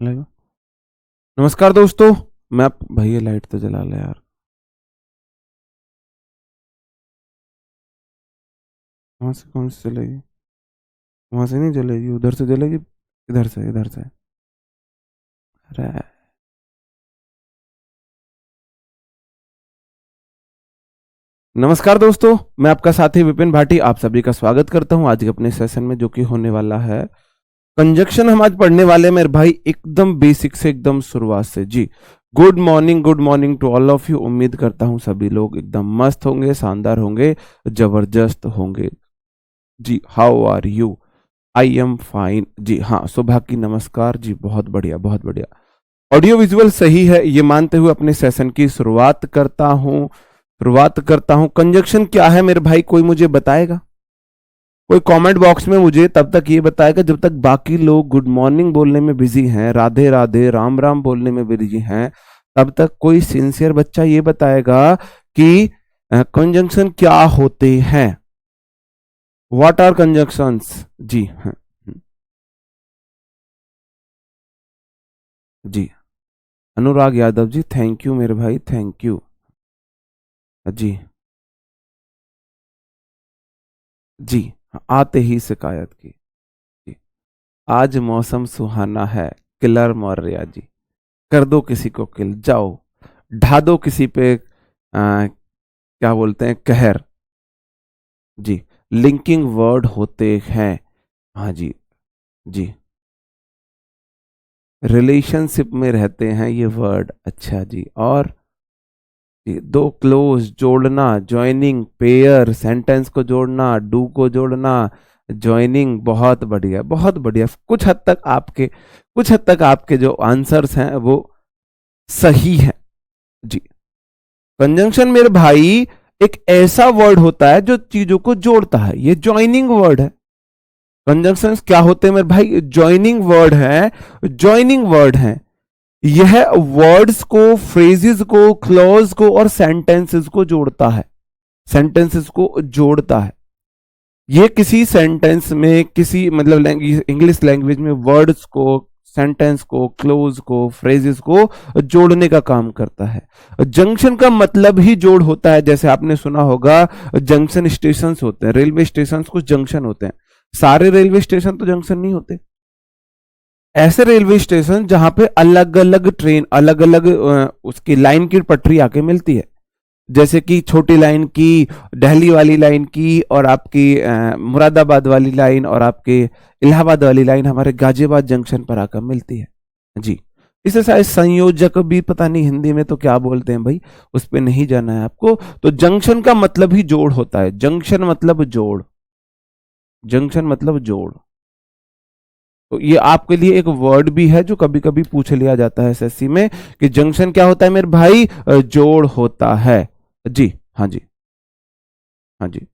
लगेगा। नमस्कार दोस्तों। मैं आप भाई ये लाइट तो जला ले यार। वहां से कौन सी जलेगी? वहां से नहीं जलेगी, उधर से जलेगी। इधर से। अरे नमस्कार दोस्तों, मैं आपका साथी विपिन भाटी आप सभी का स्वागत करता हूं आज के अपने सेशन में, जो कि होने वाला है कंजक्शन। हम आज पढ़ने वाले हैं मेरे भाई एकदम बेसिक से, एकदम शुरुआत से जी। Good morning to all of you. उम्मीद करता हूं सभी लोग एकदम मस्त होंगे, शानदार होंगे, जबरदस्त होंगे जी। How are you? I am fine जी। हाँ, सुबह की नमस्कार जी। बहुत बढ़िया, बहुत बढ़िया। ऑडियो विजुअल सही है ये मानते हुए अपने सेशन की शुरुआत करता हूं। कंजक्शन क्या है मेरे भाई, कोई मुझे बताएगा? कोई कमेंट बॉक्स में मुझे तब तक ये बताएगा जब तक बाकी लोग गुड मॉर्निंग बोलने में बिजी हैं, राधे राधे राम राम बोलने में बिजी हैं, तब तक कोई सिंसियर बच्चा ये बताएगा कि कंजंक्शन क्या होते हैं। What are conjunctions? जी हाँ। जी, अनुराग यादव जी, थैंक यू मेरे भाई, थैंक यू जी। जी, आते ही शिकायत की जी। आज मौसम सुहाना है, किलर मौर्या जी। कर दो किसी को किल, जाओ ढा दो किसी पे क्या बोलते हैं, कहर जी। लिंकिंग वर्ड होते हैं, हाँ जी। जी, रिलेशनशिप में रहते हैं ये वर्ड, अच्छा जी। और जी, दो क्लोज जोड़ना, ज्वाइनिंग, पेयर, सेंटेंस को जोड़ना, डू को जोड़ना, ज्वाइनिंग। बहुत बढ़िया, बहुत बढ़िया। कुछ हद तक आपके जो आंसर्स हैं वो सही हैं जी। कंजंक्शन मेरे भाई एक ऐसा वर्ड होता है जो चीजों को जोड़ता है, ये ज्वाइनिंग वर्ड है। कंजंक्शंस क्या होते हैं मेरे भाई? ज्वाइनिंग वर्ड है, ज्वाइनिंग वर्ड है। यह वर्ड्स को, फ्रेजेस को, क्लॉज को और सेंटेंसेस को जोड़ता है, सेंटेंसेस को जोड़ता है। ये किसी सेंटेंस में, किसी मतलब इंग्लिश लैंग्वेज में वर्ड्स को, सेंटेंस को, क्लोज को, फ्रेजेस को जोड़ने का काम करता है। जंक्शन का मतलब ही जोड़ होता है। जैसे आपने सुना होगा जंक्शन स्टेशन होते हैं, रेलवे स्टेशन कुछ जंक्शन होते हैं। सारे रेलवे स्टेशन तो जंक्शन नहीं होते। ऐसे रेलवे स्टेशन जहां पे अलग अलग ट्रेन, अलग अलग उसकी लाइन की पटरी आके मिलती है। जैसे कि छोटी लाइन की, दिल्ली वाली लाइन की, और आपकी मुरादाबाद वाली लाइन, और आपके इलाहाबाद वाली लाइन हमारे गाजियाबाद जंक्शन पर आकर मिलती है जी। इसे शायद संयोजक भी, पता नहीं हिंदी में तो क्या बोलते हैं भाई, उस पर नहीं जाना है आपको। तो जंक्शन का मतलब ही जोड़ होता है। जंक्शन मतलब जोड़, जंक्शन मतलब जोड़। तो ये आपके लिए एक वर्ड भी है जो कभी कभी पूछ लिया जाता है एसएससी में, कि जंक्शन क्या होता है मेरे भाई? जोड़ होता है जी। हाँ जी, हाँ जी।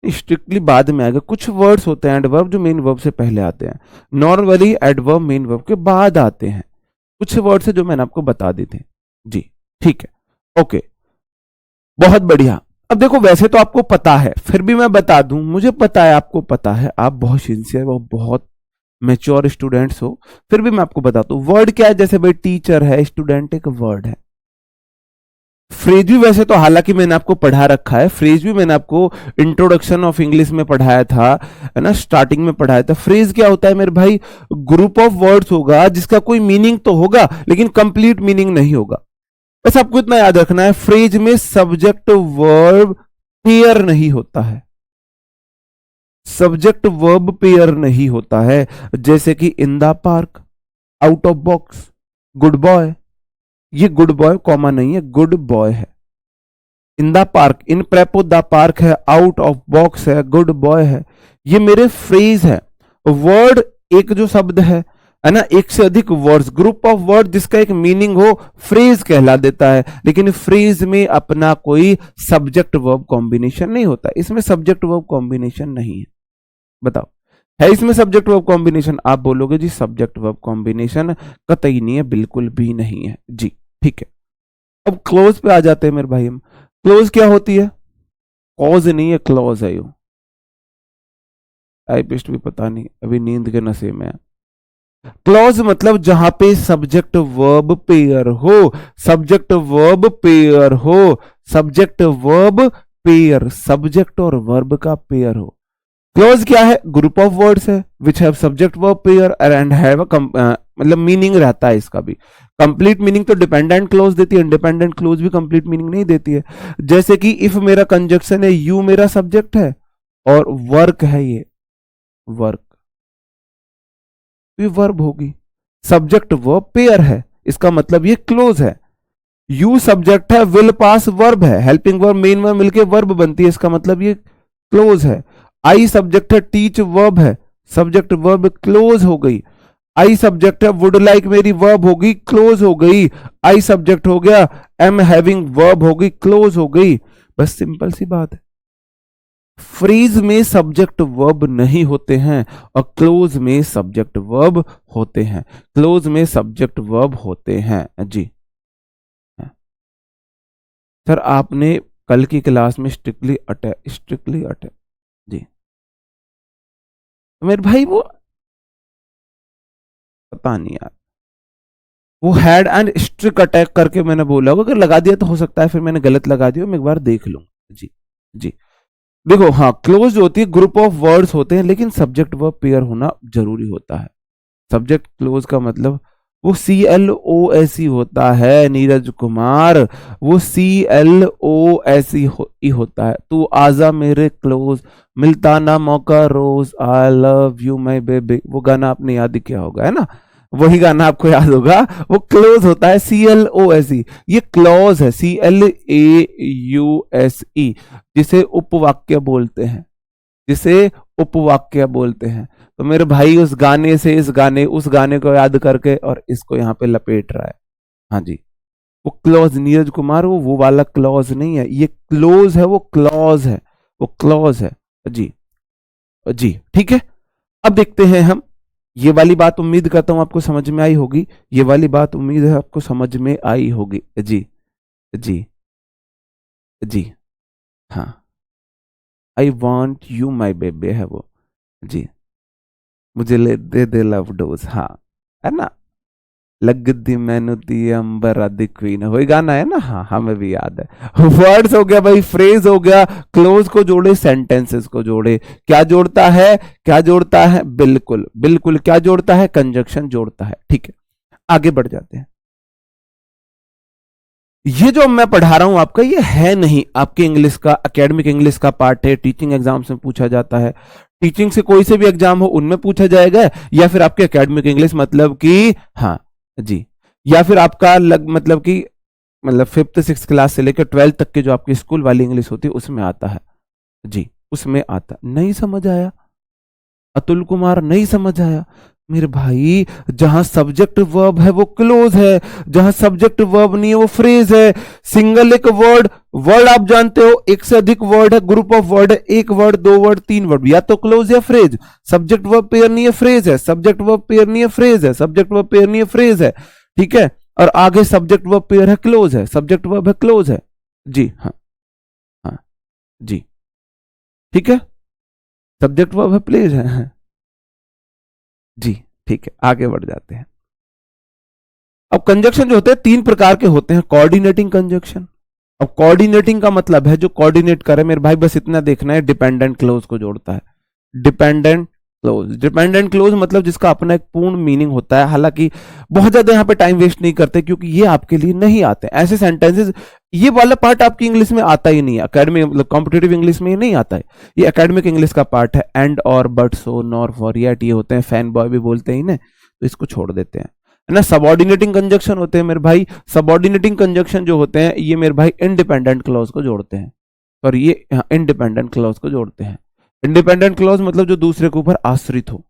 स्ट्रिक्टली बाद में आएगा। कुछ वर्ड्स होते हैं एडवर्ब जो मेन वर्ब से पहले आते हैं। नॉर्मली एडवर्ब मेन वर्ब के बाद आते हैं। कुछ वर्ड्स है जो मैंने आपको बता दी थे जी। ठीक है, ओके, बहुत बढ़िया। अब देखो, वैसे तो आपको पता है, फिर भी मैं बता दूं, मुझे पता है आपको पता है, आप बहुत सिंसियर और बहुत मेच्योर स्टूडेंट्स हो, फिर भी मैं आपको बताता हूँ वर्ड क्या है। जैसे भाई टीचर है, स्टूडेंट एक वर्ड है। फ्रेज भी वैसे तो, हालांकि मैंने आपको पढ़ा रखा है, फ्रेज भी मैंने आपको इंट्रोडक्शन ऑफ इंग्लिश में पढ़ाया था, है ना, स्टार्टिंग में पढ़ाया था। फ्रेज क्या होता है मेरे भाई? ग्रुप ऑफ वर्ड्स होगा जिसका कोई मीनिंग तो होगा लेकिन कंप्लीट मीनिंग नहीं होगा। बस आपको इतना याद रखना है, फ्रेज में सब्जेक्ट वर्ब पेयर नहीं होता है, सब्जेक्ट वर्ब पेयर नहीं होता है। जैसे कि in the park, out of box, good boy. ये गुड बॉय कॉमा नहीं है, गुड बॉय है। In the park, in prepo the park है, आउट ऑफ बॉक्स है, गुड बॉय है। ये मेरे फ्रेज है। वर्ड एक जो शब्द है ना, एक से अधिक वर्ड्स, ग्रुप ऑफ वर्ड जिसका एक मीनिंग हो, फ्रेज कहला देता है। लेकिन फ्रेज में अपना कोई सब्जेक्ट वर्ब कॉम्बिनेशन नहीं होता। इसमें सब्जेक्ट वर्ब कॉम्बिनेशन नहीं है। बताओ, है इसमें सब्जेक्ट वर्ब कॉम्बिनेशन? आप बोलोगे जी सब्जेक्ट वर्ब कॉम्बिनेशन कतई नहीं है, बिल्कुल भी नहीं है जी। ठीक है, अब क्लोज पे आ जाते हैं मेरे भाई हम। क्लोज क्या होती है? कॉज नहीं है, क्लॉज है। टाइपिस्ट भी पता नहीं, अभी नींद के नशे में है। क्लॉज मतलब जहां पे सब्जेक्ट वर्ब पेयर हो, सब्जेक्ट वर्ब पेयर हो, सब्जेक्ट वर्ब पेयर, सब्जेक्ट और वर्ब का पेयर हो। क्लॉज क्या है? ग्रुप ऑफ वर्ड्स है which have subject verb pair and have मतलब मीनिंग रहता है इसका भी। कंप्लीट मीनिंग तो डिपेंडेंट क्लॉज देती है, इंडिपेंडेंट क्लॉज भी कंप्लीट मीनिंग नहीं देती है। जैसे कि इफ मेरा कंजक्शन है, यू मेरा सब्जेक्ट है और वर्क है, ये वर्क, ये वर्ब होगी। सब्जेक्ट वर्ब पेयर है, इसका मतलब ये क्लोज है। यू सब्जेक्ट है, विल पास वर्ब है, हेल्पिंग वर्ब मेन वर्ब मिलके वर्ब बनती है, इसका मतलब ये क्लोज है। आई सब्जेक्ट है, टीच वर्ब है, सब्जेक्ट वर्ब क्लोज हो गई। आई सब्जेक्ट है, वुड लाइक मेरी वर्ब होगी, क्लोज हो गई। आई सब्जेक्ट हो गया, एम हैविंग वर्ब होगी, क्लोज हो गई। बस सिंपल सी बात है। फ्रेज में सब्जेक्ट वर्ब नहीं होते हैं और क्लोज में सब्जेक्ट वर्ब होते हैं, क्लोज में सब्जेक्ट वर्ब होते हैं जी। सर आपने कल की क्लास में स्ट्रिक्टली अटैक जी, मेरे भाई वो पता नहीं यार, वो हैड एंड स्ट्रिक अटैक करके मैंने बोला होगा, अगर लगा दिया तो हो सकता है फिर मैंने गलत लगा दिया, मैं एक बार देख लूंगा जी। जी देखो, हाँ क्लोज होती है, ग्रुप ऑफ वर्ड्स होते हैं लेकिन सब्जेक्ट वर्ब पेयर होना जरूरी होता है। सब्जेक्ट क्लोज का मतलब वो CLOSE होता है नीरज कुमार, वो CLOSE ही होता है। तू आजा मेरे क्लोज, मिलता ना मौका रोज, I love you my baby, वो गाना आपने याद किया होगा, है ना, वही गाना आपको याद होगा। वो क्लोज होता है CLOSE, ये क्लॉज है CLAUSE, जिसे उपवाक्य बोलते हैं, जिसे उपवाक्य बोलते हैं। तो मेरे भाई उस गाने से इस गाने, उस गाने को याद करके और इसको यहाँ पे लपेट रहा है। हाँ जी, वो क्लॉज नीरज कुमार, वो वाला क्लॉज नहीं है, ये क्लोज है, वो क्लॉज है, वो क्लॉज है जी। जी ठीक है, अब देखते हैं हम। ये वाली बात उम्मीद करता हूं आपको समझ में आई होगी, ये वाली बात उम्मीद है आपको समझ में आई होगी जी। जी जी हाँ, I want you my baby है वो जी, मुझे ले दे दे लव डोज, हाँ है ना, लग दी मैनू दी अंबर दी क्वीन, वही गाना है ना, हाँ हमें भी याद है। वर्ड्स हो गया भाई, फ्रेज हो गया, क्लोज को जोड़े, सेंटेंसेस को जोड़े, क्या जोड़ता है, क्या जोड़ता है, बिल्कुल बिल्कुल क्या जोड़ता है, कंजक्शन जोड़ता है। ठीक है, आगे बढ़ जाते हैं। ये जो मैं पढ़ा रहा हूं आपका, ये है नहीं आपके इंग्लिश का, एकेडमिक इंग्लिश का पार्ट है, टीचिंग एग्जाम्स में पूछा जाता है, टीचिंग से कोई से भी एग्जाम हो उनमें पूछा जाएगा, या फिर आपके एकेडमिक इंग्लिश मतलब कि, हाँ जी, या फिर आपका मतलब कि मतलब 5th-6th क्लास से लेकर 12th तक के जो आपकी स्कूल वाली इंग्लिश होती है उसमें आता है जी, उसमें आता। नहीं समझ आया अतुल कुमार, नहीं समझ आया मेरे भाई, जहां सब्जेक्ट वर्ब है वो क्लोज है, जहां सब्जेक्ट वर्ब नहीं है वो फ्रेज है। सिंगल एक वर्ड, वर्ड आप जानते हो एक से अधिक वर्ड है, ग्रुप ऑफ वर्ड है, एक वर्ड, दो वर्ड, तीन वर्ड, या तो क्लोज या फ्रेज। सब्जेक्ट वर्ब पेयर नहीं है, फ्रेज है, सब्जेक्ट वर्ब पेयर नहीं है, फ्रेज है, सब्जेक्ट वर्ब पेयर नहीं है, फ्रेज है। ठीक है, और आगे सब्जेक्ट वर्ब पेयर है, क्लोज है, सब्जेक्ट वर्ब है, क्लोज है जी। हाँ हाँ जी ठीक है, सब्जेक्ट वर्ब है, प्लेज है जी। ठीक है, आगे बढ़ जाते हैं। अब कंजक्शन जो होते हैं 3 प्रकार के होते हैं, कोऑर्डिनेटिंग कंजक्शन। अब कोऑर्डिनेटिंग का मतलब है जो कोऑर्डिनेट करे, मेरे भाई बस इतना देखना है, डिपेंडेंट क्लोज को जोड़ता है। डिपेंडेंट क्लोज, डिपेंडेंट क्लोज मतलब जिसका अपना एक पूर्ण मीनिंग होता है। हालांकि बहुत ज्यादा यहां पे टाइम वेस्ट नहीं करते क्योंकि ये आपके लिए नहीं आते ऐसे सेंटेंसेस, ये वाला पार्ट आपकी इंग्लिश में आता ही नहीं है, एकेडमिक मतलब कॉम्पिटेटिव इंग्लिश में ये नहीं आता है, ये एकेडमिक इंग्लिश का पार्ट है। एंड और but so nor for yet ये होते हैं, फैन बॉय भी बोलते हैं ना, तो इसको छोड़ देते हैं, है ना। सबऑर्डिनेटिंग कंजक्शन होते हैं मेरे भाई, सबऑर्डिनेटिंग कंजक्शन जो होते हैं ये मेरे भाई इंडिपेंडेंट क्लॉज को जोड़ते हैं, और ये इंडिपेंडेंट क्लॉज को जोड़ते हैं। इंडिपेंडेंट क्लॉज मतलब जो दूसरे के ऊपर आश्रित हो,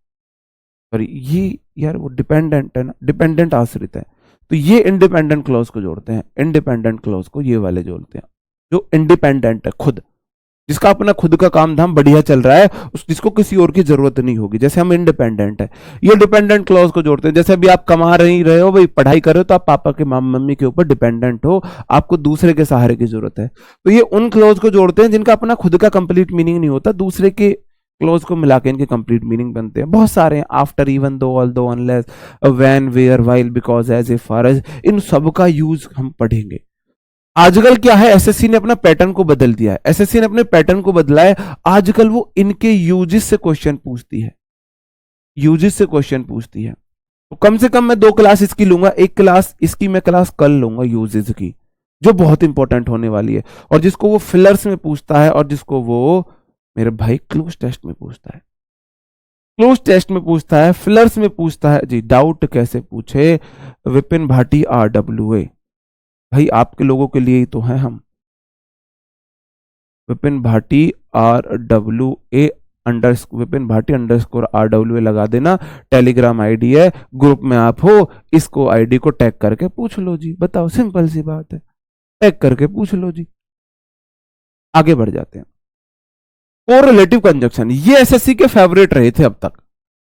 और ये यार वो डिपेंडेंट है ना, डिपेंडेंट आश्रित है, तो ये इंडिपेंडेंट क्लॉज को जोड़ते हैं। इंडिपेंडेंट क्लॉज को ये वाले जोड़ते हैं जो इंडिपेंडेंट है, खुद जिसका अपना खुद का काम धाम बढ़िया चल रहा है, जिसको किसी और की जरूरत नहीं होगी, जैसे हम इंडिपेंडेंट है, ये डिपेंडेंट क्लॉज को जोड़ते हैं। जैसे अभी आप कमा नहीं रहे हो भाई, पढ़ाई कर रहे हो, तो आप पापा के मम्मी के ऊपर डिपेंडेंट हो, आपको दूसरे के सहारे की जरूरत है, तो ये उन क्लॉज को जोड़ते हैं जिनका अपना खुद का कंप्लीट मीनिंग नहीं होता, दूसरे के क्लोज को मिला के इनके कंप्लीट मीनिंग बनते हैं, बहुत सारे हैं, after, even though, although, unless, when, where, while, because, as, if, far as, इन सब का यूज हम पढ़ेंगे। आजकल क्या है, एसएससी ने अपना पैटर्न को बदल दिया है, एसएससी ने अपने पैटर्न को बदला है, आजकल वो इनके यूजेस से क्वेश्चन पूछती है, यूजेस से क्वेश्चन पूछती है। तो कम से कम मैं 2 क्लास इसकी लूंगा, एक क्लास इसकी मैं क्लास कल लूंगा यूजेस की, जो बहुत इंपॉर्टेंट होने वाली है, और जिसको वो फिलर्स में पूछता है, और जिसको वो मेरे भाई क्लोज टेस्ट में पूछता है, क्लोज टेस्ट में पूछता है, फिलर्स में पूछता है जी। डाउट कैसे पूछे, विपिन भाटी RWA, भाई आपके लोगों के लिए ही तो हैं हम। विपिन भाटी RWA विपिन भाटी _RWA लगा देना, टेलीग्राम आईडी है, ग्रुप में आप हो, इसको आईडी को टैग करके पूछ लो जी। बताओ, सिंपल सी बात है, टैग करके पूछ लो जी। आगे बढ़ जाते हैं। कोरिलेटिव कंजक्शन, ये एसएससी के फेवरेट रहे थे अब तक,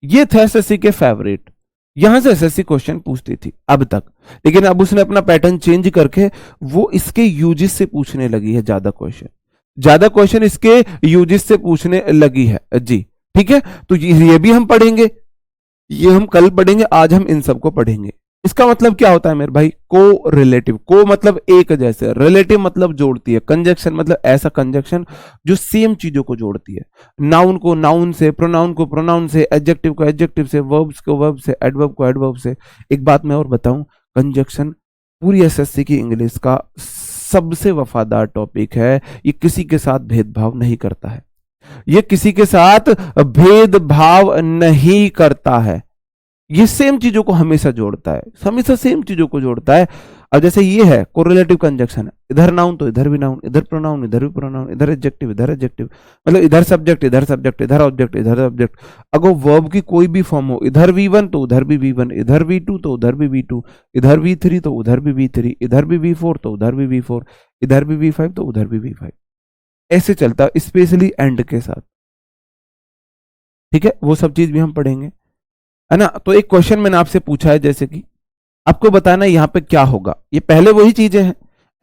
ये थे एसएससी के फेवरेट, यहां से एसएससी क्वेश्चन पूछती थी अब तक, लेकिन अब उसने अपना पैटर्न चेंज करके वो इसके यूजिस से पूछने लगी है, ज्यादा क्वेश्चन इसके यूजिस से पूछने लगी है जी। ठीक है, तो ये भी हम पढ़ेंगे, ये हम कल पढ़ेंगे, आज हम इन सबको पढ़ेंगे। इसका मतलब क्या होता है मेरे भाई, को रिलेटिव, को मतलब एक जैसे, रिलेटिव मतलब जोड़ती है, कंजक्शन मतलब ऐसा कंजक्शन जो सेम चीजों को जोड़ती है, नाउन को नाउन से, प्रोनाउन को प्रोनाउन से, एडजेक्टिव को एडजेक्टिव से, वर्ब्स को वर्ब से, एडवर्ब को एडवर्ब से। एक बात मैं और बताऊं, कंजक्शन पूरी एसएससी की इंग्लिश का सबसे वफादार टॉपिक है, ये किसी के साथ भेदभाव नहीं करता है, ये किसी के साथ भेदभाव नहीं करता है, ये सेम चीजों को हमेशा जोड़ता है, हमेशा सेम चीजों को जोड़ता है। अब जैसे ये है कोरिलेटिव कंजक्शन है, इधर नाउन तो इधर भी नाउन, इधर प्रोनाउन इधर भी प्रोनाउन, इधर एडजेक्टिव इधर एडजेक्टिव, मतलब इधर सब्जेक्ट इधर सब्जेक्ट, इधर ऑब्जेक्ट इधर ऑब्जेक्ट। अगर वर्ब की कोई भी फॉर्म हो, इधर V1 तो उधर भी V1, इधर V2 तो उधर भी V2, इधर V3 तो उधर भी V3, इधर भी V4 तो उधर भी V4, इधर भी V5 तो उधर भी V5, ऐसे चलता, स्पेशली एंड के साथ। ठीक है, वो सब चीज भी हम पढ़ेंगे, है ना। तो एक क्वेश्चन मैंने आपसे पूछा है, जैसे कि आपको बताना यहाँ पे क्या होगा, ये पहले वही चीजें हैं,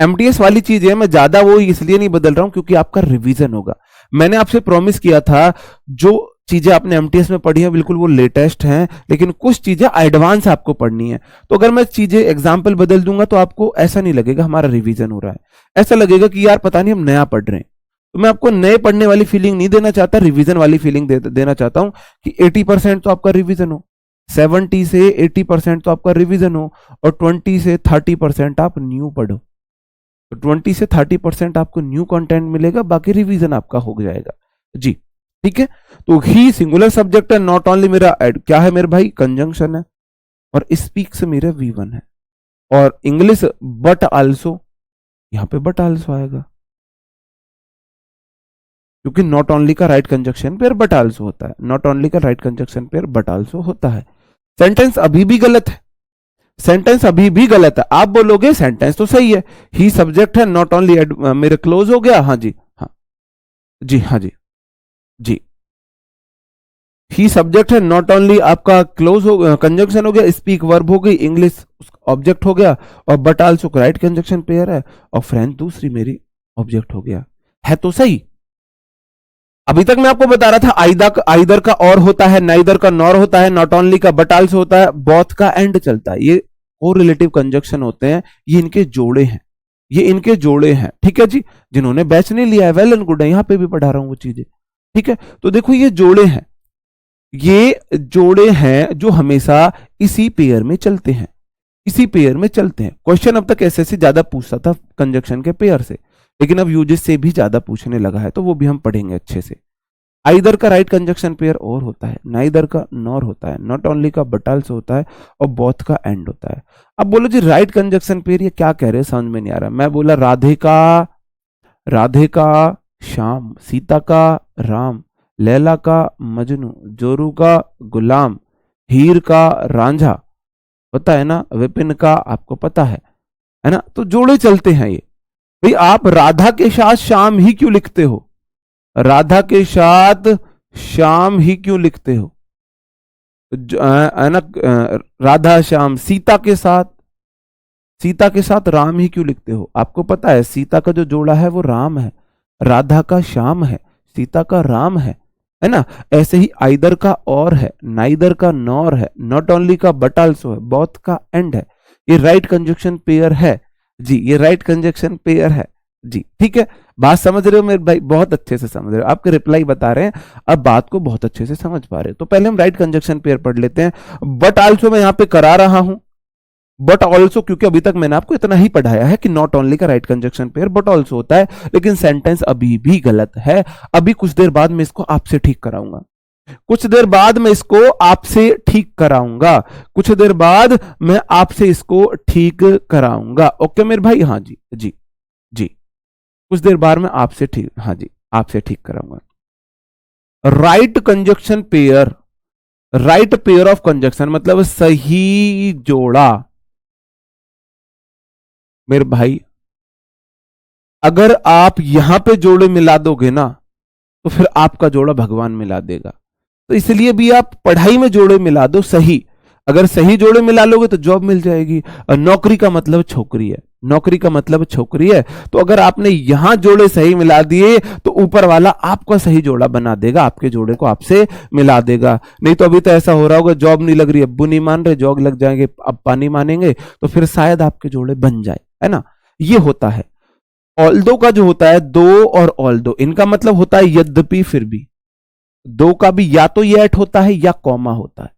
एमटीएस वाली चीजें हैं, मैं ज्यादा वो इसलिए नहीं बदल रहा हूं क्योंकि आपका रिवीजन होगा। मैंने आपसे प्रॉमिस किया था, जो चीजें आपने एमटीएस में पढ़ी हैं बिल्कुल वो लेटेस्ट हैं, लेकिन कुछ चीजें एडवांस आपको पढ़नी है। तो अगर मैं चीजें एग्जाम्पल बदल दूंगा तो आपको ऐसा नहीं लगेगा हमारा रिवीजन हो रहा है, ऐसा लगेगा कि यार पता नहीं हम नया पढ़ रहे हैं। तो मैं आपको नए पढ़ने वाली फीलिंग नहीं देना चाहता, रिवीजन वाली फीलिंग देना चाहता हूं कि 80% तो आपका रिवीजन हो, 70 से 80% तो आपका रिवीजन हो, और 20 से 30% आप न्यू पढ़ो। तो 20 से 30% आपको न्यू कंटेंट मिलेगा, बाकी रिवीजन आपका हो जाएगा जी। ठीक है, तो ही सिंगुलर सब्जेक्ट है, नॉट ओनली मेरा क्या है मेरे भाई, कंजंक्शन है, और स्पीक्स मेरा V1 है, और इंग्लिश बट आल्सो, यहां पे बट आल्सो आएगा क्योंकि नॉट ओनली का right conjunction pair but also होता है, नॉट ओनली का right conjunction pair but also होता है। सेंटेंस अभी भी गलत है, सेंटेंस अभी भी गलत है, आप बोलोगे सेंटेंस तो सही है, ही सब्जेक्ट है, नॉट ओनली मेरे क्लोज हो गया, हाँ जी, हाँ जी, हाँ जी जी, ही सब्जेक्ट है, नॉट ओनली आपका क्लोज हो कंजक्शन हो गया, स्पीक वर्ब हो गई, इंग्लिश ऑब्जेक्ट हो गया, और but also right conjunction pair है, और फ्रेंड दूसरी मेरी ऑब्जेक्ट हो गया, है तो सही। अभी तक मैं आपको बता रहा था आइदर का और होता है, नाइदर का नॉर होता है, नॉट ओनली का बट आल्सो होता है, बोथ का एंड चलता है, ये कोरिलेटिव कंजक्शन होते हैं, ये इनके जोड़े हैं, ये इनके जोड़े हैं। ठीक है जी, जिन्होंने बैच नहीं लिया है वेल एंड गुड है, यहां पे भी पढ़ा रहा हूं वो चीजें। ठीक है, तो देखो ये जोड़े हैं, ये जोड़े हैं जो हमेशा इसी पेयर में चलते हैं, इसी पेयर में चलते हैं। क्वेश्चन अब तक एसएससी ज्यादा पूछता था कंजक्शन के पेयर से, लेकिन अब यूजेस से भी ज्यादा पूछने लगा है, तो वो भी हम पढ़ेंगे अच्छे से। आइदर का राइट कंजक्शन पेयर और होता है, नाइदर का नॉर होता है, नॉट ओनली का बट आल्सो होता है, और बोथ का एंड होता है। अब बोलो जी राइट कंजक्शन पेयर ये क्या कह रहे हैं, समझ में नहीं आ रहा। मैं बोला राधे का श्याम, सीता का राम, लैला का मजनू, जोरू का गुलाम, हीर का रांझा, पता है ना, विपिन का आपको पता है ना। तो जोड़े चलते हैं ये। भाई आप राधा के साथ श्याम ही क्यों लिखते हो, राधा के साथ श्याम ही क्यों लिखते हो, है ना, राधा श्याम, सीता के साथ राम ही क्यों लिखते हो। आपको पता है सीता का जो जोड़ा है वो राम है, राधा का श्याम है, सीता का राम है है ना। ऐसे ही आइदर का और है, नाइदर का नॉर है, नॉट ओनली का बट आल्सो है, बोथ का एंड है। ये राइट कंजक्शन पेयर है जी, ये राइट कंजक्शन पेयर है जी। ठीक है, बात समझ रहे हो मेरे भाई, बहुत अच्छे से समझ रहे हो, आपके रिप्लाई बता रहे हैं, अब बात को बहुत अच्छे से समझ पा रहे हो। तो पहले हम राइट कंजक्शन पेयर पढ़ लेते हैं। बट आल्सो मैं यहां पे करा रहा हूं, बट ऑल्सो क्योंकि अभी तक मैंने आपको इतना ही पढ़ाया है कि नॉट ओनली का right conjunction pair but also होता है, लेकिन सेंटेंस अभी भी गलत है। अभी कुछ देर बाद मैं इसको आपसे ठीक कराऊंगा, कुछ देर बाद मैं इसको आपसे ठीक कराऊंगा, कुछ देर बाद मैं आपसे इसको ठीक कराऊंगा। ओके मेरे भाई, हाँ जी जी जी, कुछ देर बाद में आपसे ठीक, हाँ जी आपसे ठीक कराऊंगा। Right conjunction pair, right pair of conjunction मतलब सही जोड़ा मेरे भाई। अगर आप यहां पे जोड़े मिला दोगे ना तो फिर आपका जोड़ा भगवान मिला देगा। तो इसलिए भी आप पढ़ाई में जोड़े मिला दो सही, अगर सही जोड़े मिला लोगे तो जॉब मिल जाएगी। और नौकरी का मतलब छोकरी है, नौकरी का मतलब छोकरी है। तो अगर आपने यहां जोड़े सही मिला दिए तो ऊपर वाला आपका सही जोड़ा बना देगा, आपके जोड़े को आपसे मिला देगा। नहीं तो अभी तो ऐसा हो रहा होगा, जॉब नहीं लग रही, अब्बू नहीं मान रहे, जॉब लग जाएंगे, अब पानी मानेंगे, तो फिर शायद आपके जोड़े बन जाए, है ना। ये होता है। ऑल्दो का जो होता है, दो और ऑल्दो, इनका मतलब होता है यद्यपि फिर भी। दो का भी या तो येट होता है या कॉमा होता है,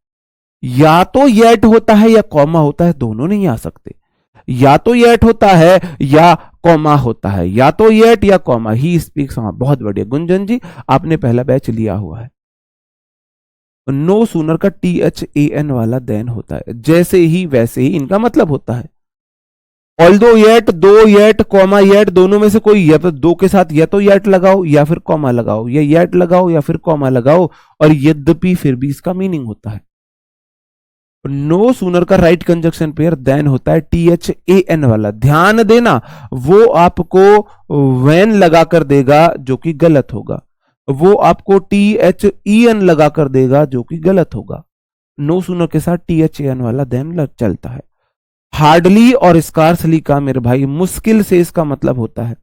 या तो येट होता है या कॉमा होता है, दोनों नहीं आ सकते। या तो येट होता है या कॉमा होता है, या तो येट या कॉमा ही स्पीक्स। हाँ बहुत बढ़िया गुंजन जी, आपने पहला बैच लिया हुआ है। नो सूनर का THAN वाला देन होता है, जैसे ही वैसे ही इनका मतलब होता है। ऑल्दो येट, दो येट, कॉमा येट, दोनों में से कोई, या तो दो के साथ या तो येट लगाओ या फिर कॉमा लगाओ, या येट लगाओ या फिर कॉमा लगाओ, और यद्यपि फिर भी इसका मीनिंग होता है। नो सूनर का राइट कंजक्शन पेयर देन होता है THAN वाला। ध्यान देना, वो आपको वैन लगा कर देगा जो कि गलत होगा, वो आपको THEN लगा कर देगा जो कि गलत होगा। नो सूनर के साथ THAN वाला देन चलता है। हार्डली और स्कार्सली का मेरे भाई मुश्किल से इसका मतलब होता है,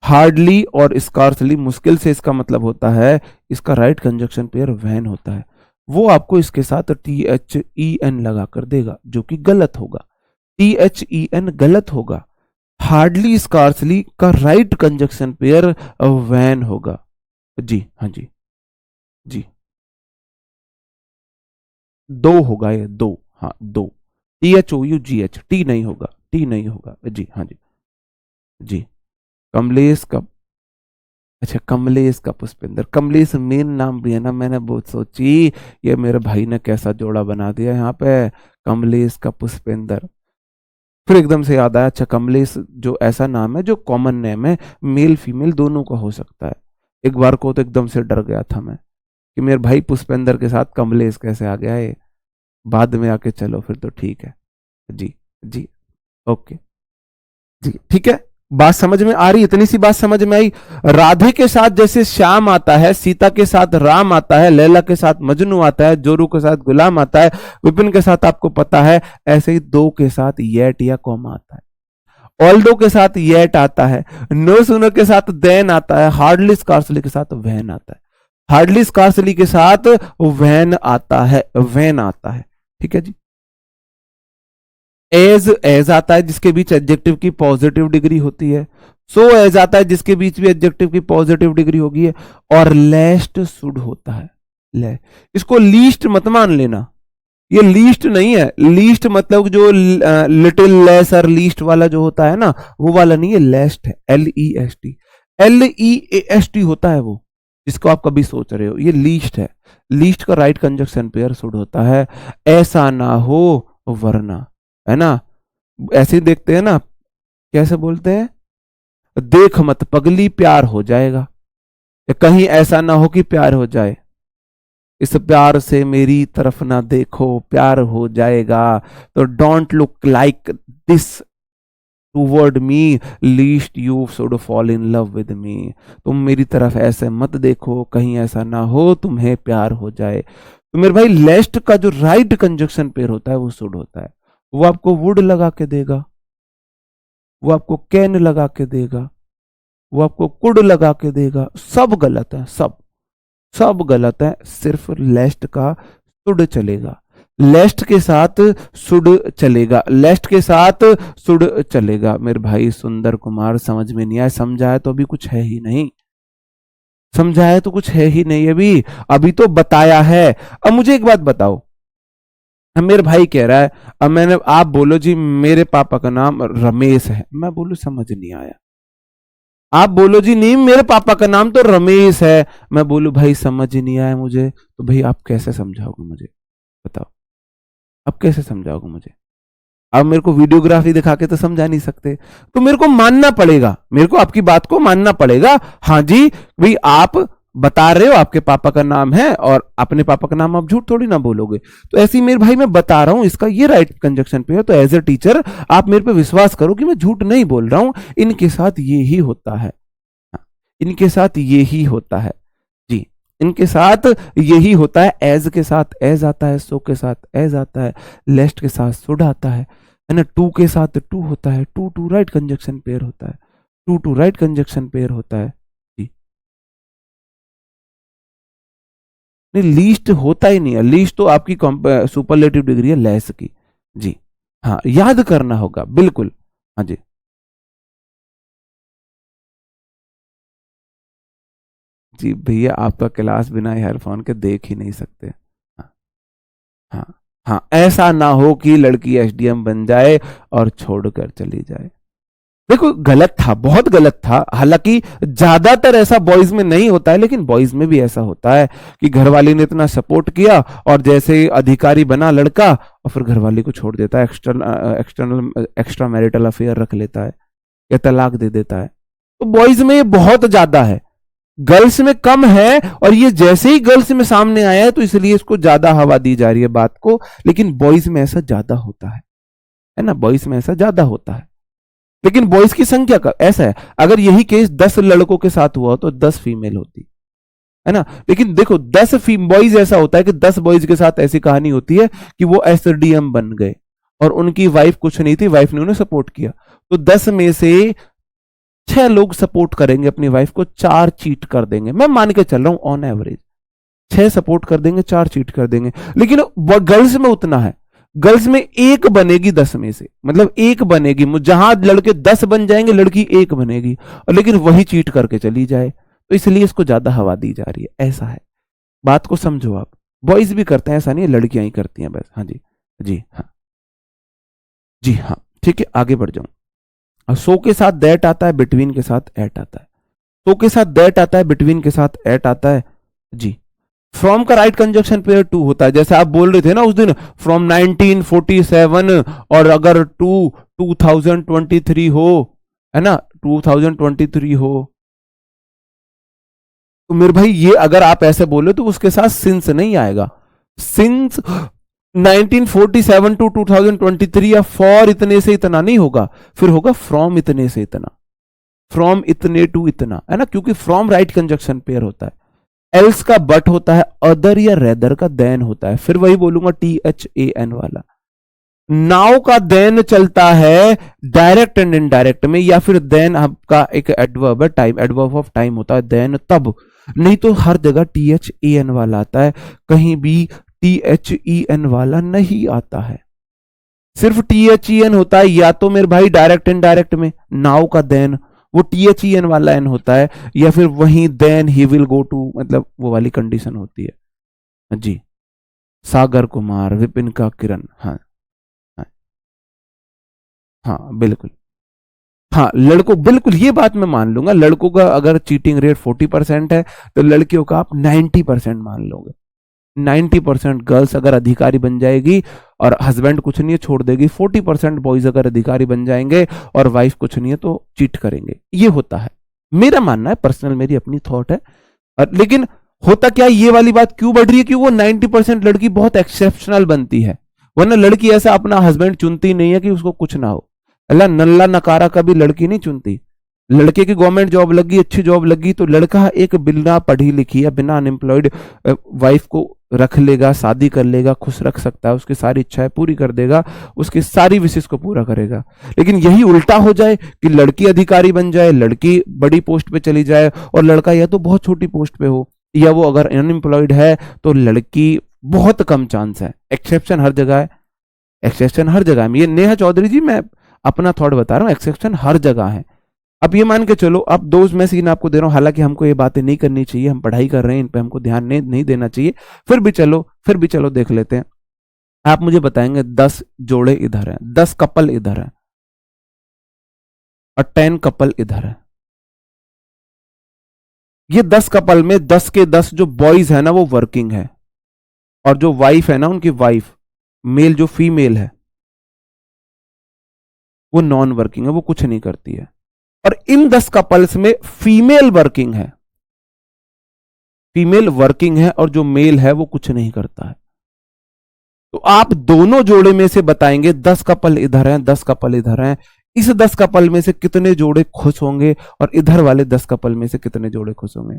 हार्डली और स्कार्सली मुश्किल से इसका मतलब होता है, इसका राइट कंजक्शन पेयर वैन होता है। वो आपको इसके साथ THEN लगा कर देगा जो कि गलत होगा, THEN गलत होगा। हार्डली स्कार्सली का राइट कंजक्शन पेयर वैन होगा जी। हाँ जी जी, दो होगा ये, दो, हाँ दो, THOUGH, टी नहीं होगा, टी नहीं होगा जी। हाँ जी जी। कमलेश का, अच्छा कमलेश का पुष्पेंद्र, कमलेश मेन नाम भी है ना, मैंने बहुत सोची ये मेरे भाई ने कैसा जोड़ा बना दिया यहाँ पे, कमलेश का पुष्पेंद्र। फिर एकदम से याद आया, अच्छा कमलेश जो ऐसा नाम है जो कॉमन नेम है, मेल फीमेल दोनों का हो सकता है। एक बार को तो एकदम से डर गया था मैं कि मेरे भाई पुष्पेंद्र के साथ कमलेश कैसे आ गया है, बाद में आके चलो फिर तो ठीक है जी जी। ओके जी, ठीक है, बात समझ में आ रही, इतनी सी बात समझ में आई। राधे के साथ जैसे श्याम आता है, सीता के साथ राम आता है, लैला के साथ मजनू आता है, जोरू के साथ गुलाम आता है, विपिन के साथ आपको पता है, ऐसे ही दो के साथ येट या कॉमा आता है, ऑल्दो के साथ येट आता है, नो सूनर के साथ देन आता है, हार्डली स्कार्सली के साथ वैन आता है, हार्डली स्कार्सली के साथ वैन आता है, वैन आता है। ठीक है जी। एज आता है जिसके बीच एडजेक्टिव की पॉजिटिव डिग्री होती है, सो एज आता है जिसके बीच भी एडजेक्टिव की पॉजिटिव डिग्री होगी है, और लेस्ट शुड होता है। ले, इसको लीस्ट मत मान लेना, ये लीस्ट नहीं है, लीस्ट मतलब जो लिटिल लेस और लीस्ट वाला जो होता है ना, वो वाला नहीं है, लेस्ट है, LEST, LEAST होता है वो, जिसको आप कभी सोच रहे हो, ये लीस्ट है। लीस्ट का राइट कंजक्शन पेयर शुड होता है, ऐसा ना हो वरना, है ना। ऐसे ही देखते हैं ना, कैसे बोलते हैं, देख मत पगली प्यार हो जाएगा, या कहीं ऐसा ना हो कि प्यार हो जाए, इस प्यार से मेरी तरफ ना देखो प्यार हो जाएगा, तो don't look like this toward me least you should fall in love with me. तुम मेरी तरफ ऐसे मत देखो, कहीं ऐसा ना हो तुम्हें प्यार हो जाए। तो मेरे भाई लेस्ट का जो राइट कंजक्शन पेयर होता है वो शुड होता है, वो आपको वुड लगा के देगा, वो आपको कैन लगा के देगा, वो आपको कुड लगा के देगा, सब गलत है सब। सब गलत है, सिर्फ लेस्ट का शुड चलेगा, लेस्ट के साथ शुड चलेगा, लेस्ट के साथ शुड चलेगा। मेरे भाई सुंदर कुमार समझ में नहीं आया, समझाया तो अभी कुछ है ही नहीं, समझाया तो कुछ है ही नहीं, अभी अभी तो बताया है। अब मुझे एक बात बताओ, अब मेरे भाई कह रहा है, अब मैंने, आप बोलो जी मेरे पापा का नाम रमेश है, मैं बोलू समझ नहीं आया। आप बोलो जी नहीं मेरे पापा का नाम तो रमेश है, मैं बोलू भाई समझ ही नहीं आया मुझे, तो भाई आप कैसे समझाओगे मुझे, बताओ अब कैसे समझाओगे मुझे? अब मेरे को वीडियोग्राफी दिखा के तो समझा नहीं सकते, तो मेरे को मानना पड़ेगा, मेरे को आपकी बात को मानना पड़ेगा। हाँ जी भाई आप बता रहे हो आपके पापा का नाम है और अपने पापा का नाम आप झूठ थोड़ी ना बोलोगे, तो ऐसे ही मेरे भाई मैं बता रहा हूं इसका ये राइट कंजक्शन पे है, तो एज ए टीचर आप मेरे पे विश्वास करो कि मैं झूठ नहीं बोल रहा हूं, इनके साथ ये ही होता है, हाँ, इनके साथ ये ही होता है जी, इनके साथ यही होता है। एज के साथ एज आता है, सो के साथ एज आता है, लेस्ट के साथ शुड आता है ना, टू के साथ टू होता है, too to right conjunction pair होता है, too to right conjunction pair होता है जी। नहीं लीस्ट होता ही नहीं है, लीस्ट तो आपकी सुपरलेटिव डिग्री है लेस की जी, हाँ याद करना होगा बिल्कुल। हाँ जी जी भैया आपका क्लास बिना ईयरफोन के देख ही नहीं सकते। हाँ हाँ हाँ, ऐसा ना हो कि लड़की एसडीएम बन जाए और छोड़कर चली जाए। देखो गलत था, बहुत गलत था, हालांकि ज्यादातर ऐसा बॉयज में नहीं होता है, लेकिन बॉयज में भी ऐसा होता है कि घरवाली ने इतना सपोर्ट किया और जैसे अधिकारी बना लड़का और फिर घरवाली को छोड़ देता है, एक्सटर्नल एक्स्ट्रा मैरिटल अफेयर रख लेता है या तलाक दे देता है। तो बॉयज में ये बहुत ज्यादा है, गर्ल्स में कम है, और ये जैसे ही गर्ल्स में सामने आया है तो इसलिए इसको ज्यादा हवा दी जा रही है बात को, लेकिन बॉयज में ऐसा ज्यादा होता है ना, बॉयज में ऐसा ज्यादा होता है, लेकिन बॉयज की संख्या का ऐसा है, अगर यही केस 10 लड़कों के साथ हुआ तो 10 फीमेल होती है ना, लेकिन देखो 10 बॉयज ऐसा होता है कि 10 बॉयज के साथ ऐसी कहानी होती है कि वो एसडीएम बन गए और उनकी वाइफ कुछ नहीं थी, वाइफ ने उन्हें सपोर्ट किया, तो 10 में से 6 लोग सपोर्ट करेंगे अपनी वाइफ को, 4 चीट कर देंगे, मैं मान के चल रहा हूं ऑन एवरेज 6 सपोर्ट कर देंगे, 4 चीट कर देंगे, लेकिन गर्ल्स में उतना है, गर्ल्स में एक बनेगी 10 में से, मतलब एक बनेगी, जहां लड़के 10 बन जाएंगे लड़की एक बनेगी, और लेकिन वही चीट करके चली जाए, तो इसलिए इसको ज्यादा हवा दी जा रही है, ऐसा है, बात को समझो आप, बॉयज भी करते हैं ऐसा नहीं है, लड़कियां ही करती हैं बस। हाँ जी जी हाँ जी हाँ ठीक है, आगे बढ़ जाऊं। और सो के साथ दैट आता है, बिटवीन के साथ एट आता है, सो के साथ दैट आता है, बिटवीन के साथ एट आता है जी। फ्रॉम का राइट कंजक्शन पेयर टू होता है, जैसे आप बोल रहे थे ना उस दिन फ्रॉम 1947, और अगर 2023 हो, है ना 2023 हो, तो मेरे भाई ये अगर आप ऐसे बोले तो उसके साथ सिंस नहीं आएगा, सिंस 1947 टू 2023 या फॉर इतने से इतना नहीं होगा, फिर होगा फ्रॉम इतने से इतना, फ्रॉम इतने टू इतना, है ना, क्योंकि फ्रॉम राइट कंजक्शन पेयर होता है, एल्स का बट होता है, अदर या रेदर का देन होता है, फिर वही बोलूंगा THAN वाला, नाउ का देन चलता है डायरेक्ट एंड इनडायरेक्ट में, या फिर देन आपका एक एडवर्ब है, टाइम एडवर्ब ऑफ टाइम होता है देन तब, नहीं तो हर जगह THAN वाला आता है, कहीं भी THEN वाला नहीं आता है, सिर्फ THEN होता है, या तो मेरे भाई डायरेक्ट इनडायरेक्ट में नाउ का देन वो THEN वाला एन होता है, या फिर वहीं then he will go to, मतलब वो वाली कंडीशन होती है जी। सागर कुमार, विपिन का किरण, हाँ हाँ हाँ बिल्कुल, हाँ लड़कों बिल्कुल ये बात मैं मान लूंगा, लड़कों का अगर चीटिंग रेट 40% है तो लड़कियों का आप 90% मान लोगे, 90% गर्ल्स अगर अधिकारी बन जाएगी और हस्बैंड कुछ नहीं है छोड़ देगी, 40% बॉयज अगर अधिकारी बन जाएंगे और वाइफ कुछ नहीं है तो चीट करेंगे, ये होता है, मेरा मानना है, पर्सनल मेरी अपनी थॉट है। लेकिन होता क्या, ये वाली बात क्यों बढ़ रही है कि वो 90% लड़की बहुत एक्सेप्शनल बनती है, वरना लड़की ऐसा अपना हस्बैंड चुनती नहीं है कि उसको कुछ ना हो, अल्लाह नल्ला नकारा कभी लड़की नहीं चुनती, लड़के की गवर्नमेंट जॉब लगी, अच्छी जॉब लगी, तो लड़का एक बिना पढ़ी लिखी या बिना अनएम्प्लॉयड वाइफ को रख लेगा, शादी कर लेगा, खुश रख सकता है, उसकी सारी इच्छाएं पूरी कर देगा, उसकी सारी विशेष को पूरा करेगा। लेकिन यही उल्टा हो जाए कि लड़की अधिकारी बन जाए, लड़की बड़ी पोस्ट पे चली जाए और लड़का या तो बहुत छोटी पोस्ट पे हो, या वो अगर अनएम्प्लॉयड है तो लड़की बहुत कम चांस है। एक्सेप्शन हर जगह है, एक्सेप्शन हर जगह है। ये नेहा चौधरी जी, मैं अपना थॉट बता रहा हूँ, एक्सेप्शन हर जगह है। अब ये मान के चलो, अब दो मैं सीन आपको दे रहा हूँ, हालांकि हमको ये बातें नहीं करनी चाहिए, हम पढ़ाई कर रहे हैं, इन पे हमको ध्यान नहीं देना चाहिए, फिर भी चलो देख लेते हैं। आप मुझे बताएंगे 10 जोड़े इधर हैं, 10 कपल इधर है और 10 कपल इधर है। ये 10 कपल में 10 के 10 जो बॉयज है ना वो वर्किंग है, और जो वाइफ है ना, उनकी वाइफ मेल जो फीमेल है वो नॉन वर्किंग है, वो कुछ नहीं करती है। और इन 10 कपल्स में फीमेल वर्किंग है, फीमेल वर्किंग है, और जो मेल है वो कुछ नहीं करता है। तो आप दोनों जोड़े में से बताएंगे, 10 कपल इधर हैं, 10 कपल इधर हैं, इस 10 कपल में से कितने जोड़े खुश होंगे और इधर वाले 10 कपल में से कितने जोड़े खुश होंगे।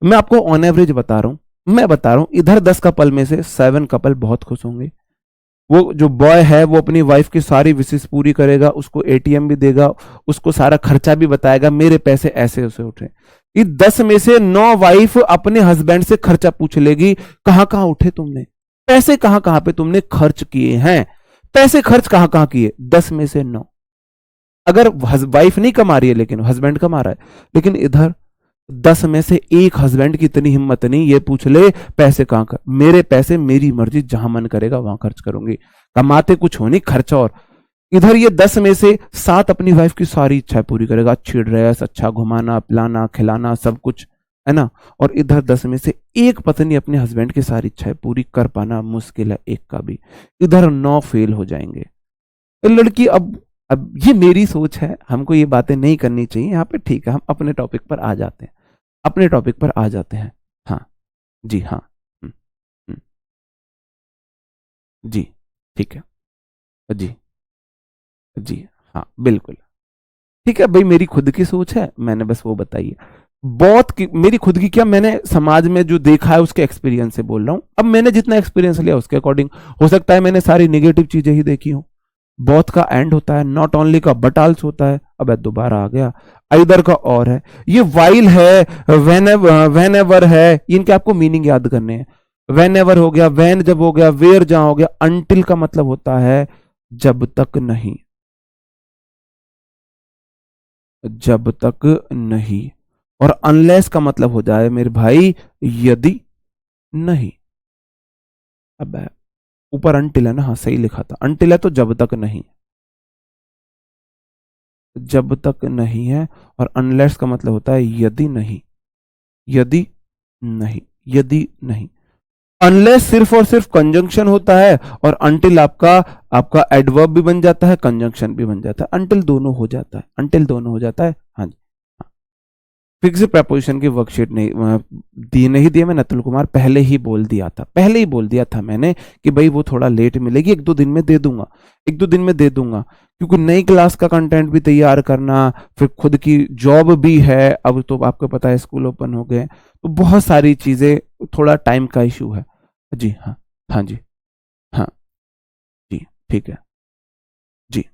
मैं आपको ऑन एवरेज बता रहा हूं, मैं बता रहा हूं, इधर 10 कपल में से 7 कपल बहुत खुश होंगे। वो जो बॉय है वो अपनी वाइफ की सारी विशेष पूरी करेगा, उसको एटीएम भी देगा, उसको सारा खर्चा भी बताएगा, मेरे पैसे ऐसे उसे उठे। इस 10 में से 9 वाइफ अपने हस्बैंड से खर्चा पूछ लेगी, कहां कहां उठे तुमने पैसे, कहां कहां पे तुमने खर्च किए हैं, पैसे खर्च कहां कहां किए। 10 में से 9। अगर वाइफ नहीं कमा रही है लेकिन हस्बैंड कमा रहा है, लेकिन इधर 10 में से एक हस्बैंड की इतनी हिम्मत नहीं ये पूछ ले पैसे कहां कर, मेरे पैसे मेरी मर्जी, जहां मन करेगा वहां खर्च करूंगी, कमाते कुछ हो नहीं, खर्चा। और इधर ये 10 में से 7 अपनी वाइफ की सारी इच्छाएं पूरी करेगा, अच्छी ड्रेस, अच्छा घुमाना पिलाना खिलाना सब कुछ है ना। और इधर 10 में से एक पत्नी अपने हस्बैंड की सारी इच्छाएं पूरी कर पाना मुश्किल है, एक का भी। इधर 9 फेल हो जाएंगे। तो लड़की, अब ये मेरी सोच है, हमको ये बातें नहीं करनी चाहिए यहाँ पे, ठीक है। हम अपने टॉपिक पर आ जाते हैं, अपने टॉपिक पर आ जाते हैं। हाँ जी, हाँ। हम्म, हम्म, जी ठीक है। जी जी हाँ बिल्कुल ठीक है भाई, मेरी खुद की सोच है, मैंने बस वो बताई है। बहुत की मेरी खुद की क्या, मैंने समाज में जो देखा है उसके एक्सपीरियंस से बोल रहा हूँ। अब मैंने जितना एक्सपीरियंस लिया उसके अकॉर्डिंग, हो सकता है मैंने सारी निगेटिव चीजें ही देखी हूँ। बहुत का एंड होता है, नॉट ओनली का बट आल्सो होता है। अब दोबारा आ गया, इधर का और है, ये वाइल है, वेन एवर है, इनके आपको मीनिंग याद करने हैं। वेन एवर हो गया, वैन जब हो गया, वेयर जहां हो गया, अंटिल का मतलब होता है जब तक नहीं, जब तक नहीं। और अनलेस का मतलब हो जाए मेरे भाई यदि नहीं। अब ऊपर अंटिल है ना, हाँ सही लिखा था, अंटिल है तो जब तक नहीं, जब तक नहीं है। और अनलेस का मतलब होता है यदि नहीं, यदि नहीं, यदि नहीं। अनलेस सिर्फ और सिर्फ कंजंक्शन होता है, और अंटिल आपका आपका एडवर्ब भी बन जाता है, कंजंक्शन भी बन जाता है, अंटिल दोनों हो जाता है, अंटिल दोनों हो जाता है। हाँ जी, फिक्स प्रपोजिशन की वर्कशीट नहीं दी मैंने, अतुल कुमार पहले ही बोल दिया था, पहले ही बोल दिया था मैंने कि भाई वो थोड़ा लेट मिलेगी, 1-2 दिन में दे दूंगा, 1-2 दिन में दे दूंगा, क्योंकि नई क्लास का कंटेंट भी तैयार करना, फिर खुद की जॉब भी है, अब तो आपको पता है स्कूल ओपन हो गए, तो बहुत सारी चीजें, थोड़ा टाइम का इशू है। जी हाँ, हाँ जी, हाँ जी ठीक है जी।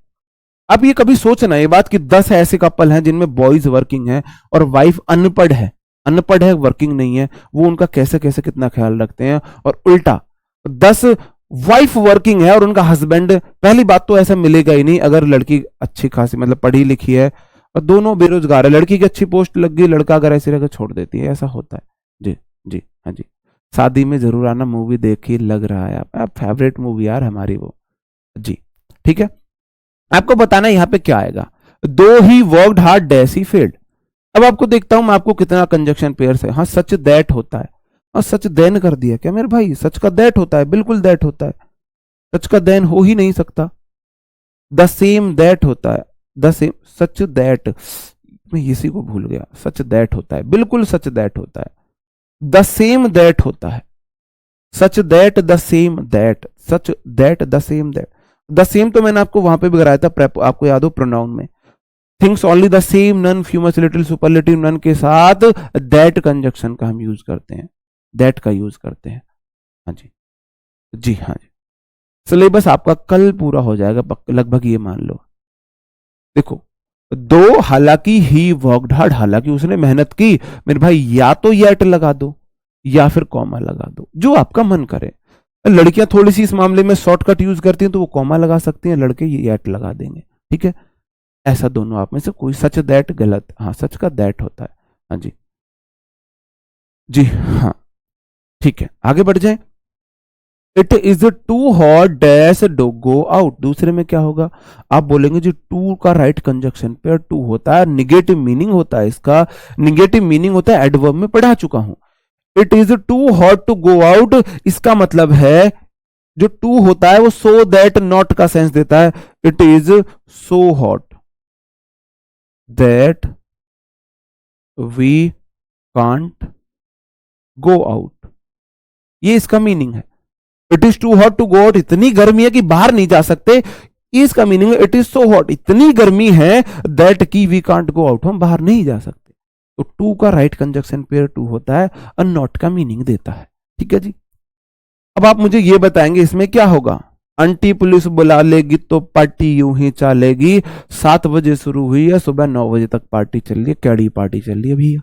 अब ये कभी सोचना ये बात कि 10 ऐसे कपल हैं जिनमें बॉयज वर्किंग है और वाइफ अनपढ़ है, अनपढ़ है वर्किंग नहीं है, वो उनका कैसे कैसे कितना ख्याल रखते हैं। और उल्टा 10 वाइफ वर्किंग है और उनका हस्बैंड, पहली बात तो ऐसा मिलेगा ही नहीं अगर लड़की अच्छी खासी मतलब पढ़ी लिखी है और दोनों बेरोजगार है, लड़की की अच्छी पोस्ट लग गई, लड़का अगर ऐसे रहकर छोड़ देती है, ऐसा होता है। जी जी हाँ जी, शादी में जरूर आना, मूवी देखी लग रहा है आप फेवरेट मूवी यार हमारी वो। जी ठीक है, आपको बताना है यहाँ पे क्या आएगा, दो he worked hard dash he failed. अब आपको देखता हूं मैं आपको कितना कंजक्शन पेयर्स है। हाँ सच दैट होता है, और सच देन कर दिया क्या मेरे भाई, सच का दैट होता है, बिल्कुल दैट होता है, सच का देन हो ही नहीं सकता। द सेम दैट होता है, द सेम, सच दैट, मैं इसी को भूल गया, सच दैट होता है, बिल्कुल सच दैट होता है, द सेम दैट होता है, such that the same that, such that the same that. The same तो मैंने आपको वहां पे भी कराया था, आपको याद हो प्रोनाउन में, things only the same, none, few, much, little, superlative, none के साथ दैट कंजक्शन का हम यूज करते हैं, दैट का यूज करते हैं। हाँ जी, जी हाँ जी, सिलेबस आपका कल पूरा हो जाएगा लगभग, ये मान लो। देखो, दो, हालांकि ही वर्कड हार्ड, हालांकि उसने मेहनत की, मेरे भाई या तो येट लगा दो, या फिर कॉमा लगा दो, जो आपका मन करे। लड़कियां थोड़ी सी इस मामले में शॉर्टकट यूज करती हैं तो वो कॉमा लगा सकती हैं, लड़के ये एट लगा देंगे, ठीक है। ऐसा दोनों आप में से कोई, सच दैट गलत, हाँ सच का दैट होता है, हाँ जी जी हाँ, ठीक है आगे बढ़ जाए। It is too hot dash to go out, दूसरे में क्या होगा, आप बोलेंगे जी टू का राइट कंजक्शन पेयर टू होता है, निगेटिव मीनिंग होता है इसका, निगेटिव मीनिंग होता है, एडवर्ब में पढ़ा चुका हूं। It is too hot to go out, इसका मतलब है जो टू होता है वो सो दैट नॉट का सेंस देता है। It is so hot that we can't go out, ये इसका मीनिंग है। It is too hot to go out, इतनी गर्मी है कि बाहर नहीं जा सकते, इसका मीनिंग है इट इज सो हॉट, इतनी गर्मी है दैट की वी कांट गो आउट, हम बाहर नहीं जा सकते। तो टू का राइट कंजक्शन पेयर टू होता है और नॉट का मीनिंग देता है, ठीक है जी। अब आप मुझे ये बताएंगे इसमें क्या होगा। आंटी पुलिस बुला लेगी तो पार्टी यूं ही चलेगी, 7 बजे शुरू हुई है, सुबह 9 बजे तक पार्टी चल रही है, कैडी पार्टी चल रही है भैया,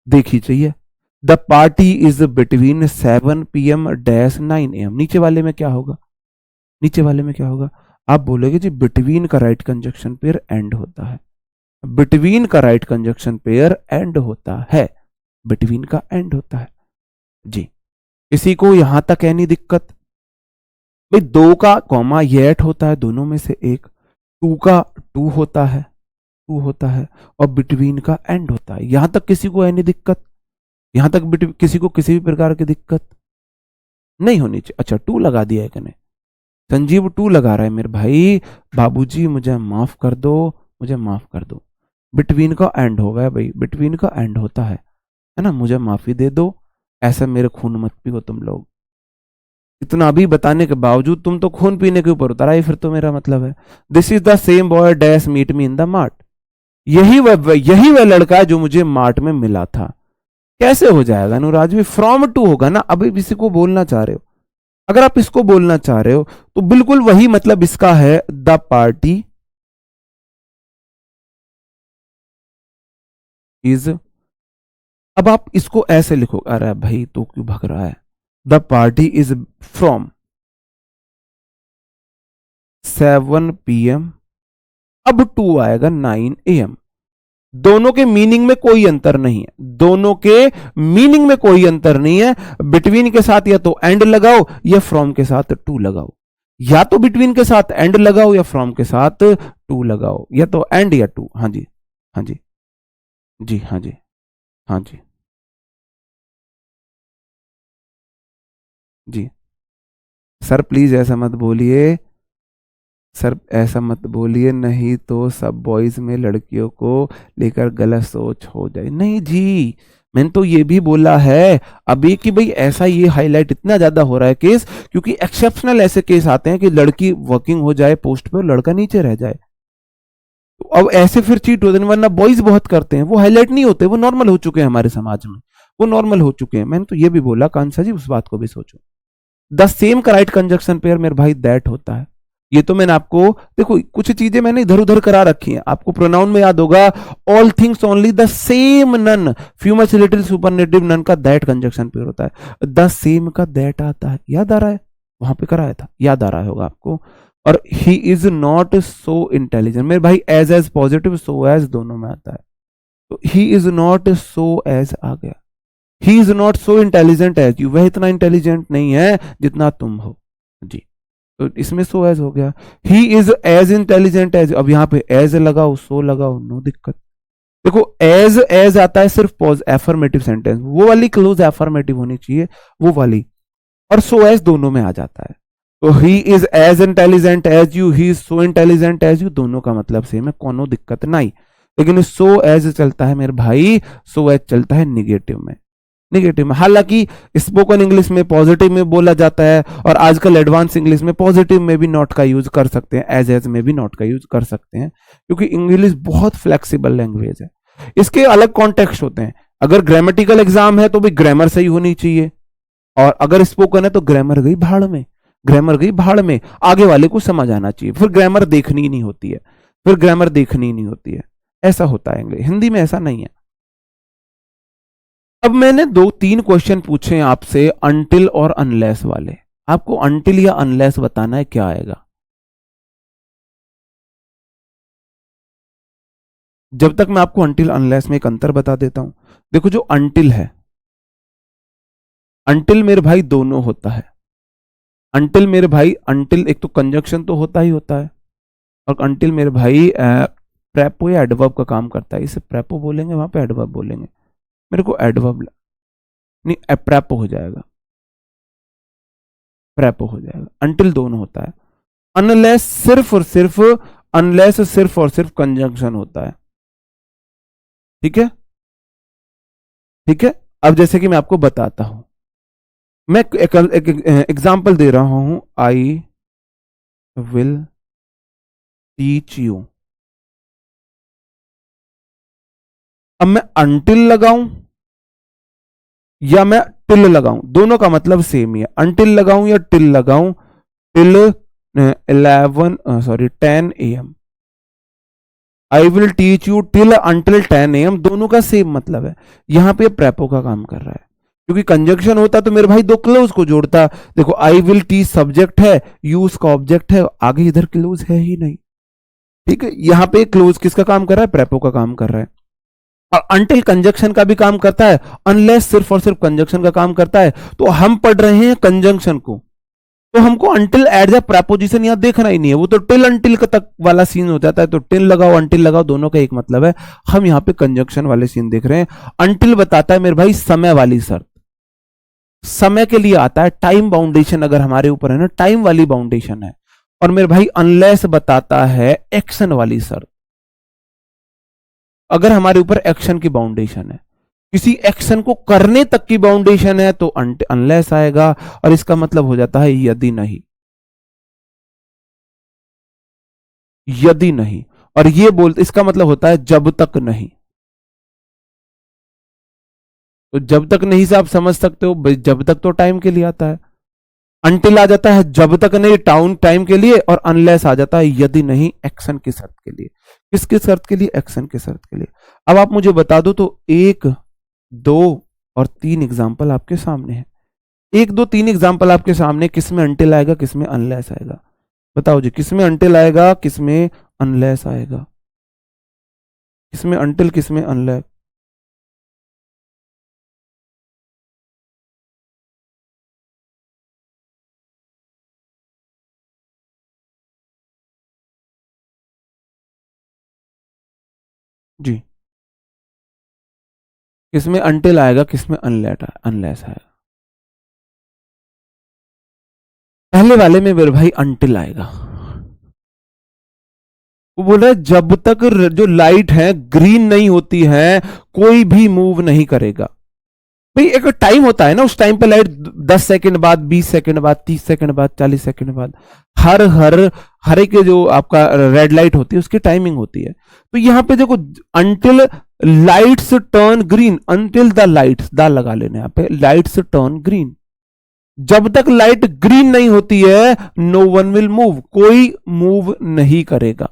देखी चाहिए। The party is between 7 PM dash 9 AM, नीचे वाले में क्या होगा, नीचे वाले में क्या होगा, आप बोलोगे जी बिटवीन का राइट कंजक्शन पेयर एंड होता है, बिटवीन का राइट कंजक्शन पेयर एंड होता है, बिटवीन का एंड होता है जी। किसी को यहां तक है नहीं दिक्कत, भाई 2 का कॉमा येट होता है, दोनों में से एक, 2 का 2 होता है, 2 होता है, और बिटवीन का एंड होता है, यहां तक किसी को है नहीं दिक्कत, यहां तक किसी को किसी भी प्रकार की दिक्कत नहीं होनी चाहिए। अच्छा 2 लगा दिया है कने, संजीव 2 लगा रहा है मेरे भाई, बाबूजी मुझे माफ कर दो, मुझे माफ कर दो, बिटवीन का एंड हो गया भाई, बिटवीन का एंड होता है ना, मुझे माफी दे दो, ऐसा मेरे खून मत पियो तुम लोग। इतना भी बताने के बावजूद तुम तो खून पीने के ऊपर उतर आई, फिर तो मेरा मतलब है। This is the same boy dash meet me in the mart, यही वह लड़का है जो मुझे मार्ट में मिला था। कैसे हो जाएगा अनुराज भी, फ्रॉम टू होगा ना, अभी इसी को बोलना चाह रहे हो, अगर आप इसको बोलना चाह रहे हो तो बिल्कुल वही मतलब इसका है, द पार्टी इज, अब आप इसको ऐसे लिखो, अरे भाई तो क्यों भग रहा है, the party is from 7 PM, अब 2 आएगा 9 AM, दोनों के मीनिंग में कोई अंतर नहीं है, दोनों के मीनिंग में कोई अंतर नहीं है। बिटवीन के साथ या तो एंड लगाओ या फ्रॉम के साथ टू लगाओ, या तो बिटवीन के साथ एंड लगाओ या फ्रॉम के साथ टू लगाओ, या तो एंड या टू। हाँ जी हाँ जी जी हाँ जी हाँ जी जी सर प्लीज ऐसा मत बोलिए, सर ऐसा मत बोलिए, नहीं तो सब बॉयज में लड़कियों को लेकर गलत सोच हो जाए। नहीं जी, मैंने तो ये भी बोला है अभी कि भाई ऐसा ये हाईलाइट इतना ज्यादा हो रहा है केस, क्योंकि एक्सेप्शनल ऐसे केस आते हैं कि लड़की वर्किंग हो जाए पोस्ट पे और लड़का नीचे रह जाए, तो अब ऐसे फिर चीट होते हैं, वरना बॉयज बहुत करते हैं, वो हाईलाइट नहीं होते, वो नॉर्मल हो चुके हैं हमारे समाज में, वो नॉर्मल हो चुके हैं। मैंने तो ये भी बोला कांसा जी, उस बात को भी सोचो। द सेम का राइट कंजक्शन पेयर मेरे भाई दैट होता है। ये तो मैंने आपको, देखो कुछ चीजें मैंने इधर उधर करा रखी हैं, आपको प्रोनाउन में याद होगा, all things only, the same none, few much little superlative none का दैट कंजक्शन पेयर होता है, द सेम का दैट आता है, याद आ रहा है, वहां पे कराया था, याद आ रहा होगा आपको। और ही इज नॉट सो इंटेलिजेंट मेरे भाई, एज पॉजिटिव सो एज दोनों में आता है, तो he is not so as आ गया, he is not so intelligent as you, वह इतना इंटेलिजेंट नहीं है जितना तुम हो जी, तो इसमें सो एज हो गया। He is as intelligent as, अब यहाँ पे एज लगाओ सो लगाओ, नो दिक्कत। देखो एज आता है सिर्फ पॉज एफर्मेटिव सेंटेंस, वो वाली क्लोज एफर्मेटिव होनी चाहिए, वो वाली, और सो एज दोनों में आ जाता है। तो he is as intelligent as you, he is so intelligent as you, दोनों का मतलब सेम है, कोनो दिक्कत नहीं। लेकिन सो एज चलता है मेरे भाई, सो एज चलता है निगेटिव में, निगेटिव में। हालांकि स्पोकन इंग्लिश में पॉजिटिव में बोला जाता है, और आजकल एडवांस इंग्लिश में पॉजिटिव में भी नॉट का यूज कर सकते हैं, एज में भी नॉट का यूज कर सकते हैं, क्योंकि इंग्लिश बहुत फ्लेक्सिबल लैंग्वेज है। इसके अलग कॉन्टेक्स्ट होते हैं, अगर ग्रामेटिकल एग्जाम है तो भी ग्रामर सही होनी चाहिए, और अगर स्पोकन है तो ग्रामर गई भाड़ में, ग्रामर गई भाड़ में, आगे वाले को समझ आना चाहिए, फिर ग्रामर देखनी ही नहीं होती है, फिर ग्रामर देखनी ही नहीं होती है, ऐसा होता है इंग्लिश, हिंदी में ऐसा नहीं है। अब मैंने 2-3 क्वेश्चन पूछे आपसे अनटिल और अनलेस वाले, आपको अनटिल या अनलेस बताना है, क्या आएगा? जब तक मैं आपको अनटिल अनलेस में एक अंतर बता देता हूं। देखो जो अनटिल है, अनटिल मेरे भाई दोनों होता है। अनटिल मेरे भाई, अनटिल एक तो कंजक्शन तो होता ही होता है, और अनटिल मेरे भाई प्रेपो या एडवर्ब का काम करता है। इसे प्रेपो बोलेंगे, वहां पे एडवर्ब बोलेंगे। मेरे को एडवर्ब नहीं, प्रेपो हो जाएगा, प्रेपो हो जाएगा। अनटिल दोनों होता है। अनलेस सिर्फ और सिर्फ, अनलेस सिर्फ और सिर्फ कंजंक्शन होता है। ठीक है, ठीक है। अब जैसे कि मैं आपको बताता हूं, मैं एक एग्जाम्पल दे रहा हूं, आई विल टीच यू। अब मैं अनटिल लगाऊं या मैं टिल लगाऊं, दोनों का मतलब सेम ही है। अनटिल लगाऊं या टिल लगाऊं, till 10 AM, I will teach you till until 10 AM, दोनों का सेम मतलब है। यहां पे प्रेपो का काम कर रहा है, क्योंकि कंजक्शन होता तो मेरे भाई दो क्लोज को जोड़ता। देखो आई विल टीच सब्जेक्ट है, यूज का ऑब्जेक्ट है, आगे इधर क्लोज है ही नहीं। ठीक है, यहां पे क्लोज किसका काम कर रहा है? प्रेपो का काम कर रहा है। और अनटिल कंजक्शन का भी काम करता है, अनलेस सिर्फ और सिर्फ कंजक्शन का काम करता है। तो हम पढ़ रहे हैं कंजंक्शन को, तो हमको अनटिल एट द प्रेपोजिशन यहां देखना ही नहीं है, वो तो टिल अनटिल तक वाला सीन हो जाता है। तो टिल लगाओ अनटिल लगाओ, दोनों का एक मतलब है। हम यहां पे कंजंक्शन वाले सीन देख रहे हैं। अनटिल बताता है मेरे भाई समय वाली शर्त, समय के लिए आता है, टाइम बाउंडेशन अगर हमारे ऊपर है ना, टाइम वाली बाउंडेशन है। और मेरे भाई अनलेस बताता है एक्शन वाली शर्त, अगर हमारे ऊपर एक्शन की बाउंडेशन है, किसी एक्शन को करने तक की बाउंडेशन है, तो अनलेस आएगा। और इसका मतलब हो जाता है यदि नहीं, यदि नहीं। और ये बोलते, इसका मतलब होता है जब तक नहीं। तो जब तक नहीं से आप समझ सकते हो, जब तक तो टाइम के लिए आता है। अनटिल आ जाता है जब तक नहीं, टाइम के लिए। और अनलेस आ जाता है यदि नहीं, एक्शन की शर्त के लिए। किसकी शर्त के लिए? एक्शन की शर्त के लिए। अब आप मुझे बता दो तो 1, 2 और 3 एग्जाम्पल आपके सामने है। 1, 2, 3 एग्जाम्पल आपके सामने, किसमें अनटिल आएगा, किसमें अनलेस आएगा? बताओ जी, किसमें अनटिल आएगा, किसमें अनलेस आएगा? किसमें अनटिल, किसमें अनलेस? जी, किसमें अनटिल आएगा, किसमें अनलेस आएगा? पहले वाले में मेरे भाई अनटिल आएगा। वो बोल रहा है जब तक जो लाइट है ग्रीन नहीं होती है, कोई भी मूव नहीं करेगा। भाई एक टाइम होता है ना, उस टाइम पे लाइट 10 सेकंड बाद, 20 सेकंड बाद, 30 सेकंड बाद, 40 सेकंड बाद, हर हर हर एक जो आपका रेड लाइट होती है उसकी टाइमिंग होती है। तो यहां पे देखो, until lights turn green, until the lights, the लगा लेने यहाँ पे, लाइट्स टर्न ग्रीन। जब तक लाइट ग्रीन नहीं होती है, नो वन विल मूव, कोई मूव नहीं करेगा।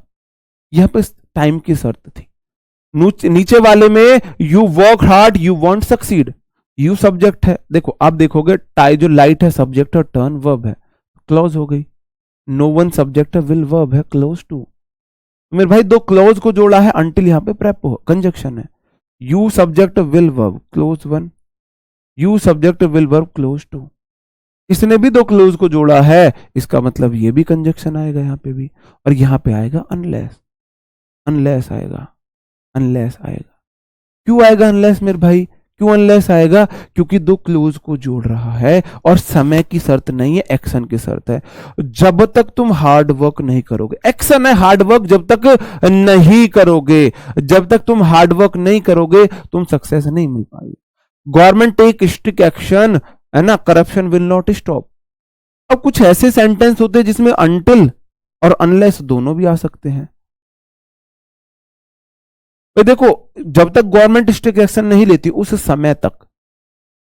यहां पे टाइम की शर्त थी। नीचे वाले में you work hard you want succeed, you subject है। देखो आप देखोगे, टाई जो लाइट है सब्जेक्ट है, टर्न वर्ब है, क्लोज हो गई। नो वन सब्जेक्ट है, विल वर्ब है, क्लोज टू। मेरे भाई दो क्लोज को जोड़ा है, अनटिल यहां पे प्रेपो कंजक्शन है। You subject will verb, clause one, you subject will verb, clause two. इसने भी दो क्लोज को जोड़ा है, इसका मतलब ये भी कंजक्शन आएगा यहां पे भी। और यहां पे आएगा अनलेस, अनलेस आएगा, अनलेस आएगा। क्यों आएगा अनलेस मेरे भाई? क्यों अनलेस आएगा? क्योंकि दो क्लोज को जोड़ रहा है, और समय की शर्त नहीं है, एक्शन की शर्त है। जब तक तुम हार्ड वर्क नहीं करोगे, एक्शन है हार्ड वर्क, जब तक नहीं करोगे, जब तक तुम हार्ड वर्क नहीं करोगे, तुम सक्सेस नहीं मिल पाएगी। गवर्नमेंट टेक स्ट्रिक्ट एक्शन, है ना, करप्शन विल नॉट स्टॉप। अब कुछ ऐसे सेंटेंस होते हैं जिसमें अनटिल और अनलेस दोनों भी आ सकते हैं। तो देखो, जब तक गवर्नमेंट स्ट्रिक्ट एक्शन नहीं लेती उस समय तक,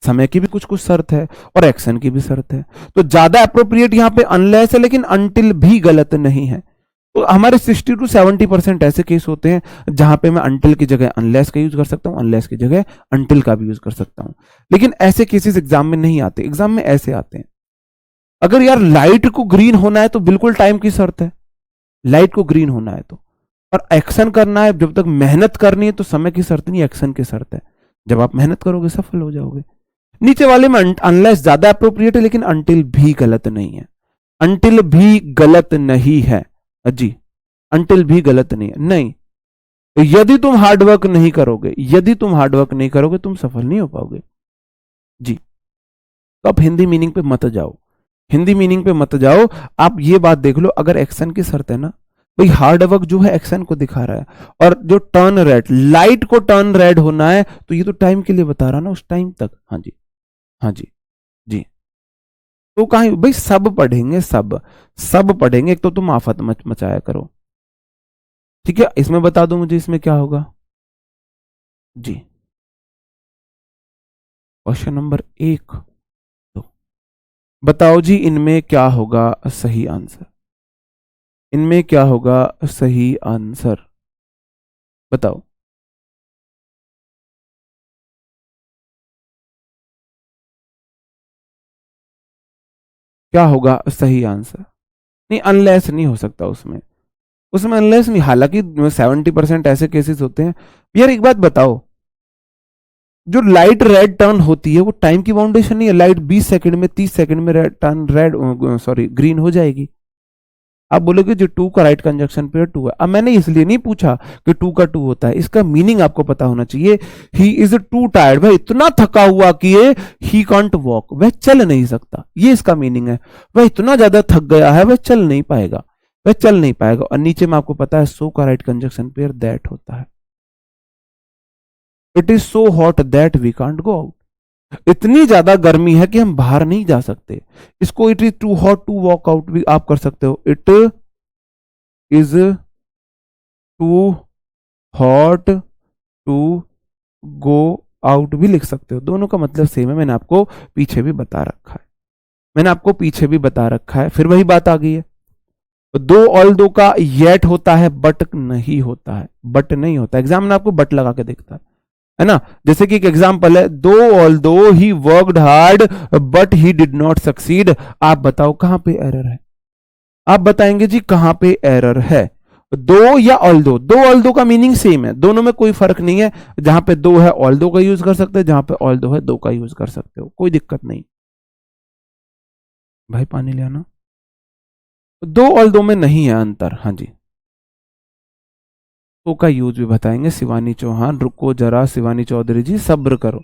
समय की भी कुछ कुछ शर्त है और एक्शन की भी शर्त है। तो ज्यादा अप्रोप्रिएट यहां पे अनलेस है, लेकिन अनटिल भी गलत नहीं है। तो हमारे 60 to 70% ऐसे केस होते हैं जहां पे मैं until की जगह unless का यूज कर सकता हूं, unless की जगह until का भी यूज कर सकता हूं। लेकिन ऐसे केसेस एग्जाम में नहीं आते, एग्जाम में ऐसे आते हैं। अगर यार लाइट को ग्रीन होना है तो बिल्कुल टाइम की शर्त है, लाइट को ग्रीन होना है तो, और एक्शन करना है, जब तक मेहनत करनी है तो समय की शर्त नहीं, एक्शन की शर्त है। जब आप मेहनत करोगे सफल हो जाओगे। नीचे वाले में अनलेस ज्यादा अप्रोप्रिएट है, लेकिन अंटिल भी गलत नहीं है, अंटिल भी गलत नहीं है जी, अंटिल भी गलत नहीं है। नहीं, तो यदि तुम हार्डवर्क नहीं करोगे, यदि तुम हार्डवर्क नहीं करोगे तुम सफल नहीं हो पाओगे जी। तो आप हिंदी मीनिंग पे मत जाओ, हिंदी मीनिंग पे मत जाओ। आप ये बात देख लो, अगर एक्शन की शर्त है ना भाई, हार्ड वर्क जो है एक्शन को दिखा रहा है, और जो टर्न रेड, लाइट को टर्न रेड होना है तो ये तो टाइम के लिए बता रहा ना, उस टाइम तक। हाँ जी, हाँ जी, जी। तो कहा भाई सब पढ़ेंगे, सब सब पढ़ेंगे, एक तो तुम आफत मच मचाया करो। ठीक है, इसमें बता दो मुझे इसमें क्या होगा जी। क्वेश्चन नंबर 1 तो बताओ जी, इनमें क्या होगा सही आंसर, इनमें क्या होगा सही आंसर, बताओ। क्या होगा सही आंसर? नहीं, अनलेस नहीं हो सकता उसमें, उसमें अनलेस नहीं। हालांकि 70% ऐसे केसेस होते हैं। यार एक बात बताओ, जो लाइट रेड टर्न होती है वो टाइम की बाउंडेशन नहीं है, लाइट 20 सेकंड में, 30 सेकंड में red turn, red sorry green हो जाएगी। आप बोलोगे जो टू का राइट कंजक्शन पेयर टू है। अब मैंने इसलिए नहीं पूछा कि टू का टू होता है, इसका मीनिंग आपको पता होना चाहिए। ही इज टू टायर्ड, वह इतना थका हुआ कि ये ही कांट वॉक, वह चल नहीं सकता, ये इसका मीनिंग है। वह इतना ज्यादा थक गया है, वह चल नहीं पाएगा, वह चल नहीं पाएगा। और नीचे में आपको पता है सो का राइट कंजक्शन पेयर दैट होता है। It is so hot that we can't go out, इतनी ज्यादा गर्मी है कि हम बाहर नहीं जा सकते। इसको it is too hot to walk out भी आप कर सकते हो, it is too hot to go out भी लिख सकते हो। दोनों का मतलब सेम है, मैंने आपको पीछे भी बता रखा है, मैंने आपको पीछे भी बता रखा है। फिर वही बात आ गई है, दो ऑल दो का येट होता है, बट नहीं होता है, बट नहीं होता। एग्जाम में आपको बट लगा के देखता है ना। जैसे कि एक एग्जाम्पल है, दो ऑल दो he worked hard but he did not succeed. आप बताओ कहां पे एरर है, आप बताएंगे जी कहां पे एरर है। दो या ऑल दो, दो ऑल दो का मीनिंग सेम है, दोनों में कोई फर्क नहीं है। जहां पे दो है ऑल दो का यूज कर सकते हैं, जहां पे ऑल दो है दो का यूज कर सकते हो, कोई दिक्कत नहीं। भाई पानी ले आना। दो ऑल दो में नहीं है अंतर, हाँ जी। तो का यूज भी बताएंगे। शिवानी चौहान, रुको जरा शिवानी चौधरी जी सब्र करो,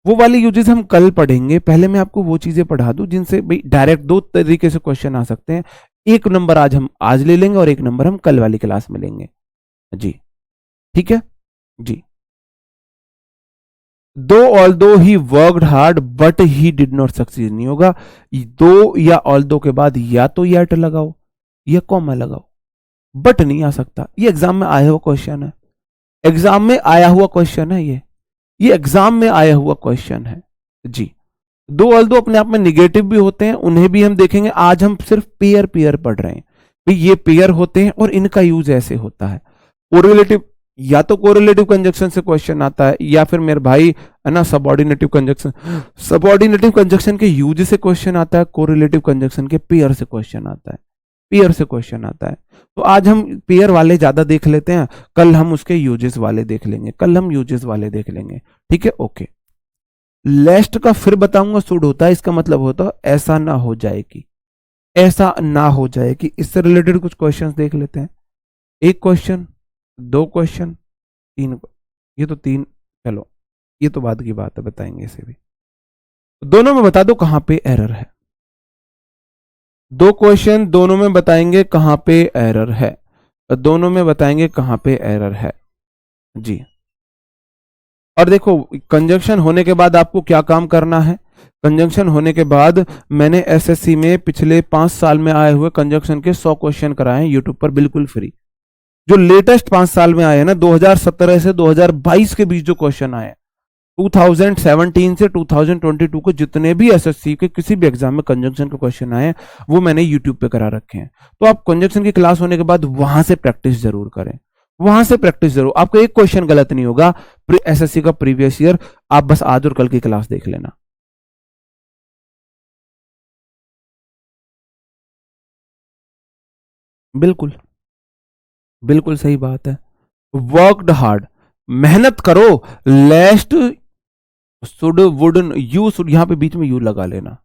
वो वाले यूजेस हम कल पढ़ेंगे। पहले मैं आपको वो चीजें पढ़ा दूं जिनसे भाई डायरेक्ट दो तरीके से क्वेश्चन आ सकते हैं। एक नंबर आज ले लेंगे और एक नंबर हम कल वाली क्लास में लेंगे जी, ठीक है जी। दो ऑल दो he worked hard but he did not succeed नहीं होगा। दो या ऑल दो के बाद या तो येट लगाओ या कॉमा लगाओ, बट नहीं आ सकता। ये एग्जाम में आया हुआ क्वेश्चन है, एग्जाम में आया हुआ क्वेश्चन है ये एग्जाम में आया हुआ क्वेश्चन है जी। दो ऑल दो अपने आप में निगेटिव भी होते हैं, उन्हें भी हम देखेंगे। आज हम सिर्फ पेयर पेयर पढ़ रहे हैं, तो ये पेयर होते हैं और इनका यूज ऐसे होता है। कोरिलेटिव, या तो कोरिलेटिव कंजक्शन से क्वेश्चन आता है, या फिर मेरे भाई है ना सबऑर्डिनेटिव कंजक्शन, सबऑर्डिनेटिव कंजक्शन के यूज से क्वेश्चन आता है, कोरिलेटिव कंजक्शन के पेयर से क्वेश्चन आता है, पेयर से क्वेश्चन आता है। तो आज हम पेयर वाले ज्यादा देख लेते हैं, कल हम उसके यूजेस वाले देख लेंगे, कल हम यूजेस वाले देख लेंगे, ठीक है ओके। लेस्ट का फिर बताऊंगा शुड होता है, इसका मतलब होता है ऐसा ना हो जाए कि, ऐसा ना हो जाए कि। इससे रिलेटेड कुछ क्वेश्चंस देख लेते हैं। एक क्वेश्चन, दो क्वेश्चन, तीन, ये तो तीन, चलो ये तो बाद की बात है, बताएंगे इसे भी। दोनों में बता दो कहां पे एरर है, दो क्वेश्चन दोनों में बताएंगे कहां पे एरर है, दोनों में बताएंगे कहां पे एरर है जी। और देखो कंजंक्शन होने के बाद आपको क्या काम करना है। कंजंक्शन होने के बाद मैंने एसएससी में पिछले 5 साल में आए हुए कंजंक्शन के 100 क्वेश्चन कराए हैं यूट्यूब पर बिल्कुल फ्री। जो लेटेस्ट 5 साल में आए हैं ना, 2017 से 2022 के बीच जो क्वेश्चन आए, 2017 से 2022 के जितने भी एसएससी के किसी भी एग्जाम में कंजंक्शन के क्वेश्चन आए वो मैंने यूट्यूब पे करा रखे हैं। तो आप कंजंक्शन की क्लास होने के बाद वहां से प्रैक्टिस जरूर करें, वहां से प्रैक्टिस जरूर, आपका एक क्वेश्चन गलत नहीं होगा एसएससी का प्रीवियस ईयर। आप बस आज और कल की क्लास देख लेना। बिल्कुल, बिल्कुल सही बात है। वर्कड हार्ड, मेहनत करो। लेस्ट शुड वुड, यू शुड, यहां पे बीच में यू लगा लेना।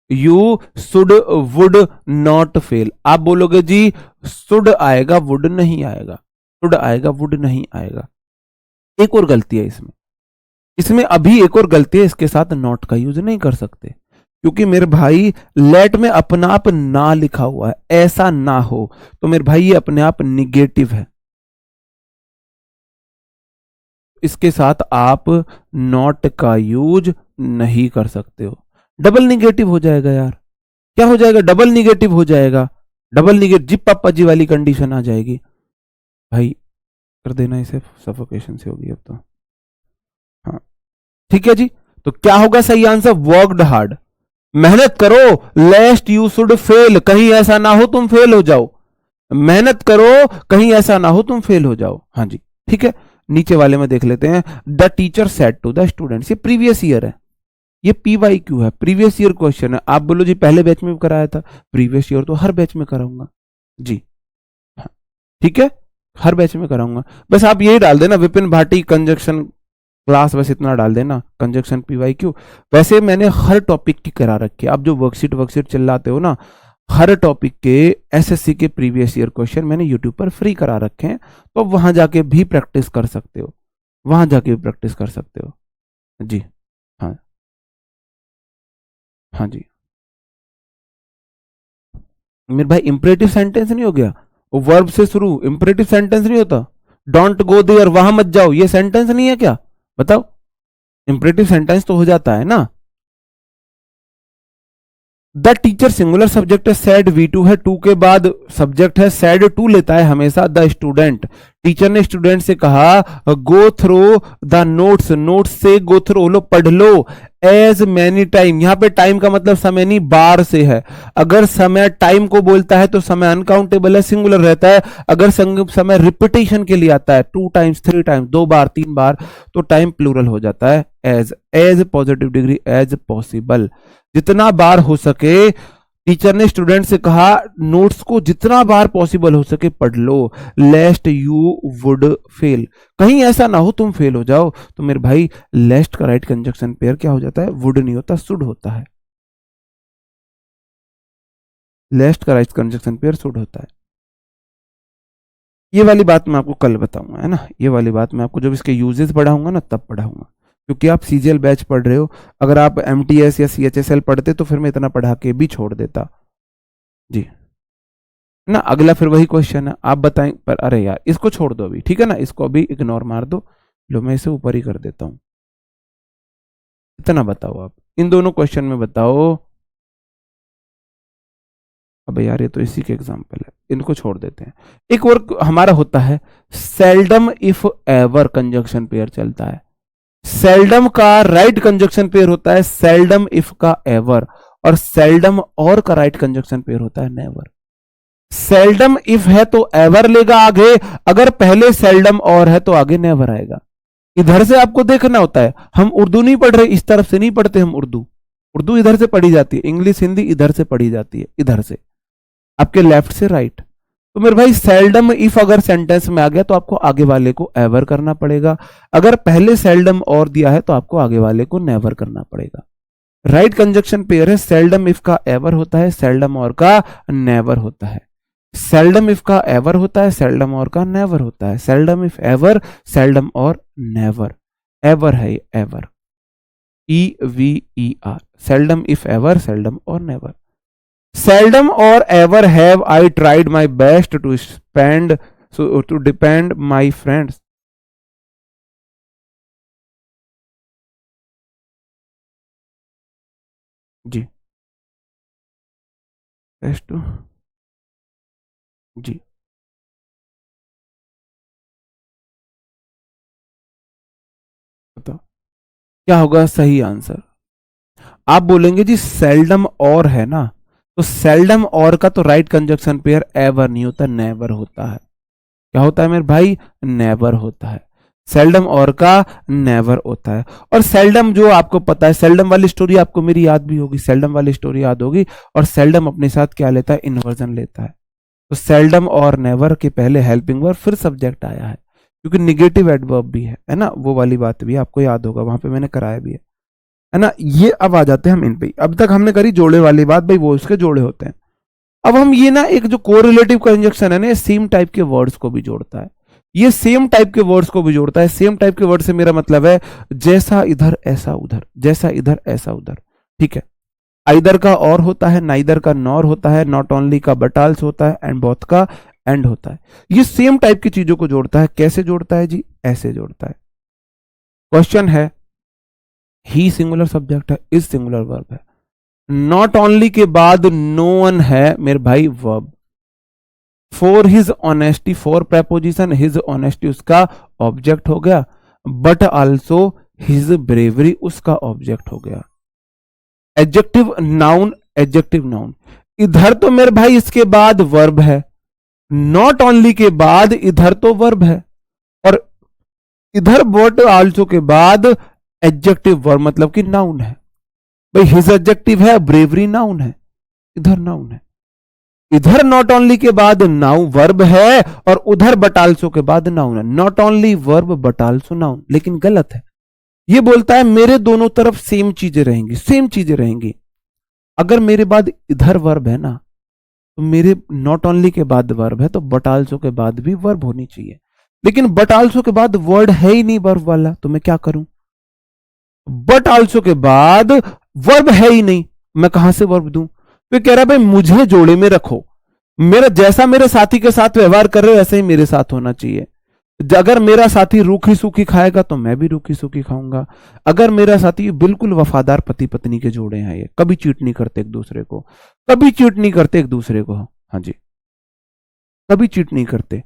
You should would not fail. आप बोलोगे जी शुड आएगा वुड नहीं आएगा, शुड आएगा वुड नहीं आएगा। एक और गलती है इसमें, इसमें अभी एक और गलती है, इसके साथ नॉट का यूज नहीं कर सकते, क्योंकि मेरे भाई लेट में अपना आप ना लिखा हुआ है, ऐसा ना हो, तो मेरे भाई ये अपने आप निगेटिव है। इसके साथ आप नॉट का यूज नहीं कर सकते हो, डबल निगेटिव हो जाएगा यार। क्या हो जाएगा? डबल निगेटिव हो जाएगा। डबल निगेटिव जी पापा जी वाली कंडीशन आ जाएगी। भाई कर देना इसे, सफोकेशन से होगी अब तो। हाँ ठीक है जी। तो क्या होगा सही आंसर? वर्कड हार्ड, मेहनत करो। लेस्ट यू शुड फेल, कहीं ऐसा ना हो तुम फेल हो जाओ। मेहनत करो, कहीं ऐसा ना हो तुम फेल हो जाओ। हाँ जी ठीक है। नीचे वाले में देख लेते हैं। The teacher said to the students, ये प्रीवियस ईयर है, ये पीवाई क्यू है, प्रीवियस ईयर क्वेश्चन है। आप बोलो जी पहले बैच में भी कराया था, प्रीवियस ईयर तो हर बैच में कराऊंगा जी। हाँ, ठीक है, हर बैच में कराऊंगा। बस आप यही डाल देना विपिन भाटी कंजक्शन क्लास, बस इतना डाल देना, कंजक्शन पीवाई क्यू। वैसे मैंने हर टॉपिक की करा रखी है। आप जो वर्कशीट वर्कशीट चिल्लाते हो ना, हर टॉपिक के एसएससी के प्रीवियस ईयर क्वेश्चन मैंने यूट्यूब पर फ्री करा रखे हैं, तो वहां जाके भी प्रैक्टिस कर सकते हो, वहां जाके भी प्रैक्टिस कर सकते हो जी। हाँ हाँ जी। मेरे भाई इंपरेटिव सेंटेंस नहीं हो गया, वो वर्ब से शुरू, इंपरेटिव सेंटेंस नहीं होता। डोंट गो देयर, वहां मत जाओ, ये सेंटेंस नहीं है क्या? बताओ, इंपरेटिव सेंटेंस तो हो जाता है ना। द टीचर सिंगुलर सब्जेक्ट है, सेड V2 है, टू के बाद सब्जेक्ट है, सेड टू लेता है हमेशा। द स्टूडेंट, टीचर ने स्टूडेंट से कहा गो थ्रो द नोट्स, नोट्स से गो थ्रो लो, पढ़ लो। एज मैनी टाइम, यहां पे टाइम का मतलब समय नहीं, बार से है। अगर समय टाइम को बोलता है तो समय अनकाउंटेबल है, सिंगुलर रहता है। अगर समय रिपीटेशन के लिए आता है, 2 टाइम्स 3 टाइम्स, 2 बार 3 बार, तो टाइम प्लूरल हो जाता है, as. As positive degree, as possible, जितना बार हो सके। टीचर ने स्टूडेंट से कहा नोट्स को जितना बार पॉसिबल हो सके पढ़ लो, लेस्ट यू वुड फेल, कहीं ऐसा ना हो तुम फेल हो जाओ। तो मेरे भाई लेस्ट का राइट कंजक्शन पेयर क्या हो जाता है? वुड नहीं होता, शुड होता है। लेस्ट का राइट कंजक्शन पेयर शुड होता है। ये वाली बात मैं आपको कल बताऊंगा, है ना, ये वाली बात मैं आपको जब इसके यूजेस पढ़ाऊंगा ना तब पढ़ाऊंगा, क्योंकि आप सीजीएल बैच पढ़ रहे हो। अगर आप एमटीएस या सीएचएसएल पढ़ते तो फिर मैं इतना पढ़ा के भी छोड़ देता जी। ना अगला फिर वही क्वेश्चन है, आप बताएं, पर अरे यार इसको छोड़ दो अभी, ठीक है ना, इसको अभी इग्नोर मार दो। लो मैं इसे ऊपर ही कर देता हूं। इतना बताओ आप, इन दोनों क्वेश्चन में बताओ। अब यार ये तो इसी के एग्जाम्पल है, इनको छोड़ देते हैं। एक और हमारा होता है seldom if ever conjunction pair चलता है। सेल्डम का राइट कंजक्शन पेयर होता है सेल्डम इफ का एवर, और सेल्डम और का राइट कंजक्शन पेयर होता है नेवर। सेल्डम इफ है तो एवर लेगा आगे, अगर पहले सेल्डम और है तो आगे नेवर आएगा। इधर से आपको देखना होता है, हम उर्दू नहीं पढ़ रहे, इस तरफ से नहीं पढ़ते हम उर्दू, उर्दू इधर से पढ़ी जाती है, इंग्लिश हिंदी इधर से पढ़ी जाती है, इधर से आपके लेफ्ट से राइट। तो मेरे भाई सेल्डम इफ अगर सेंटेंस में आ गया तो आपको आगे वाले को एवर करना पड़ेगा, अगर पहले सेल्डम और दिया है तो आपको आगे वाले को नेवर करना पड़ेगा। राइट कंजक्शन पेयर है सेल्डम इफ का एवर होता है, सेल्डम और का नेवर होता है। सेल्डम इफ का एवर होता है, सेल्डम और का नेवर होता है। सेल्डम इफ एवर, सेल्डम और नेवर। एवर है ever, EVER, seldom if ever, seldom और never. seldom or ever have I tried my best to spend, so to depend my friends। जी बेस्ट टू, जी बताओ। क्या होगा सही आंसर? आप बोलेंगे जी सेल्डम और है ना, तो सेल्डम और का तो राइट कंजक्शन पेयर एवर नहीं होता, नेवर होता है। क्या होता है मेरे भाई? नेवर होता है। सेल्डम और का नेवर होता है। और सेल्डम जो आपको पता है, सेल्डम वाली स्टोरी आपको मेरी याद भी होगी, सेल्डम वाली स्टोरी याद होगी। और सेल्डम अपने साथ क्या लेता है? इन्वर्जन लेता है। तो सेल्डम और नेवर के पहले हेल्पिंग वर्ब फिर सब्जेक्ट आया है, क्योंकि निगेटिव एडवर्ब भी है ना, वो वाली बात भी आपको याद होगा, वहां पे मैंने कराया भी है ना। ये अब आ जाते हैं हम इन पे। अब तक हमने करी जोड़े वाली बात, भाई वो उसके जोड़े होते हैं। अब हम ये ना एक जो कोरिलेटिव कंजक्शन है ना, सेम टाइप के वर्ड्स को भी जोड़ता है। ये सेम टाइप के वर्ड्स को भी जोड़ता है। सेम टाइप के वर्ड से मेरा मतलब है जैसा इधर ऐसा उधर, जैसा इधर ऐसा उधर। ठीक है। आइदर का और होता है, नाइदर का नॉर होता है, नॉट ओनली का बट आल्सो होता है, एंड बोथ का एंड होता है। ये सेम टाइप की चीजों को जोड़ता है। कैसे जोड़ता है जी? ऐसे जोड़ता है। क्वेश्चन है, ही सिंगुलर सब्जेक्ट है, इज सिंगुलर वर्ब है, नॉट ओनली के बाद नो वन है मेरे भाई verb. For his honesty, for preposition, his honesty उसका ऑब्जेक्ट हो गया, बट आल्सो हिज ब्रेवरी उसका ऑब्जेक्ट हो गया। Adjective noun, adjective noun. इधर तो मेरे भाई इसके बाद वर्ब है, नॉट ओनली के बाद इधर तो वर्ब है, और इधर बट आल्सो के बाद एडजेक्टिव वर्ब मतलब कि नाउन है। भाई हिज एडजेक्टिव है, ब्रेवरी नाउन है, इधर नाउन है। इधर नॉट ओनली के बाद नाउ वर्ब है, और उधर बट आल्सो के बाद नाउन है। Not only verb but also known, लेकिन गलत है। ये बोलता है मेरे दोनों तरफ सेम चीजें रहेंगी, सेम चीजें रहेंगी। अगर मेरे बाद इधर वर्ब है ना, तो मेरे नॉट ओनली के बाद वर्ब है, तो बट आल्सो के बाद भी वर्ब होनी चाहिए। लेकिन बट आल्सो के बाद वर्ड है ही नहीं वर्ब वाला, तो मैं क्या करूं? बट आल्सो के बाद वर्ब है ही नहीं, मैं कहां से वर्ब दूं? तो कह रहा है भाई मुझे जोड़े में रखो, मेरा जैसा मेरे साथी के साथ व्यवहार कर रहे हो ऐसे ही मेरे साथ होना चाहिए। अगर मेरा साथी रूखी सूखी खाएगा तो मैं भी रूखी सूखी खाऊंगा। अगर मेरा साथी बिल्कुल वफादार पति पत्नी के जोड़े हैं, ये कभी चीट नहीं करते एक दूसरे को, कभी चीट नहीं करते एक दूसरे को, हाँ जी, कभी चीट नहीं करते।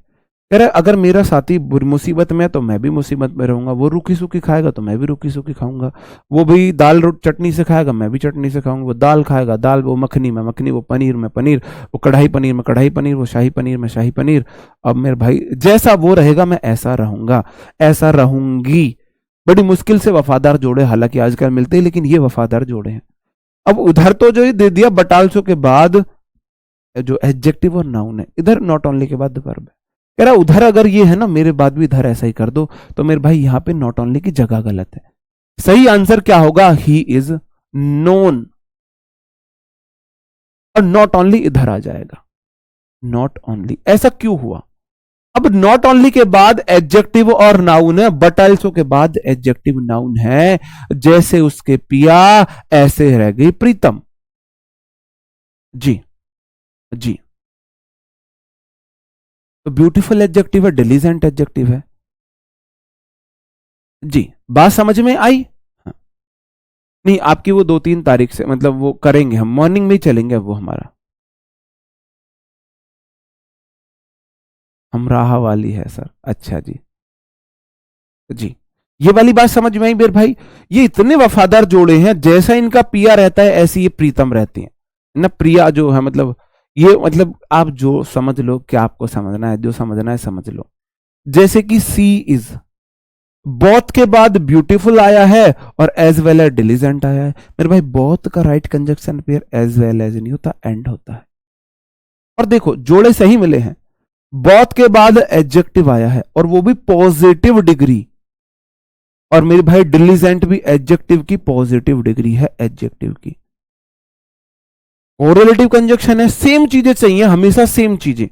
कह रहा अगर मेरा साथी मुसीबत में है तो मैं भी मुसीबत में रहूंगा, वो रूखी सूखी खाएगा तो मैं भी रूखी सूखी खाऊंगा, वो भी दाल चटनी से खाएगा मैं भी चटनी से खाऊंगा, वो दाल खाएगा दाल, वो मखनी में मखनी, वो पनीर में पनीर, वो कढ़ाई पनीर में कढ़ाई पनीर, वो शाही पनीर में शाही पनीर। अब मेरे भाई जैसा वो रहेगा मैं ऐसा रहूंगा, ऐसा रहूंगी। बड़ी मुश्किल से वफादार जोड़े हालांकि आजकल मिलते हैं, लेकिन ये वफादार जोड़े हैं। अब उधर तो जो दे दिया बटालसो के बाद जो एडजेक्टिव और नाउन है, इधर नॉट ओनली के बाद वर्ब है। कह रहा उधर अगर ये है ना, मेरे बाद भी इधर ऐसा ही कर दो, तो मेरे भाई यहां पे नॉट ओनली की जगह गलत है। सही आंसर क्या होगा? ही इज नोन, और नॉट ओनली इधर आ जाएगा। नॉट ओनली, ऐसा क्यों हुआ? अब नॉट ओनली के बाद एडजेक्टिव और नाउन है, बट आल्सो के बाद एडजेक्टिव नाउन है। जैसे उसके पिया ऐसे रह गई प्रीतम। जी जी, तो ब्यूटीफुल एडजेक्टिव है, डिलीजेंट एडजेक्टिव है। जी, बात समझ में आई? हाँ। नहीं, आपकी वो 2-3 तारीख से मतलब वो करेंगे, हम मॉर्निंग में ही चलेंगे अब वो हमारा। हमराहा वाली है सर, अच्छा जी। जी, ये वाली बात समझ में आई मेरे भाई। ये इतने वफादार जोड़े हैं, जैसा इनका पिया रहता है ऐसी ये प्रीतम रहती है ना। प्रिया जो है मतलब ये मतलब आप जो समझ लो, क्या आपको समझना है, जो समझना है समझ लो। जैसे कि सी इज, बोथ के बाद ब्यूटीफुल आया है और एज वेल एज डिलीजेंट आया है। मेरे भाई बोथ का right conjunction pair as well as नहीं होता, एंड होता है। और देखो जोड़े सही मिले हैं, बोथ के बाद एडजेक्टिव आया है और वो भी पॉजिटिव डिग्री, और मेरे भाई डिलीजेंट भी एडजेक्टिव की पॉजिटिव डिग्री है, एडजेक्टिव की। कोरिलेटिव कंजक्शन है, सेम चीजें चाहिए हमेशा, सेम चीजें।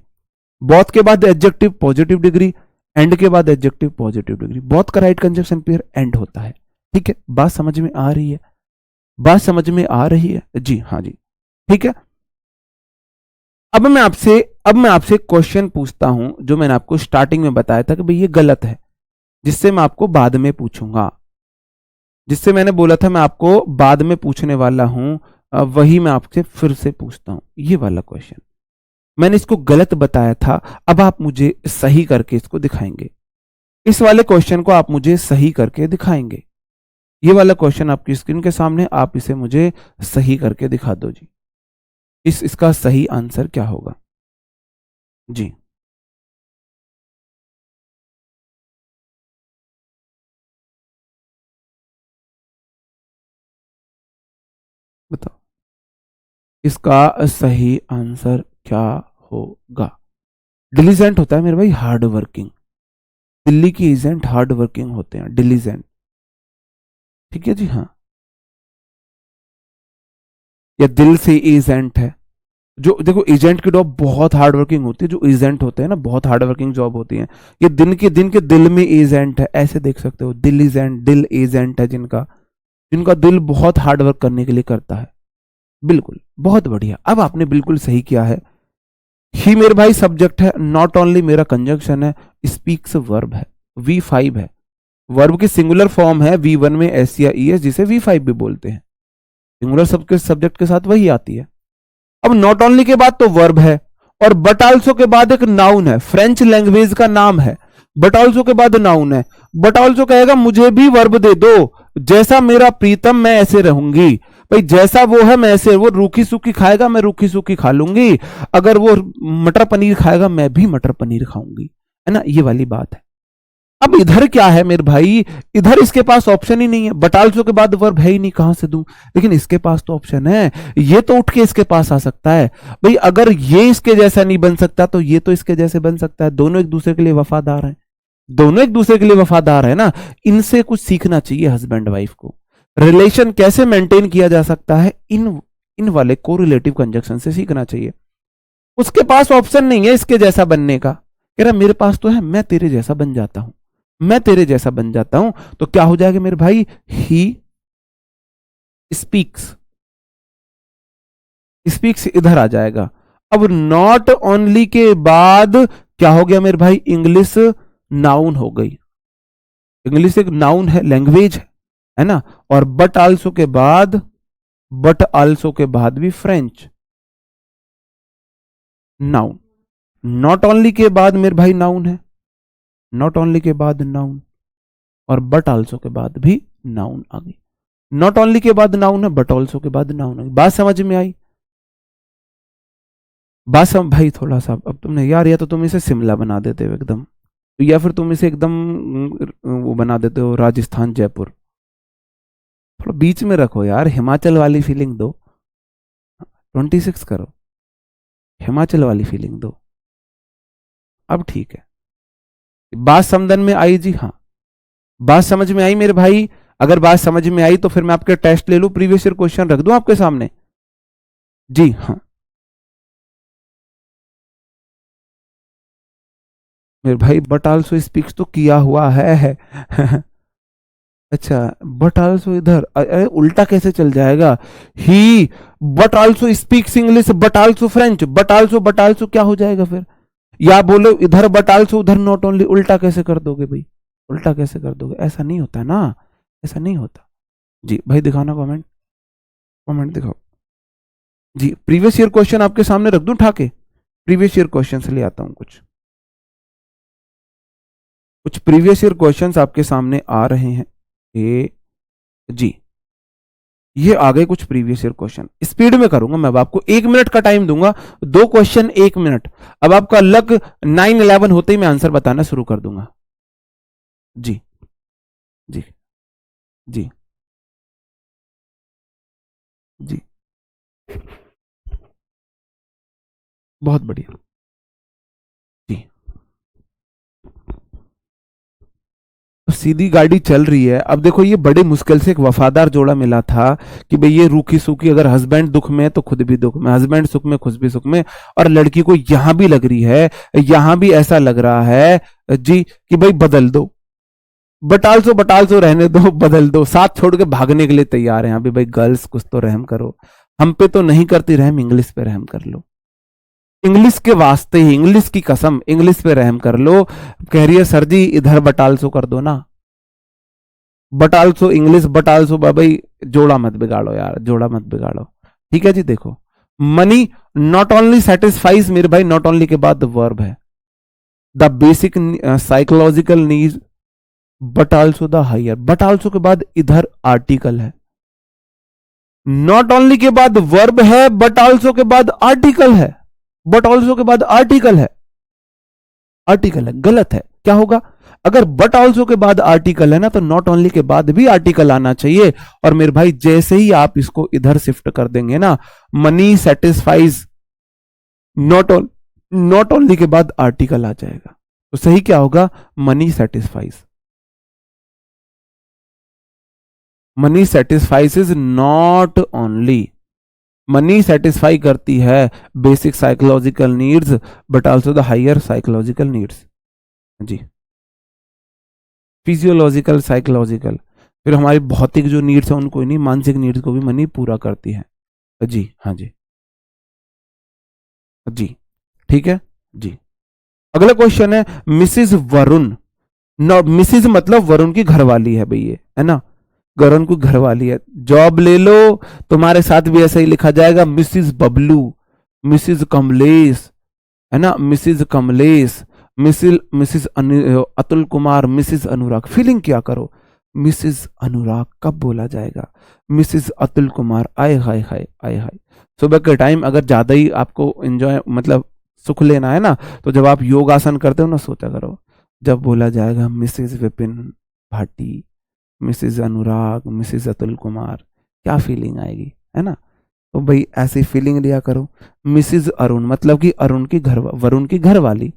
बोथ के बाद एडजेक्टिव पॉजिटिव डिग्री, एंड के बाद एडजेक्टिव पॉजिटिव डिग्री, बोथ का राइट कंजक्शन पेयर एंड होता है। ठीक है, बात समझ में आ रही है? बात समझ में आ रही है जी? हाँ जी, ठीक है। अब मैं आपसे क्वेश्चन पूछता हूं, जो मैंने आपको स्टार्टिंग में बताया था कि भाई ये गलत है, जिससे मैं आपको बाद में पूछूंगा, जिससे मैंने बोला था मैं आपको बाद में पूछने वाला हूं, वही मैं आपसे फिर से पूछता हूं। ये वाला क्वेश्चन मैंने इसको गलत बताया था, अब आप मुझे सही करके इसको दिखाएंगे। इस वाले क्वेश्चन को आप मुझे सही करके दिखाएंगे। ये वाला क्वेश्चन आपकी स्क्रीन के सामने, आप इसे मुझे सही करके दिखा दो जी। इसका सही आंसर क्या होगा जी? बताओ इसका सही आंसर क्या होगा? डिलीजेंट होता है मेरे भाई हार्ड वर्किंग। दिल्ली के एजेंट हार्ड वर्किंग होते हैं, डिलीजेंट। ठीक है जी, हाँ। या दिल से एजेंट है। जो देखो एजेंट की जॉब बहुत हार्ड वर्किंग होती है, जो एजेंट होते हैं ना बहुत हार्ड वर्किंग जॉब होती है। ये दिन के दिल में एजेंट है, ऐसे देख सकते हो। दिल एजेंट, दिल एजेंट है जिनका, जिनका दिल बहुत हार्ड वर्क करने के लिए करता है। बिल्कुल, बहुत बढ़िया। अब आपने बिल्कुल सही किया है। ही मेरे भाई सब्जेक्ट है, नॉट ओनली मेरा कंजंक्शन है, स्पीक्स वर्ब है, V5 है। वर्ब की सिंगुलर फॉर्म है V1 में एस या ES, जिसे V5 भी बोलते हैं। सिंगुलर सबके सब्जेक्ट के साथ वही आती है। अब नॉट ओनली के बाद तो वर्ब है, और बट आल्सो के बाद एक नाउन है, फ्रेंच लैंग्वेज का नाम है। बट आल्सो के बाद नाउन है। बट आल्सो कहेगा मुझे भी वर्ब दे दो, जैसा मेरा प्रीतम मैं ऐसे रहूंगी। भाई जैसा वो है मैं ऐसे, वो रूखी सूखी खाएगा मैं रूखी सूखी खा लूंगी, अगर वो मटर पनीर खाएगा मैं भी मटर पनीर खाऊंगी, है ना, ये वाली बात है। अब इधर क्या है मेरे भाई, इधर इसके पास ऑप्शन ही नहीं है, बट आल्सो के बाद वर्ब है ही नहीं, कहां से दूं? लेकिन इसके पास तो ऑप्शन है, ये तो उठ के इसके पास आ सकता है। भाई अगर ये इसके जैसा नहीं बन सकता तो ये तो इसके जैसे बन सकता है। दोनों एक दूसरे के लिए वफादार हैं, दोनों एक दूसरे के लिए वफादार है ना। इनसे कुछ सीखना चाहिए हस्बैंड वाइफ को। रिलेशन कैसे मेंटेन किया जा सकता है, इन वाले कोरिलेटिव कंजक्शन से सीखना चाहिए। उसके पास ऑप्शन नहीं है इसके जैसा बनने का, कह रहा मेरे पास तो है, मैं तेरे जैसा बन जाता हूं, मैं तेरे जैसा बन जाता हूं। तो क्या हो जाएगा मेरे भाई, ही स्पीक्स, स्पीक्स इधर आ जाएगा। अब नॉट ओनली के बाद क्या हो गया मेरे भाई, इंग्लिश नाउन हो गई। इंग्लिश एक नाउन है, लैंग्वेज है ना। और बट आल्सो के बाद, बट आल्सो के बाद भी फ्रेंच नाउन। नॉट ओनली के बाद मेरे भाई नाउन है, नॉट ओनली के बाद नाउन, और बट आल्सो के बाद भी नाउन आ गई। नॉट ओनली के बाद नाउन है, बट ऑल्सो के बाद नाउन आ गई। बात समझ में आई? बात समझ भाई, थोड़ा सा अब तुमने यार, या तो तुम इसे शिमला बना देते हो एकदम, या फिर तुम इसे एकदम वो बना देते हो राजस्थान जयपुर। थोड़ा बीच में रखो यार, हिमाचल वाली फीलिंग दो। 26 करो, हिमाचल वाली फीलिंग दो। अब ठीक है, बात समझन में आई जी? हाँ, बात समझ में आई मेरे भाई? अगर बात समझ में आई तो फिर मैं आपके टेस्ट ले लूं, प्रीवियस ईयर क्वेश्चन रख दूं आपके सामने? जी हाँ मेरे भाई, बट आल्सो स्पीक्स तो किया हुआ है। अच्छा, बट आल्सो इधर, अरे उल्टा कैसे चल जाएगा? He but also speaks English, but also French, but also क्या हो जाएगा फिर? या बोलो इधर बट आल्सो उधर नॉट ओनली, उल्टा कैसे कर दोगे भाई? उल्टा कैसे कर दोगे? ऐसा नहीं होता ना, ऐसा नहीं होता। जी भाई दिखाना कमेंट, कमेंट दिखाओ जी। प्रीवियस ईयर क्वेश्चन आपके सामने रख दूं ठाके? प्रीवियस ईयर क्वेश्चन से ले आता हूं कुछ, कुछ प्रीवियस ईयर क्वेश्चंस आपके सामने आ रहे हैं। ए जी, ये आ गए कुछ प्रीवियस ईयर क्वेश्चन। स्पीड में करूंगा मैं, अब आपको 1 मिनट का टाइम दूंगा, 2 क्वेश्चन 1 मिनट। अब आपका लक 9-11 होते ही मैं आंसर बताना शुरू कर दूंगा। जी जी जी जी, बहुत बढ़िया जी। तो सीधी गाड़ी चल रही है। अब देखो ये बड़े मुश्किल से एक वफादार जोड़ा मिला था कि भाई ये रूखी सूखी, अगर हस्बैंड दुख में तो खुद भी दुख में, हस्बैंड सुख में खुद भी सुख में। और लड़की को यहां भी लग रही है, यहां भी ऐसा लग रहा है जी कि भाई बदल दो, बट आल्सो रहने दो, बदल दो, साथ छोड़ के भागने के लिए तैयार है यहाँ पे। भाई गर्ल्स कुछ तो रहम करो, हम पे तो नहीं करती रहम, इंग्लिश पे रहम कर लो, इंग्लिश के वास्ते ही, इंग्लिश की कसम, इंग्लिश पे रहम कर लो। कह रही है सर जी इधर बटालसो कर दो ना, बटालसो इंग्लिश, बटालसो भाई जोड़ा मत बिगाड़ो यार, जोड़ा मत बिगाड़ो। ठीक है जी, देखो मनी नॉट ओनली सेटिस्फाइज मेरे भाई, नॉट ओनली के बाद वर्ब है। The basic psychological need but also the higher, but also के बाद इधर आर्टिकल है, नॉट ओनली के बाद वर्ब है, बट आल्सो के बाद आर्टिकल है, बट आल्सो के बाद आर्टिकल है, आर्टिकल है, गलत है। क्या होगा? अगर बट आल्सो के बाद आर्टिकल है ना, तो नॉट ओनली के बाद भी आर्टिकल आना चाहिए। और मेरे भाई जैसे ही आप इसको इधर शिफ्ट कर देंगे ना, मनी सेटिस्फाइज, नॉट ओनली के बाद आर्टिकल आ जाएगा, तो सही क्या होगा? Money satisfies, money satisfies is not only, money satisfy करती है basic psychological needs but also the higher psychological needs. जी, फिजियोलॉजिकल, साइकोलॉजिकल, फिर हमारी भौतिक जो नीड्स है उनको ही नहीं, मानसिक नीड्स को भी मनी पूरा करती है। जी हाँ जी, जी ठीक है जी। अगला क्वेश्चन है मिसिज वरुण, नो मिसिज मतलब वरुण की घरवाली है भैया, है ना, वरुण की घरवाली है। जॉब ले लो, तुम्हारे साथ भी ऐसा ही लिखा जाएगा, मिसिज बबलू, मिसिज कमलेश, है ना, Mrs Kamlesh, Mrs Atul Kumar, Mrs Anurag. Feeling क्या करो, मिसिज अनुराग कब बोला जाएगा, मिसिज अतुल कुमार, आय हाय हाय आय हाय। सुबह के टाइम अगर ज्यादा ही आपको एंजॉय मतलब सुख लेना है ना, तो जब आप योगासन करते हो ना, सोचा करो, जब बोला जाएगा मिसिज विपिन भाटी, मिसिज अनुराग, मिसिज अतुल कुमार, क्या फीलिंग आएगी, है ना। तो भाई ऐसी फीलिंग लिया करो। मिसिज अरुण मतलब कि अरुण की घर, वरुण की घर वाली।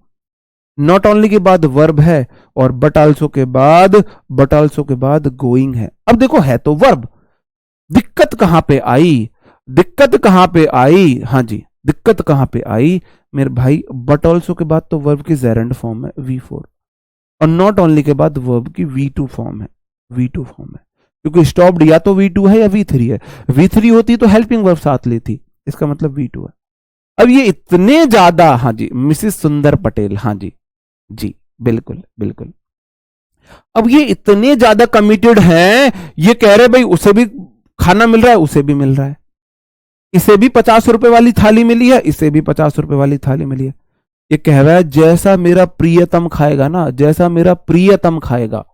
नॉट ओनली के बाद वर्ब है और बट आल्सो के बाद गोइंग है। अब देखो है तो वर्ब, दिक्कत कहां पे आई, दिक्कत कहां पे आई, हाँ जी, दिक्कत कहां पे आई मेरे भाई, बट ऑल्सो के बाद तो वर्ब की जेरेंड फॉर्म है V4, और नॉट ओनली के बाद वर्ब की V2 फॉर्म है, V2 फॉर्म है, क्योंकि स्टॉप्ड या तो V2 है या V3 है। V3 होती तो हेल्पिंग वर्ब साथ लेती, इसका मतलब V2 है। अब ये इतने ज्यादा, हाँ जी, मिसिस सुंदर पटेल, हाँ जी, जी बिल्कुल बिल्कुल। अब ये इतने ज्यादा कमिटेड हैं, ये कह रहे भाई उसे भी खाना मिल रहा है, उसे भी मिल रहा है, इसे भी 50 रुपए वाली थाली मिली है, इसे भी 50 रुपए वाली थाली मिली है। ये कह रहा है जैसा मेरा प्रियतम खाएगा ना, जैसा मेरा प्रियतम खाएगा,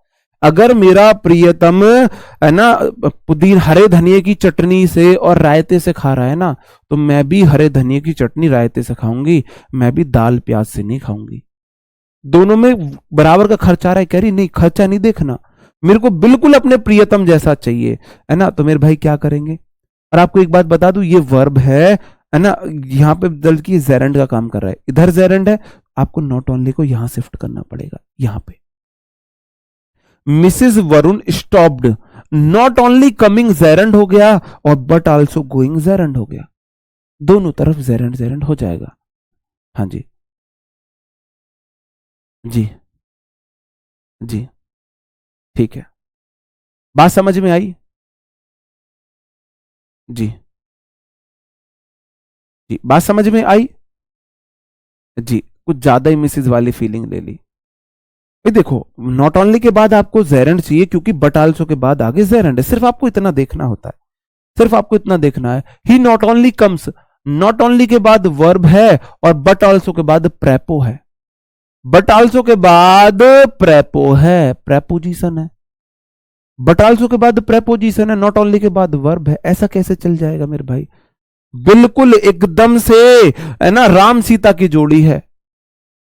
अगर मेरा प्रियतम है ना पुदीन हरे धनिए की चटनी से और रायते से खा रहा है ना, तो मैं भी हरे धनिए की चटनी रायते से खाऊंगी, मैं भी दाल प्याज से नहीं खाऊंगी। दोनों में बराबर का खर्चा आ रहा है। कह रही नहीं, खर्चा नहीं देखना, मेरे को बिल्कुल अपने प्रियतम जैसा चाहिए, है ना। तो मेरे भाई क्या करेंगे, और आपको एक बात बता दूं, ये वर्ब है ना, यहाँ पे बल्कि जेरेंड का काम कर रहा है, इधर जेरेंड है, आपको नॉट ओनली को यहां शिफ्ट करना पड़ेगा, यहां पे। Mrs Varun stopped, not only coming gerund हो गया और बट आल्सो गोइंग जेरेंड हो गया, दोनों तरफ जेरेंड जेरेंड हो जाएगा। हाँ जी, जी जी ठीक है, बात समझ में आई? जी जी, बात समझ में आई? जी, कुछ ज्यादा ही मिसिज वाली फीलिंग ले ली। ये देखो, नॉट ओनली के बाद आपको जेरेंड चाहिए, क्योंकि बट आल्सो के बाद आगे जेरेंड है, सिर्फ आपको इतना देखना होता है, सिर्फ आपको इतना देखना है। He not only comes, not only के बाद वर्ब है और बट आल्सो के बाद प्रेपो है, बट आल्सो के बाद प्रेपो है, प्रेपोजिशन है, बट आल्सो के बाद प्रेपोजिशन है, नॉट ओनली के बाद वर्ब है। ऐसा कैसे चल जाएगा मेरे भाई? बिल्कुल एकदम से, है ना, राम सीता की जोड़ी है।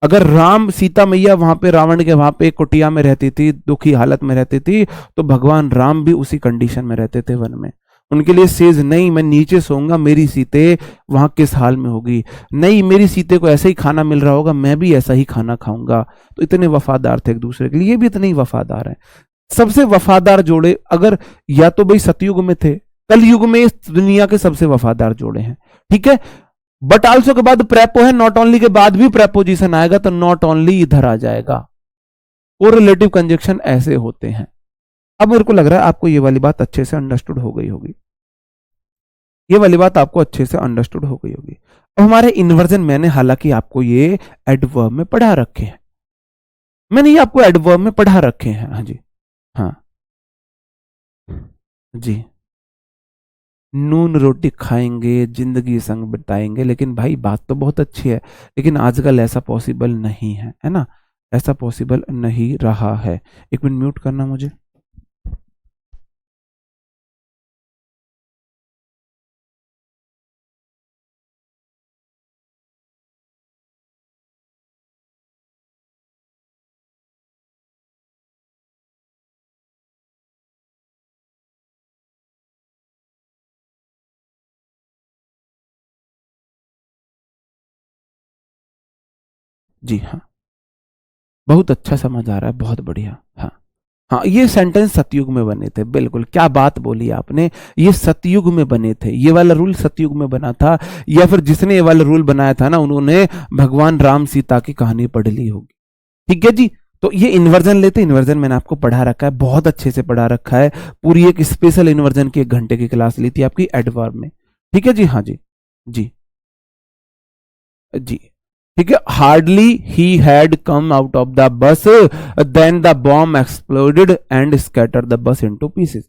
अगर राम सीता मैया वहां पे रावण के वहां पे कुटिया में रहती थी, दुखी हालत में रहती थी, तो भगवान राम भी उसी कंडीशन में रहते थे वन में। उनके लिए सेज नहीं मैं नीचे सोऊंगा, मेरी सीते वहां किस हाल में होगी, नहीं मेरी सीते को ऐसे ही खाना मिल रहा होगा, मैं भी ऐसा ही खाना खाऊंगा। तो इतने वफादार थे एक दूसरे के लिए, ये भी इतने ही वफादार हैं। सबसे वफादार जोड़े अगर या तो भाई सतयुग में थे, कलयुग में इस दुनिया के सबसे वफादार जोड़े हैं, ठीक है। बट आल्सो के बाद प्रेपो है, नॉट ओनली के बाद भी प्रेपोजिशन आएगा, तो नॉट ओनली इधर आ जाएगा। कोरिलेटिव कंजक्शन ऐसे होते हैं। अब मेरे को लग रहा है आपको ये वाली बात अच्छे से अंडरस्टूड हो गई होगी, ये वाली बात आपको अच्छे से अंडरस्टूड हो गई होगी। अब हमारे इन्वर्जन मैंने हालांकि आपको ये एडवर्ब में पढ़ा रखे हैं, मैंने ये आपको एडवर्ब में पढ़ा रखे हैं, हाँ जी, हाँ जी। नून रोटी खाएंगे, जिंदगी संग बिताएंगे, लेकिन भाई बात तो बहुत अच्छी है, लेकिन आजकल ऐसा पॉसिबल नहीं है, है ना। ऐसा पॉसिबल नहीं रहा है। एक मिनट म्यूट करना मुझे। जी हाँ, बहुत अच्छा समझ आ रहा है, बहुत बढ़िया। हाँ हाँ, ये सेंटेंस सतयुग में बने थे, बिल्कुल क्या बात बोली आपने, ये सतयुग में बने थे, ये वाला रूल सतयुग में बना था, या फिर जिसने ये वाला रूल बनाया था ना, उन्होंने भगवान राम सीता की कहानी पढ़ ली होगी। ठीक है जी। तो ये इन्वर्जन लेते, इन्वर्जन मैंने आपको पढ़ा रखा है, बहुत अच्छे से पढ़ा रखा है, पूरी एक स्पेशल इन्वर्जन की 1 घंटे की क्लास ली थी आपकी एडवर्ब में। ठीक है जी, हाँ जी जी जी। ठीक है, hardly he had come out of the bus then the bomb exploded and scatter the bus into pieces.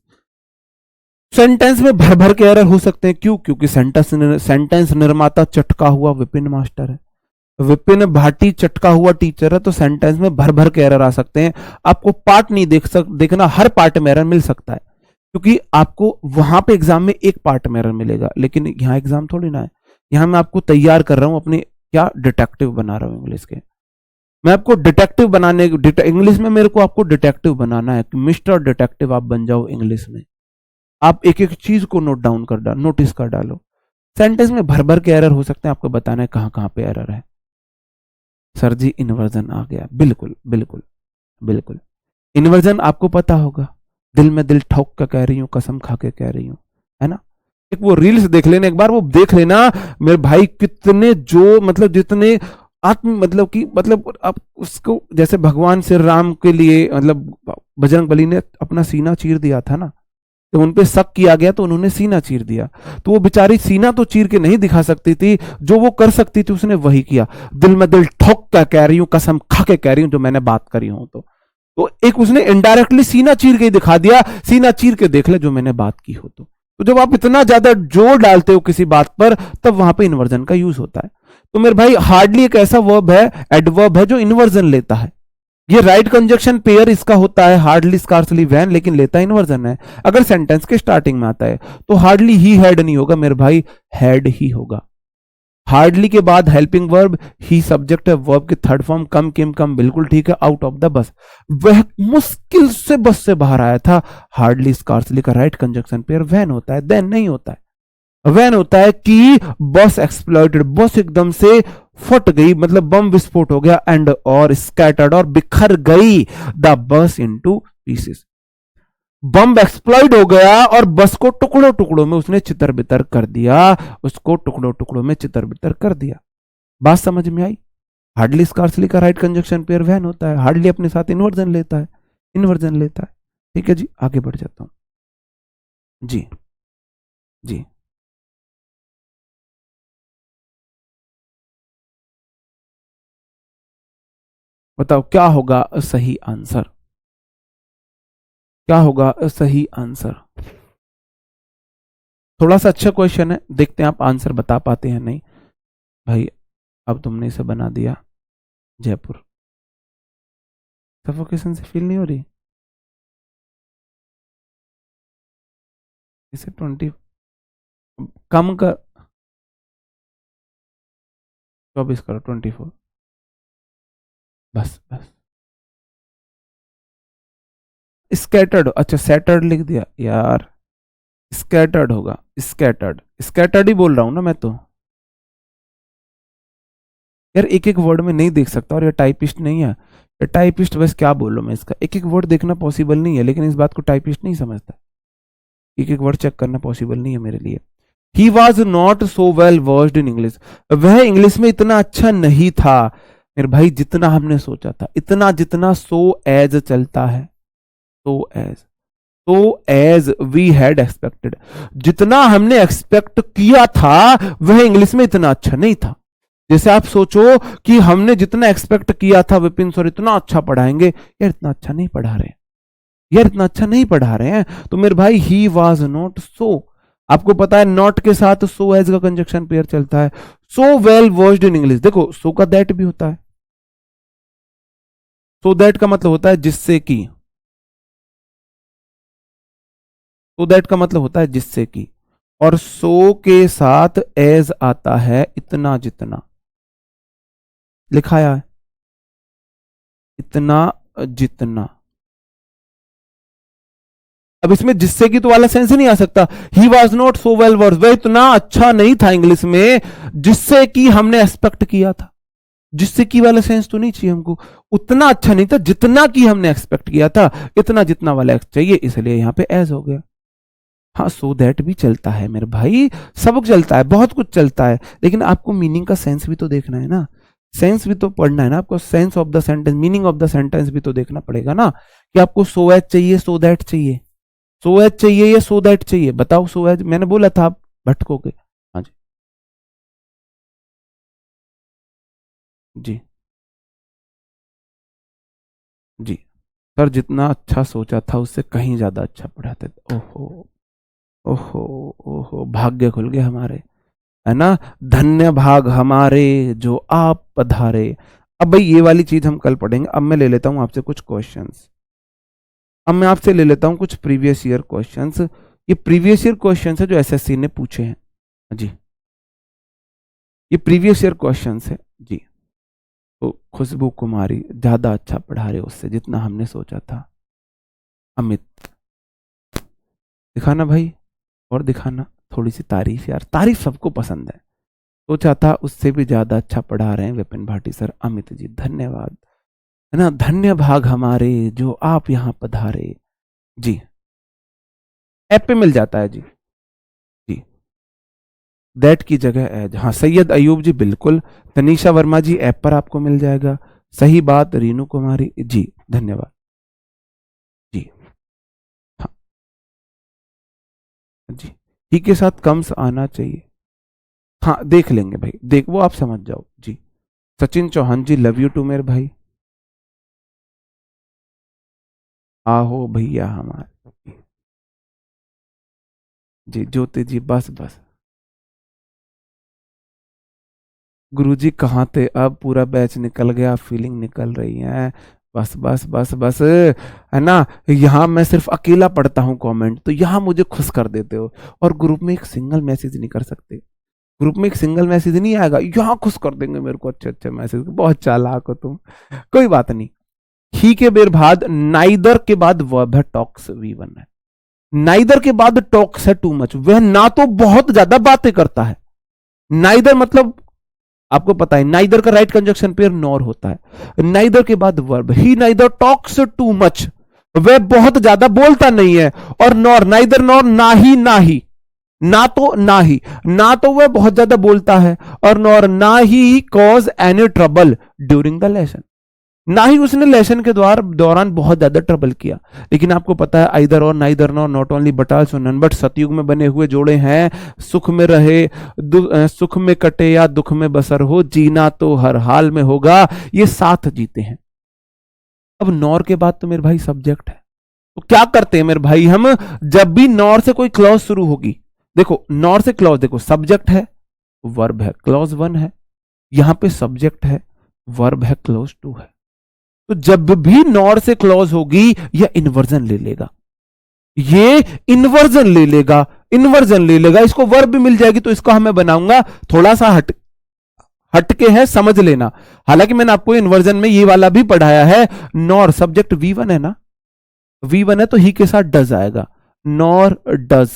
Sentence में भर भर के एरर हो सकते हैं, क्यों? क्योंकि सेंटेंस निर्माता चटका हुआ विपिन मास्टर है, विपिन भाटी चटका हुआ टीचर है, तो सेंटेंस में भर भर के एरर आ सकते हैं। आपको पार्ट नहीं देखना, हर पार्ट में एरर मिल सकता है, क्योंकि आपको वहां पे एग्जाम में एक पार्ट में एरर मिलेगा, लेकिन यहाँ एग्जाम थोड़ी ना है। यहाँ मैं आपको तैयार कर रहा हूं अपने, क्या डिटेक्टिव बना रहा हूं इंग्लिश के। मैं आपको डिटेक्टिव बनाने, इंग्लिश में मेरे को आपको डिटेक्टिव बनाना है, मिस्टर डिटेक्टिव आप बन जाओ इंग्लिश में। आप एक एक चीज को नोटिस कर डालो। सेंटेंस में भर भर के एरर हो सकते हैं, आपको बताना है कहां कहां पे एरर है। सर जी इन्वर्जन आ गया, बिल्कुल बिल्कुल बिल्कुल। इन्वर्जन आपको पता होगा, दिल में दिल ठोक कर कह रही हूँ, कसम खा के कह रही हूँ, है ना। एक वो रील्स देख लेना, एक बार वो देख लेना मेरे भाई, कितने जो मतलब जितने आत्म मतलब कि मतलब आप उसको, जैसे भगवान श्री राम के लिए मतलब बजरंग बली ने अपना सीना चीर दिया था ना, तो उन पे शक किया गया तो उन्होंने सीना चीर दिया। तो वो बेचारी सीना तो चीर के नहीं दिखा सकती थी, जो वो कर सकती थी उसने वही किया। दिल में दिल ठोक कर कह रही हूँ, कसम खा के कह रही हूँ, जो मैंने बात करी हूं तो एक उसने इनडायरेक्टली सीना चीर के ही दिखा दिया, सीना चीर के देख ले जो मैंने बात की हो। तो जब आप इतना ज्यादा जोर डालते हो किसी बात पर, तब वहां पे इन्वर्जन का यूज होता है। तो मेरे भाई हार्डली एक ऐसा वर्ब है, एडवर्ब है, जो इन्वर्जन लेता है। ये राइट कंजक्शन पेयर इसका होता है, हार्डली स्कार्सली वैन, लेकिन लेता इन्वर्जन है। अगर सेंटेंस के स्टार्टिंग में आता है तो हार्डली ही हैड नहीं होगा मेरे भाई, हैड ही होगा। हार्डली के बाद हेल्पिंग वर्ब, ही सब्जेक्ट है, वर्ब की थर्ड फॉर्म कम केम कम, बिल्कुल ठीक है। आउट ऑफ द बस, वह मुश्किल से बस से बाहर आया था। हार्डली स्कार्सली का राइट कंजक्शन पेयर वैन होता है, देन नहीं होता है। वैन होता है कि बस एक्सप्लोइटेड, बस एकदम से फट गई, मतलब बम विस्फोट हो गया, एंड और स्कैटर्ड और बिखर गई, the bus into pieces. Bomb exploit हो गया और बस को टुकड़ों टुकड़ों में उसने चितर बितर कर दिया, उसको टुकड़ों टुकड़ों में चितर बितर कर दिया। बात समझ में आई? हार्डली स्कार्सली का राइट कंजक्शन पेयर वैन होता है, हार्डली अपने साथ इन्वर्जन लेता है, इन्वर्जन लेता है। ठीक है जी, आगे बढ़ जाता हूं। जी जी, बताओ क्या होगा सही आंसर, क्या होगा सही आंसर? थोड़ा सा अच्छा क्वेश्चन है, देखते हैं आप आंसर बता पाते हैं नहीं। भाई अब तुमने इसे बना दिया जयपुर। सफोकेशन से फील नहीं हो रही? इसे 20 कम कर, 24 करो, 24। बस बस। स्कैटर्ड, अच्छा सैटर्ड लिख दिया यार, स्कैटर्ड होगा, स्कैटर्ड, स्कैटर्ड ही बोल रहा हूं ना मैं तो। यार एक एक वर्ड में नहीं देख सकता, और ये टाइपिस्ट नहीं है, ये टाइपिस्ट बस क्या बोलूं मैं इसका, एक एक वर्ड देखना पॉसिबल नहीं है, लेकिन इस बात को टाइपिस्ट नहीं समझता। एक एक वर्ड चेक करना पॉसिबल नहीं है मेरे लिए। ही was not so well versed in English, वह इंग्लिश में इतना अच्छा नहीं था मेरे भाई, जितना हमने सोचा था, इतना जितना सो एज चलता है, सो एज, तो एज वी हैड एक्सपेक्टेड, जितना हमने एक्सपेक्ट किया था वह इंग्लिश में इतना अच्छा नहीं था। जैसे आप सोचो कि हमने जितना एक्सपेक्ट किया था विपिन सर इतना अच्छा पढ़ाएंगे, यार इतना अच्छा नहीं पढ़ा रहे, यार इतना अच्छा नहीं पढ़ा रहे हैं। तो मेरे भाई ही वॉज नॉट सो, आपको पता है नॉट के साथ सो एज का कंजक्शन पेयर चलता है। So well versed in English, देखो सो का दैट भी होता है, सो दैट का मतलब होता है जिससे कि, सो दैट का मतलब होता है जिससे कि, और सो के साथ एज आता है इतना जितना, लिखाया है इतना जितना। अब इसमें जिससे कि तो वाला सेंस ही नहीं आ सकता। He was not so well verse, वह इतना अच्छा नहीं था इंग्लिश में जिससे कि हमने एक्सपेक्ट किया था। जिससे कि वाला सेंस तो नहीं चाहिए हमको, उतना अच्छा नहीं था जितना कि हमने एक्सपेक्ट किया था, इतना जितना वाला चाहिए, इसलिए यहां पे एज हो गया। हाँ, सो दैट भी चलता है मेरे भाई, सब कुछ चलता है, बहुत कुछ चलता है, लेकिन आपको मीनिंग का सेंस भी तो देखना है ना, सेंस भी तो पढ़ना है ना आपको, sense of the sentence, meaning of the sentence भी तो देखना पड़ेगा ना, कि आपको सो एज चाहिए, सो दैट चाहिए, सो एज चाहिए या सो दैट चाहिए, बताओ। सो एज मैंने बोला था, आप भटकोगे। हाँ जी। जी जी। सर जितना अच्छा सोचा था उससे कहीं ज्यादा अच्छा पढ़ाते थे। ओहो, ओहो, ओहो, भाग्य खुल गए हमारे, है ना। धन्य भाग हमारे जो आप पधारे। अब भाई ये वाली चीज हम कल पढ़ेंगे, अब मैं ले लेता हूं आपसे कुछ क्वेश्चंस। अब मैं आपसे ले लेता हूं कुछ प्रीवियस ईयर क्वेश्चंस। ये प्रीवियस ईयर क्वेश्चंस है जो एसएससी ने पूछे हैं जी, ये प्रीवियस ईयर क्वेश्चंस है जी। तो खुशबू कुमारी ज्यादा अच्छा पढ़ा रहे उससे जितना हमने सोचा था। अमित, दिखाना भाई, और दिखाना, थोड़ी सी तारीफ यार, तारीफ सबको पसंद है। सोचा था उससे भी ज्यादा अच्छा पढ़ा रहे हैं विपिन भाटी सर। अमित जी धन्यवाद, है ना। धन्य भाग हमारे जो आप यहाँ पधारे जी। ऐप पे मिल जाता है जी। जी, दैट की जगह एज, हाँ। सैयद अयूब जी बिल्कुल। तनीषा वर्मा जी ऐप पर आपको मिल जाएगा, सही बात। रीनू कुमारी जी धन्यवाद जी। हाँ जी, ही के साथ कम्स आना चाहिए। हाँ देख लेंगे भाई, देख वो आप समझ जाओ जी। सचिन चौहान जी लव यू टू मेरे भाई। आहो भैया हमारे जी। ज्योति जी बस बस। गुरुजी कहाँ थे, अब पूरा बैच निकल गया, फीलिंग निकल रही है। बस बस बस बस, है ना। यहाँ मैं सिर्फ अकेला पढ़ता हूँ कमेंट, तो यहाँ मुझे खुश कर देते हो, और ग्रुप में एक सिंगल मैसेज नहीं कर सकते। ग्रुप में एक सिंगल मैसेज नहीं आएगा, यहाँ खुश कर देंगे मेरे को अच्छे अच्छे मैसेज। बहुत चालाक हो तुम। कोई बात नहीं। ही के बेर बाद नाइदर के बाद वर्ब है टॉक्स, V1 है। नाइदर के बाद टॉक्स है टू मच, वह ना तो बहुत ज्यादा बातें करता है। नाइदर मतलब आपको पता है, नाइदर का राइट कंजक्शन पेयर नॉर होता है। नाइदर के बाद वर्ब, ही नाइदर टॉक्स टू मच, वह बहुत ज्यादा बोलता नहीं है। और नॉर, नाइदर नॉर, ना ही ना ही, ना तो ना ही, ना तो वह बहुत ज्यादा बोलता है, और नॉर ना ही cause any trouble during the lesson, ना ही उसने लेसन के दौरान बहुत ज्यादा ट्रबल किया। लेकिन आपको पता है either or, neither nor, not only but also none, but Satyug में बने हुए जोड़े हैं। सुख में रहे, सुख में कटे या दुख में बसर हो, जीना तो हर हाल में होगा, ये साथ जीते हैं। अब नॉर के बाद तो मेरे भाई सब्जेक्ट है, तो क्या करते हैं मेरे भाई हम, जब भी नॉर से कोई क्लॉज शुरू होगी, देखो नॉर से क्लॉज, देखो सब्जेक्ट है, वर्ब है, क्लॉज 1 है, यहां पे सब्जेक्ट है, वर्ब है, क्लॉज 2 है। तो जब भी नॉर से क्लॉज होगी यह इन्वर्जन ले लेगा, ये इन्वर्जन ले लेगा, इन्वर्जन ले लेगा। इसको वर्ब भी मिल जाएगी, तो इसको हमें बनाऊंगा थोड़ा सा हटके है, समझ लेना। हालांकि मैंने आपको इन्वर्जन में ये वाला भी पढ़ाया है। नॉर सब्जेक्ट V1 है ना, V1 है तो ही के साथ डज आएगा, नॉर डज,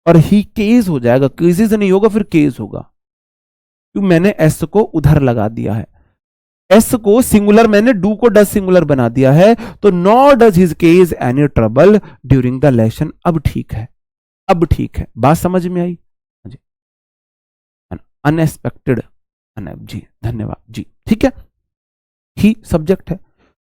और ही केस हो जाएगा, केसेस नहीं होगा, फिर केस होगा, क्योंकि मैंने एस को उधर लगा दिया है। एस को सिंगुलर, मैंने डू को डज सिंगुलर बना दिया है, तो nor does his case any trouble during the lesson. अब ठीक है, अब ठीक है, बात समझ में आई जी। अनएक्सपेक्टेड, जी धन्यवाद जी। ठीक है, ही सब्जेक्ट है,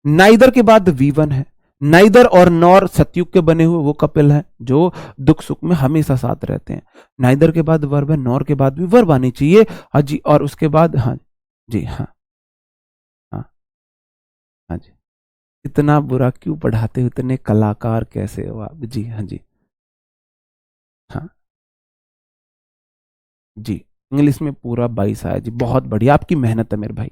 नाइदर के बाद V1 है। नाइदर और नॉर सतयुग के बने हुए वो कपिल हैं जो दुख सुख में हमेशा साथ रहते हैं। नाइदर के बाद वर्ब है, नॉर के बाद भी वर्ब आनी चाहिए। हाँ जी, और उसके बाद हाँ जी, हाँ हाँ हाँ जी। इतना बुरा क्यों पढ़ाते हो, इतने कलाकार कैसे हो आप जी। हाँ जी, हाँ जी। इंग्लिश में पूरा 22 आया जी, बहुत बढ़िया, आपकी मेहनत है मेरे भाई,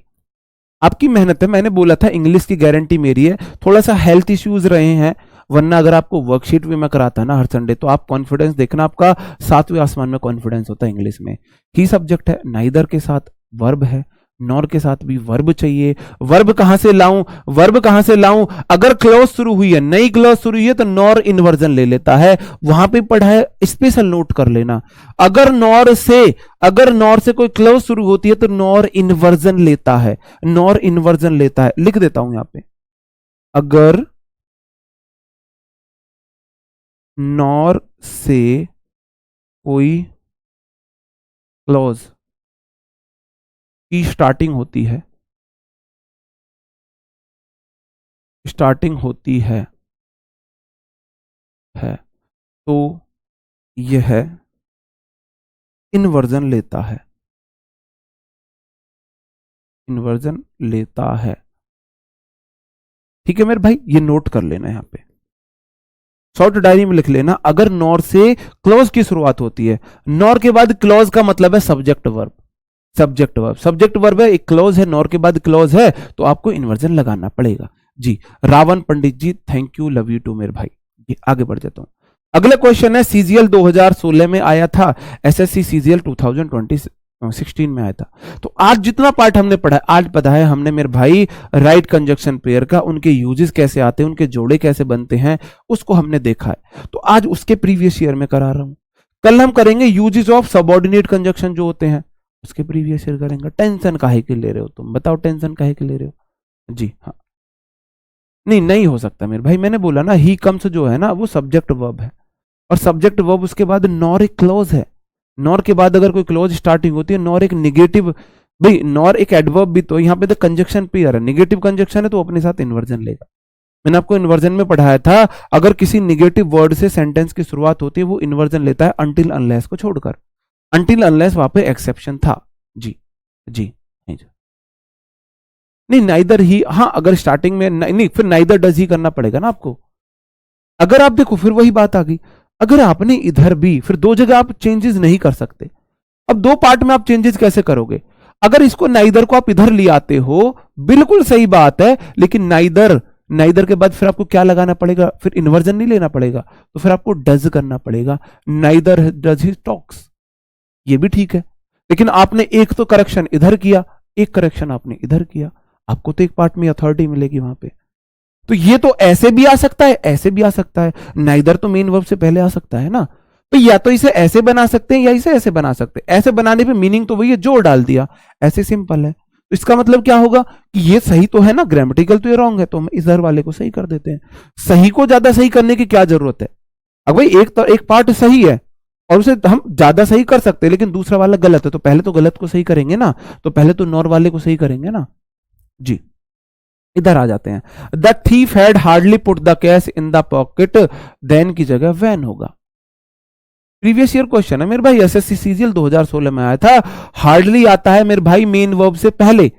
आपकी मेहनत है, मैंने बोला था इंग्लिश की गारंटी मेरी है। थोड़ा सा हेल्थ इश्यूज रहे हैं, वरना अगर आपको वर्कशीट भी मैं कराता ना हर संडे, तो आप कॉन्फिडेंस देखना, आपका 7वें आसमान में कॉन्फिडेंस होता है। इंग्लिश में ही सब्जेक्ट है, नाइदर के साथ वर्ब है, नॉर के साथ भी वर्ब चाहिए। वर्ब कहां से लाऊं, वर्ब कहां से लाऊं? अगर क्लॉज शुरू हुई है, नई क्लॉज शुरू हुई है, तो नॉर इन्वर्जन ले लेता है। वहां पे पढ़ा है, स्पेशल नोट कर लेना। अगर नॉर से कोई क्लॉज शुरू होती है तो नॉर इन्वर्जन लेता है, नॉर इन्वर्जन लेता है। लिख देता हूं यहां पे, अगर नॉर से कोई क्लॉज की स्टार्टिंग होती है, तो यह इन्वर्जन लेता है, इन्वर्जन लेता है। ठीक है मेरे भाई, ये नोट कर लेना यहां पे, शॉर्ट डायरी में लिख लेना। अगर नॉर से क्लॉज की शुरुआत होती है, नॉर के बाद क्लॉज का मतलब है सब्जेक्ट वर्ब, सब्जेक्ट वर्ब है, एक क्लॉज है, नॉर के बाद क्लॉज है, तो आपको इन्वर्जन लगाना पड़ेगा जी। Ravan Pandit ji, thank you, love you too मेरे भाई। ये आगे बढ़ जाता हूं। अगला क्वेश्चन है, सीजीएल 2016 में आया था, एसएससी सीजीएल 2016 में आया था। तो आज जितना पार्ट हमने पढ़ा है, आज पढ़ाया हमने मेरे भाई राइट कंजक्शन पेयर का, उनके यूजेस कैसे आते हैं, उनके जोड़े कैसे बनते हैं, उसको हमने देखा है। तो आज उसके प्रीवियस ईयर में करा रहा हूं। कल हम करेंगे यूजेस ऑफ सबऑर्डिनेट कंजक्शन जो होते हैं, उसके प्रीवियस ईयर करेंगे। टेंशन काहे के ले रहे हो तुम, बताओ टेंशन काहे के ले रहे हो जी। हाँ, नहीं हो सकता मेरे भाई, मैंने बोला ना ही कम्स जो है ना वो सब्जेक्ट वर्ब है, और सब्जेक्ट वर्ब उसके बाद नॉर एक क्लॉज है। नॉर के बाद अगर कोई क्लॉज स्टार्टिंग होती है, नॉर एक निगेटिव, भाई नॉर एक एडवर्ब भी, तो यहाँ पे तो कंजक्शन पेयर है, निगेटिव कंजक्शन है, तो अपने साथ इन्वर्जन लेगा। मैंने आपको इन्वर्जन में पढ़ाया था, अगर किसी निगेटिव वर्ड से सेंटेंस की शुरुआत होती है, वो इन्वर्जन लेता है अनटिल अनलेस को छोड़कर। अनटिल अनलेस वहां पे एक्सेप्शन था जी। जी नहीं नाइदर ही, हाँ अगर स्टार्टिंग में नहीं, फिर नाइदर डज ही करना पड़ेगा ना आपको। अगर आप देखो, फिर वही बात आ गई, अगर आपने इधर भी, फिर दो जगह आप चेंजेस नहीं कर सकते। अब दो पार्ट में आप चेंजेस कैसे करोगे? अगर इसको नाइदर को आप इधर ले आते हो, बिल्कुल सही बात है, लेकिन नाइदर के बाद फिर आपको क्या लगाना पड़ेगा? फिर इन्वर्जन नहीं लेना पड़ेगा, तो फिर आपको डज करना पड़ेगा, नाइदर डज ही टॉक्स। ये भी ठीक है, लेकिन आपने एक तो करेक्शन इधर किया, एक करेक्शन आपने इधर किया, आपको तो एक पार्ट में अथॉरिटी मिलेगी वहां पे। तो ये तो ऐसे भी आ सकता है, ऐसे भी आ सकता है, नाइदर तो मेन वर्ब से पहले आ सकता है ना। तो या तो इसे ऐसे बना सकते हैं या इसे ऐसे बना सकते हैं। ऐसे बनाने पे मीनिंग तो वही है, जोड़ डाल दिया, ऐसे सिंपल है। तो इसका मतलब क्या होगा कि ये सही तो है ना, ग्रामेटिकल तो ये रॉन्ग है, तो हम इधर वाले को सही कर देते हैं। सही को ज्यादा सही करने की क्या जरूरत है? अब भाई एक पार्ट सही है और उसे हम ज्यादा सही कर सकते हैं, लेकिन दूसरा वाला गलत है, तो पहले तो गलत को सही करेंगे ना, तो पहले तो नॉर वाले को सही करेंगे ना जी। इधर आ जाते हैं, the thief had hardly put the cash in the pocket, then की जगह वैन होगा। प्रीवियस ईयर क्वेश्चन है मेरे भाई, एसएससी सीजीएल 2016 में आया था। हार्डली आता है मेरे भाई मेन वर्ब से पहले,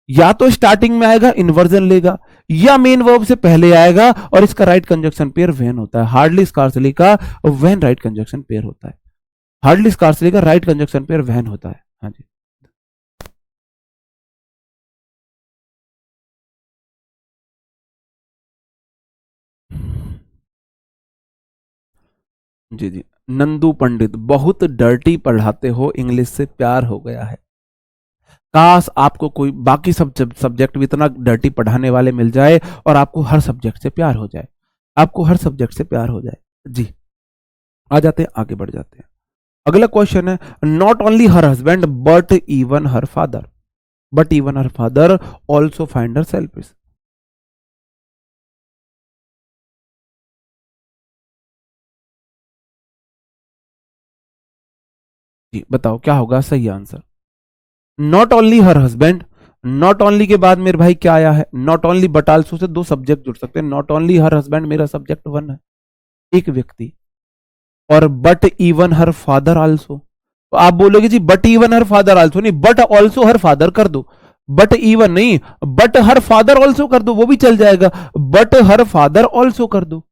या तो स्टार्टिंग में आएगा इन्वर्जन लेगा, या मेन वर्ब से पहले आएगा और इसका राइट कंजक्शन पेयर वैन होता है। हार्डली स्कार्सली का वैन राइट कंजक्शन पेयर होता है, हार्डली स्कार्सली का राइट कंजक्शन पेयर वैन होता है। हाँ जी, जी जी। नंदू पंडित, बहुत डर्टी पढ़ाते हो, इंग्लिश से प्यार हो गया है। काश आपको कोई बाकी सब सब्जेक्ट भी इतना डर्टी पढ़ाने वाले मिल जाए और आपको हर सब्जेक्ट से प्यार हो जाए, आपको हर सब्जेक्ट से प्यार हो जाए जी। आ जाते हैं, आगे बढ़ जाते हैं। अगला क्वेश्चन है, not only her husband but even her father also find her selfish. जी बताओ क्या होगा सही answer? Not only her husband, not only के बाद मेरे भाई क्या आया है? Not only but also say दो सब्जेक्ट जुड़ सकते हैं। नॉट ओनली हर हस्बैंड मेरा सब्जेक्ट वन है, एक व्यक्ति, और but even her father also. तो आप बोलोगे जी but even her father also नहीं, बट ऑल्सो हर फादर कर दो, बट इवन नहीं, बट हर फादर ऑल्सो कर दो, वो भी चल जाएगा, बट हर फादर ऑल्सो कर दो।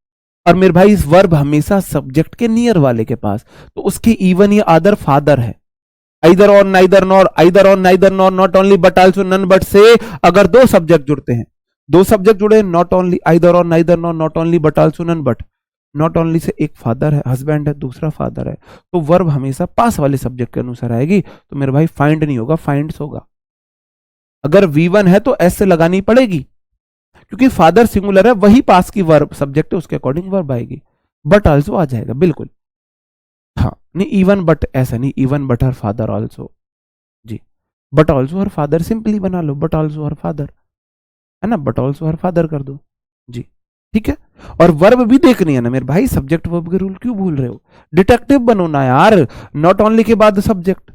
और मेरे भाई इस वर्ब हमेशा सब्जेक्ट के नियर वाले के पास, तो उसके इवन या अदर फादर है, either or neither nor, either or neither nor, not only but also none but से अगर दो सब्जेक्ट जुड़ते हैं, दो सब्जेक्ट जुड़े, not only either or neither nor, not only but also none but, not only से एक फादर है, हस्बैंड है, दूसरा फादर है, तो वर्ब हमेशा पास वाले सब्जेक्ट के अनुसार आएगी। तो मेरे भाई फाइंड नहीं होगा, फाइंड्स होगा। अगर V1 है तो एस से लगानी पड़ेगी, क्योंकि फादर सिंगुलर है, वही पास की वर्ब सब्जेक्ट है, उसके अकॉर्डिंग वर्ब आएगी। बट आल्सो आ जाएगा बिल्कुल, हाँ नहीं इवन बट ऐसा नहीं, even but her father also जी, but also her father simply बना लो, बट आल्सो हर फादर है ना, बट आल्सो हर फादर कर दो जी, ठीक है। और वर्ब भी देखनी है ना मेरे भाई, सब्जेक्ट वर्ब के रूल क्यों भूल रहे हो, डिटेक्टिव बनो ना यार, नॉट ओनली के बाद सब्जेक्ट,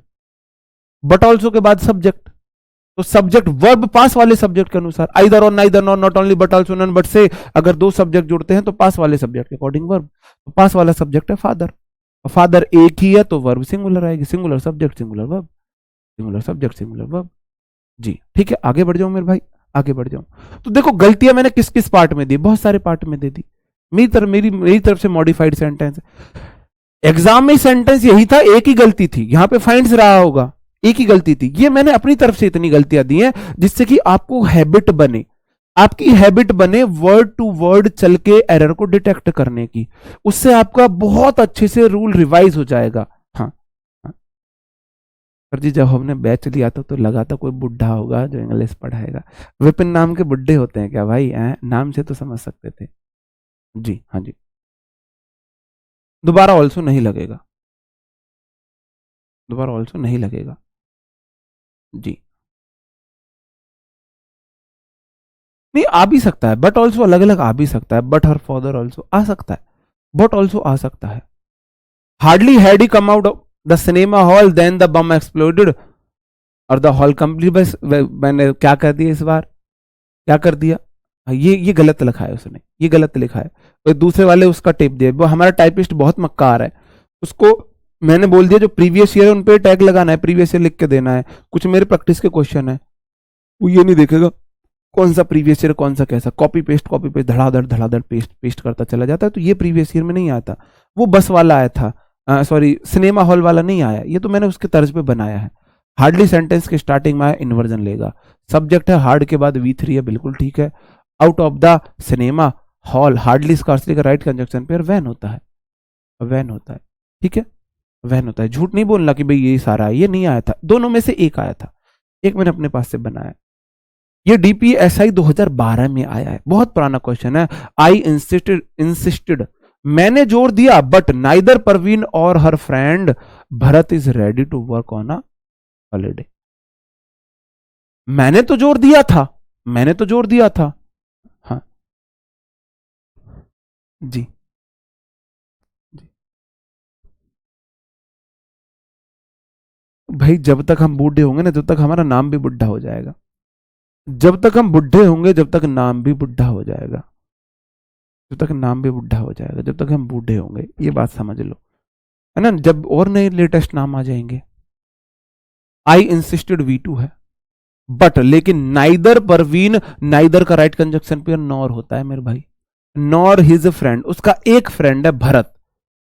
बट आल्सो के बाद सब्जेक्ट, तो सब्जेक्ट वर्ब पास वाले सब्जेक्ट के अनुसार, either or neither nor, not only but also none but से अगर दो सब्जेक्ट जुड़ते हैं तो पास वाले सब्जेक्ट के अकॉर्डिंग वर्ब, तो पास वाला सब्जेक्ट है फादर, फादर एक ही है तो वर्ब सिंगुलर आएगी, singular subject singular verb, singular subject singular verb जी, ठीक है। आगे बढ़ जाऊं मेरे भाई, आगे बढ़ जाऊं। तो देखो गलतियां मैंने किस किस पार्ट में दी, बहुत सारे पार्ट में दे दी, मेरी तरफ से मॉडिफाइड सेंटेंस। एग्जाम में सेंटेंस यही था, एक ही गलती थी, यहां पे फाइंड्स रहा होगा, एक ही गलती थी, ये मैंने अपनी तरफ से इतनी गलतियां दी हैं जिससे कि आपको हैबिट बने, आपकी हैबिट बने वर्ड टू वर्ड चल के एरर को डिटेक्ट करने की, उससे आपका बहुत अच्छे से रूल रिवाइज हो जाएगा। हाँ सर जी, जब हमने बैच लिया था तो लगा था कोई बुढ़ा होगा जो इंग्लिश पढ़ाएगा, विपिन नाम के बुढ़े होते हैं क्या भाई, नाम से तो समझ सकते थे जी। हाँ जी, दोबारा ऑल्सो नहीं लगेगा, दोबारा ऑल्सो नहीं लगेगा जी, नहीं आ भी सकता है, बट ऑल्सो अलग अलग आ भी सकता है, बट हर फादर ऑल्सो आ सकता है, बट ऑल्सो आ सकता है। Hardly had he come out of the cinema hall then the bomb exploded, और द हॉल कंप्लीट, बस मैंने क्या कर दिया इस बार, क्या कर दिया, ये गलत लिखा है उसने, ये गलत लिखा है, तो दूसरे वाले उसका टेप दिया, वो हमारा टाइपिस्ट बहुत मक्का आ रहा है, उसको मैंने बोल दिया जो प्रीवियस ईयर उन पे टैग लगाना है, प्रीवियस ईयर लिख के देना है, कुछ मेरे प्रैक्टिस के क्वेश्चन है, वो ये नहीं देखेगा कौन सा प्रीवियस ईयर कौन सा कैसा, कॉपी पेस्ट धड़ाधड़ पेस्ट पेस्ट करता चला जाता है, तो ये प्रीवियस ईयर में नहीं आता, वो बस वाला आया था, सॉरी सिनेमा हॉल वाला नहीं आया, ये तो मैंने उसके तर्ज पे बनाया है। हार्डली सेंटेंस के स्टार्टिंग में इन्वर्जन लेगा, सब्जेक्ट है हार्ड के बाद V3 है, बिल्कुल ठीक है। Out of the cinema hall, hardly scarcely का राइट कंजक्शन पेयर वैन होता है, वैन होता है, ठीक है, वैन होता है। झूठ नहीं बोलना कि भाई ये सारा है, ये नहीं आया था, दोनों में से एक आया था, एक मैंने अपने पास से बनाया। ये DPSI 2012 में आया है, बहुत पुराना क्वेश्चन है। आई इंसिस्टेड, मैंने जोर दिया, बट नाइदर परवीन और her friend Bharat is ready to work on a holiday. मैंने तो जोर दिया था, मैंने तो जोर दिया था, हाँ जी, भाई जब तक हम बूढ़े होंगे ना, तब तक हमारा नाम भी बुढ़ा हो जाएगा, जब तक हम बुढ़े होंगे जब तक नाम भी बुढ़ा हो जाएगा, जब तक नाम भी बुढ़ा हो जाएगा, जब तक हम बूढ़े होंगे, ये बात समझ लो, है ना, जब और नए लेटेस्ट नाम आ जाएंगे। आई इंसिस्टेड V2 है, बट लेकिन नाइदर परवीन, नाइदर का राइट कंजक्शन पे नॉर होता है मेरे भाई, नॉर हिज फ्रेंड, उसका एक फ्रेंड है भरत,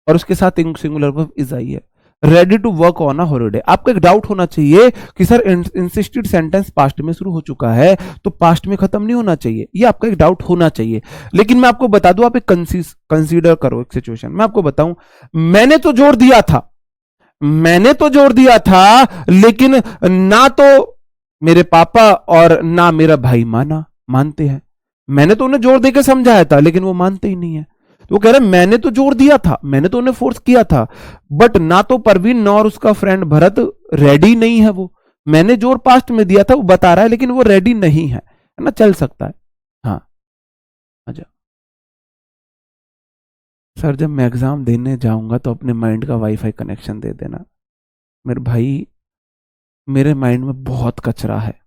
और उसके साथ सिंगुलर वर्ब इज आई है, ready to work on a holiday. आपको एक डाउट होना चाहिए कि सर इंसिस्टेड सेंटेंस पास्ट में शुरू हो चुका है तो पास्ट में खत्म नहीं होना चाहिए, ये आपका एक डाउट होना चाहिए। लेकिन मैं आपको बता दूं, आप एक कंसीडर करो एक सिचुएशन, मैं आपको बताऊं, मैंने तो जोर दिया था, मैंने तो जोर दिया था, लेकिन ना तो मेरे पापा और ना मेरा भाई मानते हैं, मैंने तो उन्हें जोर देकर समझाया था लेकिन वो मानते ही नहीं है, तो वो कह रहे मैंने तो जोर दिया था, मैंने तो उन्हें फोर्स किया था, बट ना तो परवीन ना और उसका फ्रेंड भरत रेडी नहीं है, वो मैंने जोर पास्ट में दिया था, वो बता रहा है लेकिन वो रेडी नहीं है ना, चल सकता है। हाँ अच्छा सर, जब मैं एग्जाम देने जाऊंगा तो अपने माइंड का वाईफाई कनेक्शन दे देना मेरे भाई, मेरे माइंड में बहुत कचरा है,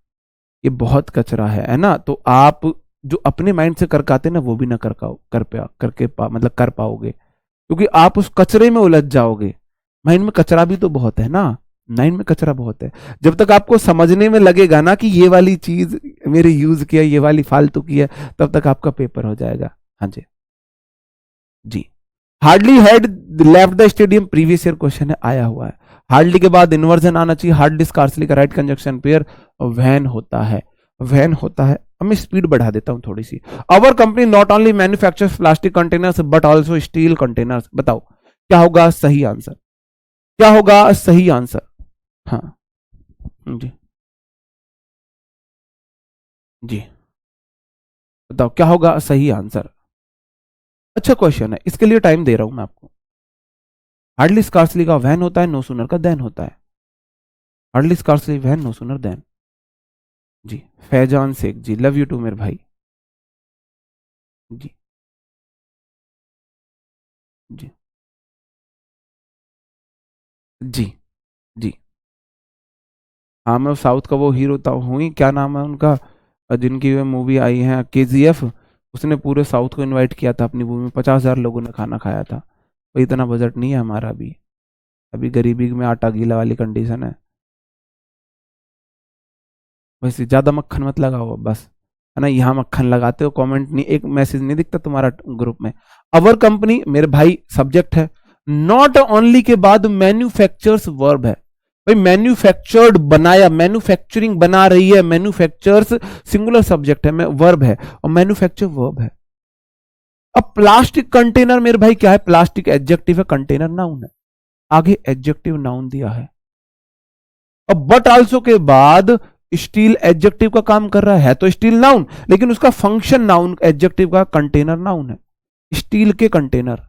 ये बहुत कचरा है ना, तो आप जो अपने माइंड से कर पाते ना वो भी ना मतलब कर पाओगे, क्योंकि आप उस कचरे में उलझ जाओगे। माइंड में कचरा भी तो बहुत है ना, माइंड में कचरा बहुत है, जब तक आपको समझने में लगेगा ना कि ये वाली चीज मेरे यूज किया, ये वाली फालतू की है, तब तक आपका पेपर हो जाएगा। हाँ जी जी, hardly had left the stadium, previous year question है, आया हुआ है। हार्डली के बाद इन्वर्जन आना चाहिए, हार्डली स्कार्सली का राइट कंजक्शन पेयर वैन होता है, वैन होता है। अब मैं स्पीड बढ़ा देता हूं थोड़ी सी। Our company not only manufactures plastic containers but also steel containers. बताओ क्या होगा सही आंसर, क्या होगा सही आंसर? हाँ जी जी, बताओ क्या होगा सही आंसर? अच्छा क्वेश्चन है, इसके लिए टाइम दे रहा हूं मैं आपको। हार्डली स्कार्सली का वैन होता है, नो सूनर का देन होता है। Hardly scarcely when, no sooner than. जी Faizan Shaikh ji, love you too मेरे भाई। जी जी जी जी। हाँ मैं साउथ का वो हीरो था हूँ ही, क्या नाम है उनका, जिनकी वे मूवी आई है KGF, उसने पूरे साउथ को इनवाइट किया था अपनी मूवी में, 50,000 लोगों ने खाना खाया था। तो इतना बजट नहीं है हमारा अभी, अभी गरीबी में आटा गीला वाली कंडीशन है। वैसे ज्यादा मक्खन मत लगाओ बस, है ना, यहाँ मक्खन लगाते हो, कमेंट नहीं, एक मैसेज नहीं दिखता तुम्हारा ग्रुप में। अवर कंपनी मेरे भाई सब्जेक्ट है, नॉट ओनली के बाद मैन्युफैक्चर्स वर्ब है। भाई मैन्युफैक्चर्ड बनाया, मैन्युफैक्चरिंग बना रही है, मैन्युफैक्चर्स सिंगुलर सब्जेक्ट है, वर्ब है, और मैन्युफैक्चर वर्ब है। अब प्लास्टिक कंटेनर मेरे भाई क्या है, प्लास्टिक एडजेक्टिव है, कंटेनर नाउन है, आगे एडजेक्टिव नाउन दिया है। अब बट आल्सो के बाद स्टील एडजेक्टिव का काम कर रहा है तो स्टील नाउन, लेकिन उसका फंक्शन नाउन, एडजेक्टिव का कंटेनर नाउन है, स्टील के कंटेनर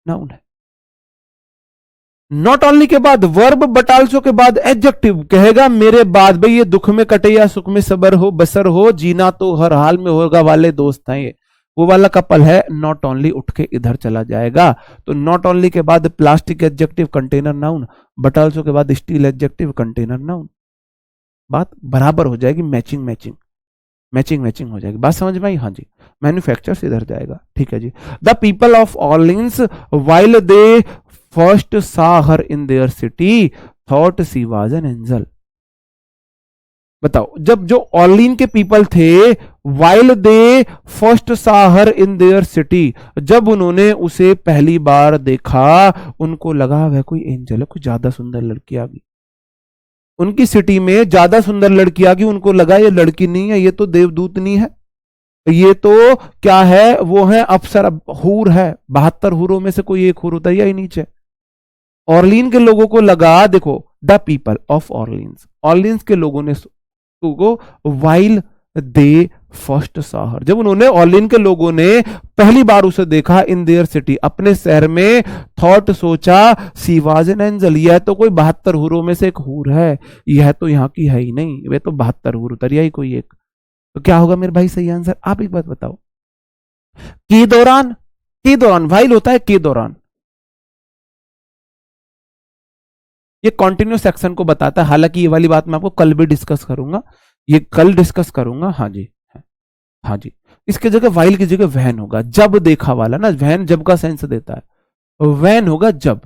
नाउन है। नॉट ओनली के बाद वर्ब, बट आल्सो के बाद एडजेक्टिव कहेगा मेरे बाद, भाई ये दुख में कटे या सुख में सबर हो बसर हो, जीना तो हर हाल में होगा वाले दोस्त हैं ये, वो वाला कपल है। नॉट ओनली उठ के इधर चला जाएगा, तो नॉट ओनली के बाद plastic adjective container noun, but also के बाद स्टील एडजेक्टिव कंटेनर नाउन, बात बराबर हो जाएगी, मैचिंग मैचिंग मैचिंग मैचिंग हो जाएगी, बात समझ में आई? हाँ जी, मैन्युफैक्चर्स इधर जाएगा, ठीक है जी। The people of Orleans while they first saw her in their city thought she was an angel. बताओ, जब जो ऑर्लिन के पीपल थे, while they first saw her in their city, जब उन्होंने उसे पहली बार देखा, उनको लगा वह कोई एंजल है, कोई ज्यादा सुंदर लड़की आ गई उनकी सिटी में, ज्यादा सुंदर लड़की आ गई, उनको लगा ये लड़की नहीं है, ये तो देवदूत नहीं है, ये तो क्या है, वो है अप्सरा, हूर है, 72 हूरों में से कोई एक हूर होता है, यही नीचे। ऑर्लिन के लोगों को लगा, देखो the people of Orleans, Orleans के लोगों ने को वाइल दे फर्स्ट साहर, जब उन्होंने ऑर्लिन के लोगों ने पहली बार उसे देखा इन देयर सिटी, अपने शहर में, थॉट सोचा सी वाज एन एंजल, यह तो कोई 72 हूरों में से एक हूर है, यह तो यहाँ की है ही नहीं, वे तो 72 हूर उतरिया ही कोई एक। तो क्या होगा मेरे भाई सही आंसर? आप एक बात बताओ। के दौरान, के दौरान वाइल होता है, के दौरान ये कॉन्टिन्यूस सेक्शन को बताता है, हालांकि ये वाली बात मैं आपको कल भी डिस्कस करूंगा, ये कल डिस्कस करूंगा। हाँ जी, हाँ जी। इसके जगह वाइल की जगह वैन होगा, जब देखा वाला ना, वैन जब का सेंस देता है, वैन होगा जब,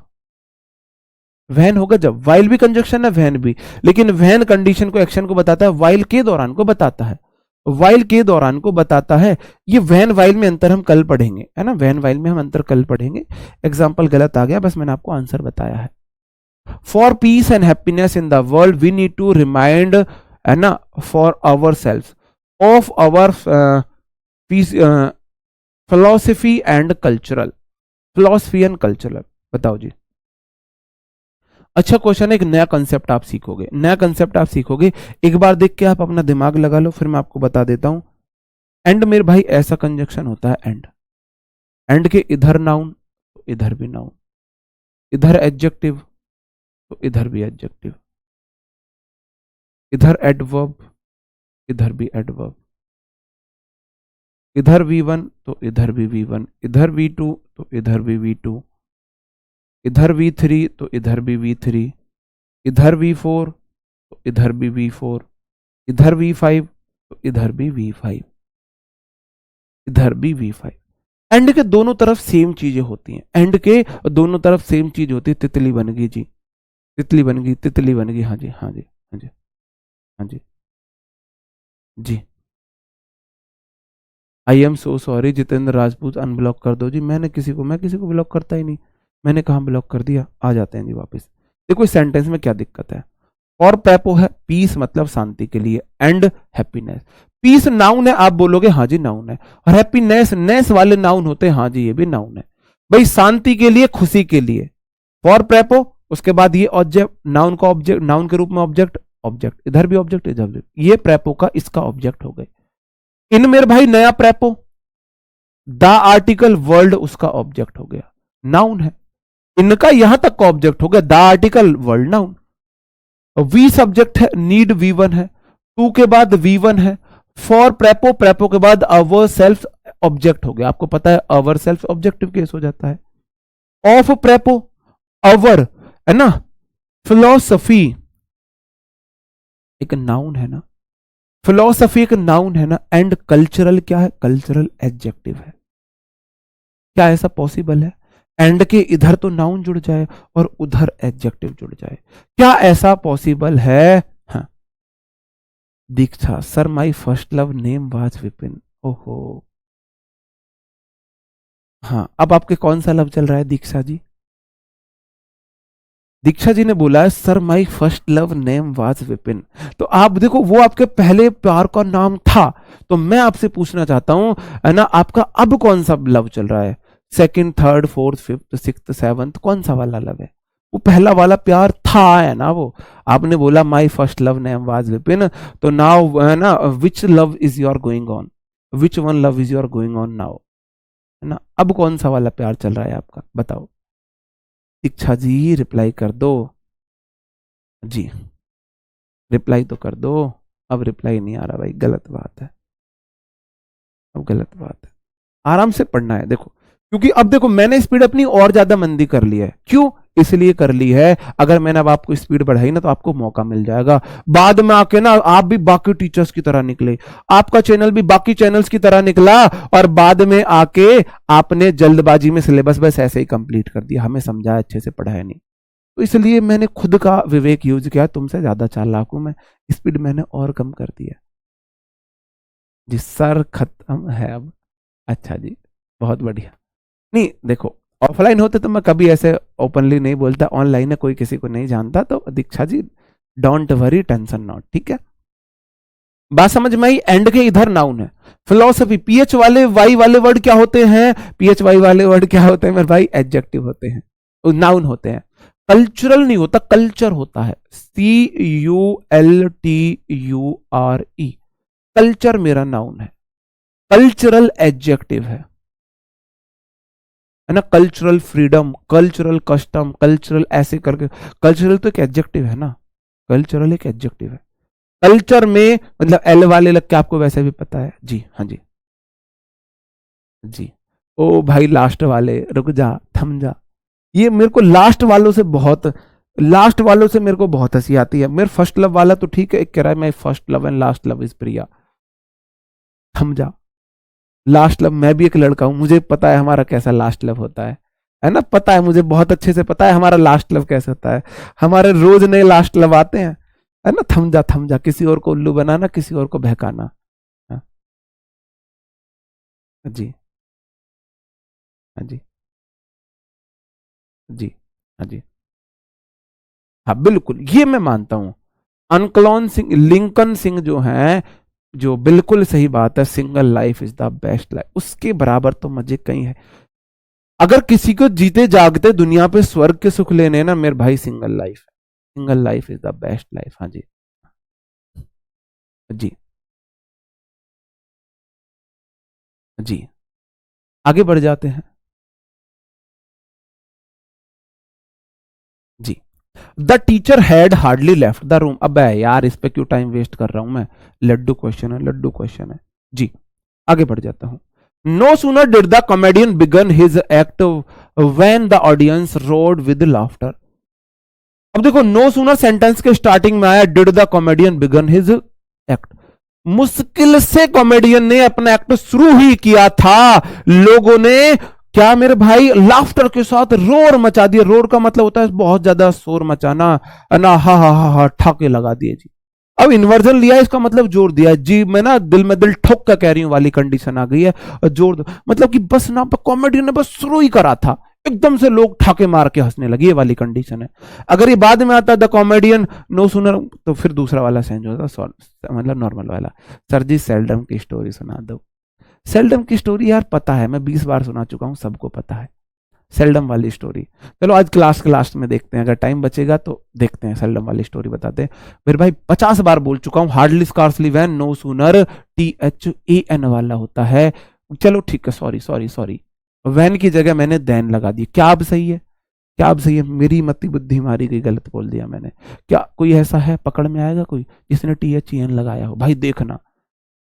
वैन होगा जब, वाइल भी कंजक्शन है वैन भी, लेकिन वैन कंडीशन को, एक्शन को बताता है, वाइल के दौरान को बताता है, वाइल के दौरान को बताता है। ये वैन वाइल में अंतर हम कल पढ़ेंगे, है ना, वैन वाइल में हम अंतर कल पढ़ेंगे। एग्जाम्पल गलत आ गया, बस मैंने आपको आंसर बताया है। For peace and happiness in the world we need to remind, है ना, for our self of our peace, philosophy and cultural, philosophy and cultural. बताओ जी, अच्छा क्वेश्चन है, एक नया कंसेप्ट आप सीखोगे, नया कंसेप्ट आप सीखोगे, एक बार देख के आप अपना दिमाग लगा लो, फिर मैं आपको बता देता हूं। एंड मेरे भाई ऐसा कंजक्शन होता है, एंड, एंड के इधर नाउन तो इधर भी नाउन, इधर एडजेक्टिव तो इधर भी एडजेक्टिव, इधर एडवर्ब इधर भी एडवर्ब, इधर V1 तो इधर भी V1, इधर V2 तो इधर भी V2, इधर V3 तो इधर भी V3, इधर V4 तो इधर भी V4, इधर V5 तो इधर भी V5, इधर भी V5। एंड के दोनों तरफ सेम चीजें होती हैं, एंड के दोनों तरफ सेम चीज होती है। तितली बन गई जी, तितली बन गई, तितली बन गई, हाँ जी हाँ जी हाँ जी हाँ जी जी I am so sorry Jitendra Rajput, unblock कर दो जी। मैं किसी को ब्लॉक करता ही नहीं। मैंने कहाँ ब्लॉक कर दिया? आ जाते हैं जी वापस। देखो इस सेंटेंस में क्या दिक्कत है। और प्रेपो है, पीस मतलब शांति के लिए, एंड हैप्पीनेस। पीस नाउन है, आप बोलोगे हाँ जी नाउन है, और हैप्पीनेस नेस वाले नाउन होते हैं, हाँ जी ये भी नाउन है भाई, शांति के लिए, खुशी के लिए। फॉर प्रेपो, उसके बाद ये ऑब्जेक्ट, नाउन का ऑब्जेक्ट, नाउन के रूप में ऑब्जेक्ट, ऑब्जेक्ट इधर भी ऑब्जेक्ट इधर भी, ये प्रेपो का इसका ऑब्जेक्ट हो गए। इन मेरे भाई नया प्रेपो, द आर्टिकल वर्ल्ड उसका ऑब्जेक्ट हो गया, नाउन है। इनका यहां तक का ऑब्जेक्ट हो गया, the article world noun. We subject है, नीड V1 है, टू के बाद V1 है। फॉर प्रेपो, प्रेपो के बाद अवर सेल्फ ऑब्जेक्ट हो गया। आपको पता है अवर सेल्फ ऑब्जेक्टिव केस हो जाता है। ऑफ प्रेपो, अवर है ना। फिलोसफी एक नाउन है ना, फिलोसफी एक नाउन है ना। एंड कल्चरल क्या है? कल्चरल एडजेक्टिव है। क्या ऐसा पॉसिबल है एंड के इधर तो नाउन जुड़ जाए और उधर एडजेक्टिव जुड़ जाए? क्या ऐसा पॉसिबल है? हाँ। Diksha sir, my first love name was Vipin. ओहो, हाँ अब आपके कौन सा लव चल रहा है दीक्षा जी? दीक्षा जी ने बोला है sir my first love name was Vipin. तो आप देखो वो आपके पहले प्यार का नाम था। तो मैं आपसे पूछना चाहता हूं है ना, आपका अब कौन सा लव चल रहा है? Second, third, fourth, fifth, sixth, seventh, कौन सा वाला लव है? वो पहला वाला प्यार था है ना वो। आपने बोला my first love name was Vipin, तो नाउ है ना which love is your going on, which one love is your going on now, है ना। अब कौन सा वाला प्यार चल रहा है आपका, बताओ। दीक्षा जी रिप्लाई कर दो जी, रिप्लाई तो कर दो। अब रिप्लाई नहीं आ रहा भाई, गलत बात है, अब गलत बात है। आराम से पढ़ना है देखो, क्योंकि अब देखो मैंने स्पीड अपनी और ज्यादा मंदी कर ली है। क्यों? इसलिए कर ली है, अगर मैंने अब आपको स्पीड बढ़ाई ना तो आपको मौका मिल जाएगा बाद में आके ना, आप भी बाकी टीचर्स की तरह निकले, आपका चैनल भी बाकी चैनल्स की तरह निकला, और बाद में आके आपने जल्दबाजी में सिलेबस बस ऐसे ही कंप्लीट कर दिया, हमें समझाया अच्छे से पढ़ाया नहीं। तो इसलिए मैंने खुद का विवेक यूज किया, तुमसे ज्यादा चालाक हूं मैं, स्पीड मैंने और कम कर दिया जी। सर खत्म है अब, अच्छा जी बहुत बढ़िया। नहीं देखो, ऑफलाइन होते तो मैं कभी ऐसे ओपनली नहीं बोलता, ऑनलाइन है कोई किसी को नहीं जानता, तो Diksha ji don't worry, tension not, ठीक है। बात समझ में आई? एंड के इधर नाउन है। फिलोसफी, पीएच वाले वाई वाले वर्ड क्या होते हैं? पीएच वाई वाले वर्ड क्या होते हैं मेरे भाई? एडजेक्टिव होते हैं, नाउन होते हैं। कल्चरल नहीं होता, कल्चर होता है, CULTURE। कल्चर मेरा नाउन है, कल्चरल एडजेक्टिव है ना। Cultural freedom, cultural custom, cultural ऐसे करके, कल्चरल तो एक एडजेक्टिव है ना, कल्चरल एक एडजेक्टिव है। कल्चर में मतलब एल वाले लग के आपको वैसे भी पता है जी। हाँ जी जी। ओ भाई लास्ट वाले, रुक जा, थम जा। ये मेरे को लास्ट वालों से मेरे को बहुत हंसी आती है। मेरे फर्स्ट लव वाला तो ठीक है, एक कह रहा है my first love and last love is Priya. थम जा, लास्ट लव, मैं भी एक लड़का हूं, मुझे पता है हमारा कैसा लास्ट लव होता है ना, पता है मुझे, बहुत अच्छे से पता है हमारा लास्ट लव कैसे होता है। हमारे रोज नए लास्ट लव आते हैं, है ना। थम जा, किसी और को उल्लू बनाना, किसी और को बहकाना। हाँ जी, हाँ जी, जी, हाँ जी, हाँ बिल्कुल, ये मैं मानता हूं। अनकलॉन सिंह, लिंकन सिंह जो है, जो बिल्कुल सही बात है, single life is the best life, उसके बराबर तो मजे कहीं है। अगर किसी को जीते जागते दुनिया पे स्वर्ग के सुख लेने ना मेरे भाई, single life, single life is the best life. हाँ जी जी जी, आगे बढ़ जाते हैं जी। The teacher had hardly left the room. अब यार इस पे क्यों टाइम वेस्ट कर रहा हूं मैं, लड्डू क्वेश्चन है, लड्डू क्वेश्चन है जी। आगे बढ़ जाता हूं। No sooner did the comedian begin his act when the audience roared with laughter. अब देखो, नो सूनर सेंटेंस के स्टार्टिंग में आया, did the comedian begin his act. मुश्किल से कॉमेडियन ने अपना एक्ट शुरू ही किया था, लोगों ने क्या मेरे भाई लाफ्टर के साथ रोर मचा दिया। रोर का मतलब होता है बहुत ज्यादा शोर मचाना ना, हा हा हा हा ठाके लगा दिए जी। अब इन्वर्जन लिया, इसका मतलब जोड़ दिया। जी मैं ना दिल में दिल ठोक कर कह रही हूं वाली कंडीशन आ गई है, और जोड़ दो मतलब कि बस ना कॉमेडी ने बस शुरू ही करा था, एकदम से लोग ठाके मार के हंसने लगे, ये वाली कंडीशन है। अगर ये बाद में आता द कॉमेडियन नो सुनर, तो फिर दूसरा वाला सेंस होता, मतलब नॉर्मल वाला। सर जी सेल्डम की स्टोरी सुना दो। सेल्डम की स्टोरी यार पता है, मैं 20 बार सुना चुका हूं, सबको पता है सेल्डम वाली स्टोरी। चलो आज क्लास के लास्ट में देखते हैं, अगर टाइम बचेगा तो देखते हैं, सेल्डम वाली स्टोरी बताते हैं। फिर भाई 50 बार बोल चुका हूं, hardly scarcely when no sooner THAN वाला होता है। चलो ठीक है, सॉरी सॉरी सॉरी, वैन की जगह मैंने देन लगा दी। क्या अब सही है? क्या अब सही है? मेरी मति बुद्धि मारी गई, गलत बोल दिया मैंने। क्या कोई ऐसा है पकड़ में आएगा कोई जिसने THAN लगाया हो? भाई देखना,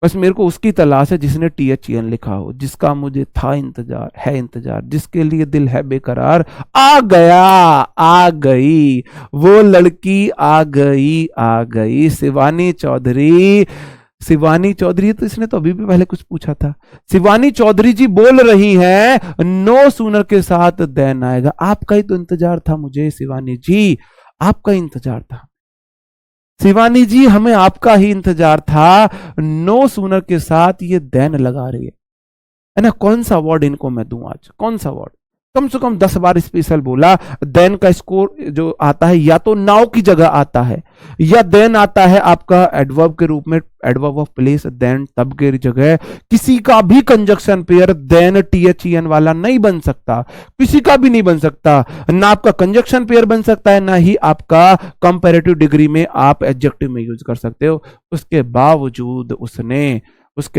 बस मेरे को उसकी तलाश है जिसने THAN लिखा हो, जिसका मुझे था इंतजार, है इंतजार, जिसके लिए दिल है बेकरार। आ गया, आ गई वो लड़की, आ गई, आ गई शिवानी चौधरी। शिवानी चौधरी, तो इसने तो अभी भी पहले कुछ पूछा था। शिवानी चौधरी जी बोल रही हैं नो सूनर के साथ देन आएगा। आपका ही तो इंतजार था मुझे शिवानी जी, आपका इंतजार था शिवानी जी, हमें आपका ही इंतजार था। नो सूनर के साथ ये देन लगा रही है ना। कौन सा वर्ड इनको मैं दूं आज, कौन सा वर्ड? कम से कम 10 बार स्पेशल बोला। देन का स्कोर जो आता है या तो नाउ की जगह आता है, या देन आता है आपका एडवर्ब के रूप में, एडवर्ब ऑफ प्लेस, देन तब के जगह। किसी का भी कंजक्शन पेयर देन THAN वाला नहीं बन सकता, किसी का भी नहीं बन सकता। ना आपका कंजक्शन पेयर बन सकता है, ना ही आपका कंपैरेटिव डिग्री में आप एडजेक्टिव में यूज कर सकते हो। उसके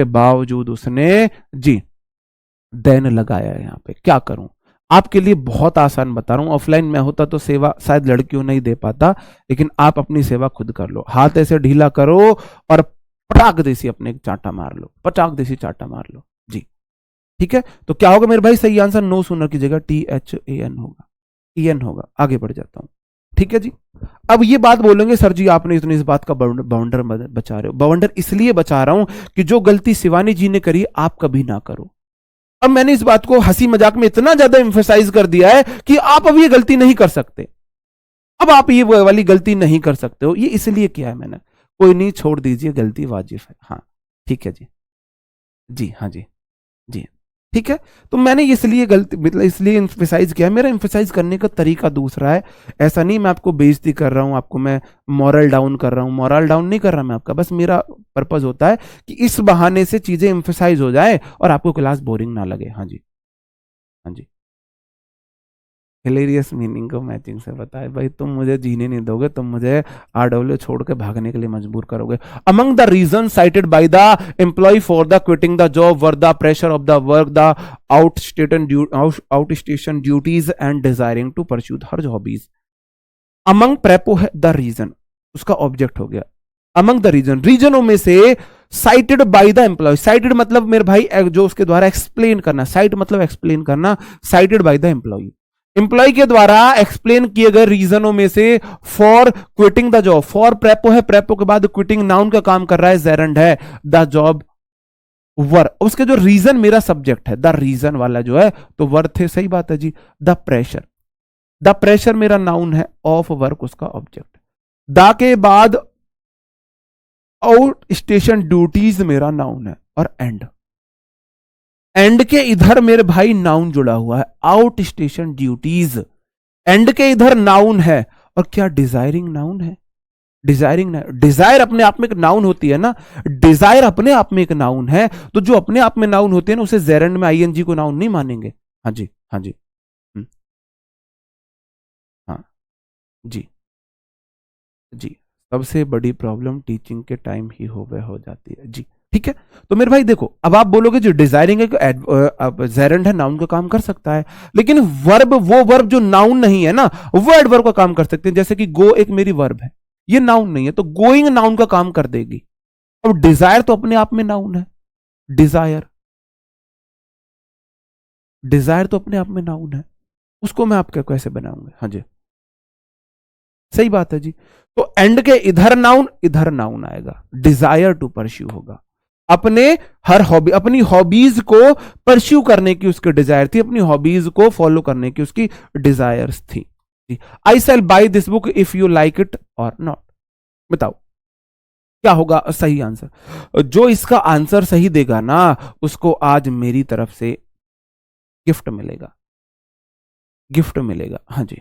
बावजूद उसने जी देन लगाया है यहाँ पे। क्या करूं? आपके लिए बहुत आसान बता रहा हूं। ऑफलाइन में होता तो सेवा शायद लड़कियों नहीं दे पाता, लेकिन आप अपनी सेवा खुद कर लो। हाथ ऐसे ढीला करो और पटाक देसी अपने चांटा मार लो, पटाक देसी चांटा मार लो जी। ठीक है, तो क्या होगा मेरे भाई? सही आंसर नो सूनर की जगह THAN होगा, EN होगा। आगे बढ़ जाता हूं, ठीक है जी। अब ये बात बोलेंगे सर जी आपने इतनी इस बात का बाउंडर बचा रहे हो। बाउंडर इसलिए बचा रहा हूं कि जो गलती शिवानी जी ने करी आप कभी ना करो। अब मैंने इस बात को हंसी मजाक में इतना ज्यादा एम्फेसाइज कर दिया है कि आप अब ये गलती नहीं कर सकते, अब आप ये वाली गलती नहीं कर सकते हो। ये इसलिए किया है मैंने। कोई नहीं, छोड़ दीजिए, गलती वाजिब है। हाँ ठीक है जी, जी हाँ जी, जी ठीक है। तो मैंने इसलिए गलती, मतलब इसलिए एम्फेसाइज किया है। मेरा एम्फेसाइज करने का तरीका दूसरा है। ऐसा नहीं मैं आपको बेइज्जती कर रहा हूं, आपको मैं मॉरल डाउन कर रहा हूं। मॉरल डाउन नहीं कर रहा मैं आपका, बस मेरा पर्पज होता है कि इस बहाने से चीजें एम्फेसाइज हो जाए और आपको क्लास बोरिंग ना लगे। हाँ जी, हाँ जी। हिलेरियस मीनिंग को मैचिंग से बताए। भाई तुम मुझे जीने नहीं दोगे, तुम मुझे RW छोड़ के भागने के लिए मजबूर करोगे। Among the reason cited by the employ for the quitting the job were the pressure of the work, the out station duties and desiring to pursue her hobbies. Among prepo है the reason, उसका object हो गया। Among the reason, रीजनों में से cited by the employ. Cited मतलब मेरे भाई जो उसके द्वारा एक्सप्लेन करना, साइट मतलब एक्सप्लेन करना, cited by the employ. Employ के द्वारा एक्सप्लेन किए गए रीजनों में से for quitting the job, for prepo है, प्रेपो के बाद क्विटिंग नाउन का काम कर रहा है, जेरंड है, द जॉब वर, उसके जो रीजन मेरा सब्जेक्ट है, द रीजन वाला जो है तो वर्थ है। सही बात है जी। द प्रेशर, द प्रेशर मेरा नाउन है, ऑफ वर्क उसका ऑब्जेक्ट। द के बाद आउट स्टेशन ड्यूटीज मेरा नाउन है, और एंड के इधर मेरे भाई नाउन जुड़ा हुआ है, आउट स्टेशन ड्यूटीज। एंड के इधर नाउन है, और क्या डिजायरिंग नाउन है? डिजायरिंग, डिजायर अपने आप में एक नाउन होती है ना, डिजायर अपने आप में एक नाउन है। तो जो अपने आप में नाउन होते हैं ना, उसे जेरंड में ING को नाउन नहीं मानेंगे। हाँ जी, हाँ जी, हाँ जी, जी। सबसे बड़ी प्रॉब्लम टीचिंग के टाइम ही हो जाती है जी। ठीक है, तो मेरे भाई देखो, अब आप बोलोगे जो डिजायरिंग है जेरंड है, नाउन का काम कर सकता है, लेकिन वर्ब, वो वर्ब जो नाउन नहीं है ना, वो एडवर्ब का काम कर सकते हैं। जैसे कि गो एक मेरी वर्ब है, ये नाउन नहीं है, तो गोइंग नाउन का काम कर देगी। अब डिजायर तो अपने आप में नाउन है, डिजायर, डिजायर तो अपने आप में नाउन है, उसको मैं आपके कैसे बनाऊंगा? हाँ जी, सही बात है जी। तो एंड के इधर नाउन आएगा, डिजायर टू परस्यू होगा। अपने हर हॉबी, अपनी हॉबीज को परस्यू करने की उसकी डिजायर थी, अपनी हॉबीज को फॉलो करने की उसकी डिजायर्स थी। I shall buy this book if you like it और नॉट। बताओ, क्या होगा सही आंसर? जो इसका आंसर सही देगा ना, उसको आज मेरी तरफ से गिफ्ट मिलेगा, गिफ्ट मिलेगा। हाँ जी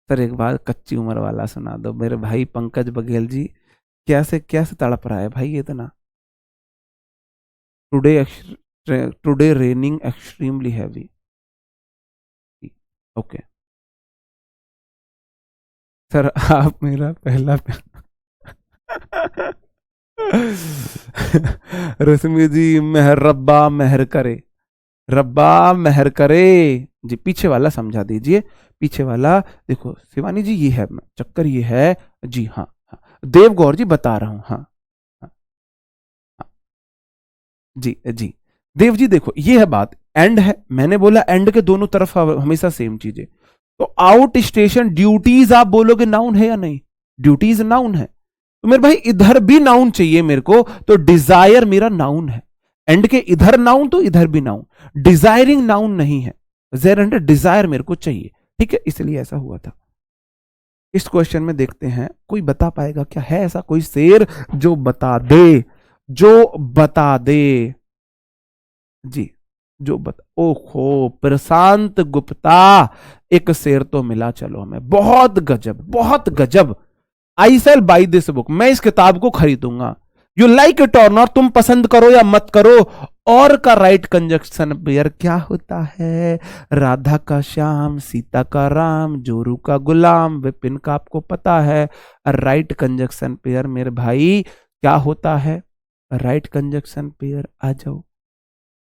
सर, एक बार कच्ची उम्र वाला सुना दो मेरे भाई पंकज बघेल जी। कैसे कैसे तड़प रहा है भाई ये इतना? Today today raining extremely heavy. Okay sir, आप मेरा पहला रश्मि जी, मेहर रब्बा मेहर करे, रब्बा मेहर करे। जी पीछे वाला समझा दीजिए, पीछे वाला देखो शिवानी जी, ये है चक्कर, ये है जी। हाँ हाँ देव गौर जी बता रहा हूं। हाँ हाँ हाँ, जी जी देव जी देखो, ये है बात, एंड है, मैंने बोला एंड के दोनों तरफ हमेशा सेम चीजें। तो आउट स्टेशन ड्यूटीज आप बोलोगे नाउन है या नहीं? ड्यूटीज नाउन है, तो मेरे भाई इधर भी नाउन चाहिए मेरे को, तो डिजायर मेरा नाउन है। एंड के इधर नाउन तो इधर भी नाउन, डिजायरिंग नाउन नहीं है, जेर एंड डिजायर मेरे को चाहिए। ठीक है, इसलिए ऐसा हुआ था। इस क्वेश्चन में देखते हैं कोई बता पाएगा क्या, है ऐसा कोई शेर जो बता दे, जो बता दे? जी जो बता, ओहो प्रशांत गुप्ता, एक शेर तो मिला चलो हमें, बहुत गजब बहुत गजब। आई सेल बाई दिस बुक, मैं इस किताब को खरीदूंगा। यू लाइक इट और नॉट, तुम पसंद करो या मत करो। और का राइट कंजक्शन पेयर क्या होता है? राधा का श्याम, सीता का राम, जोरू का गुलाम, विपिन का आपको पता है। राइट कंजक्शन पेयर मेरे भाई क्या होता है? राइट कंजक्शन पेयर आ जाओ,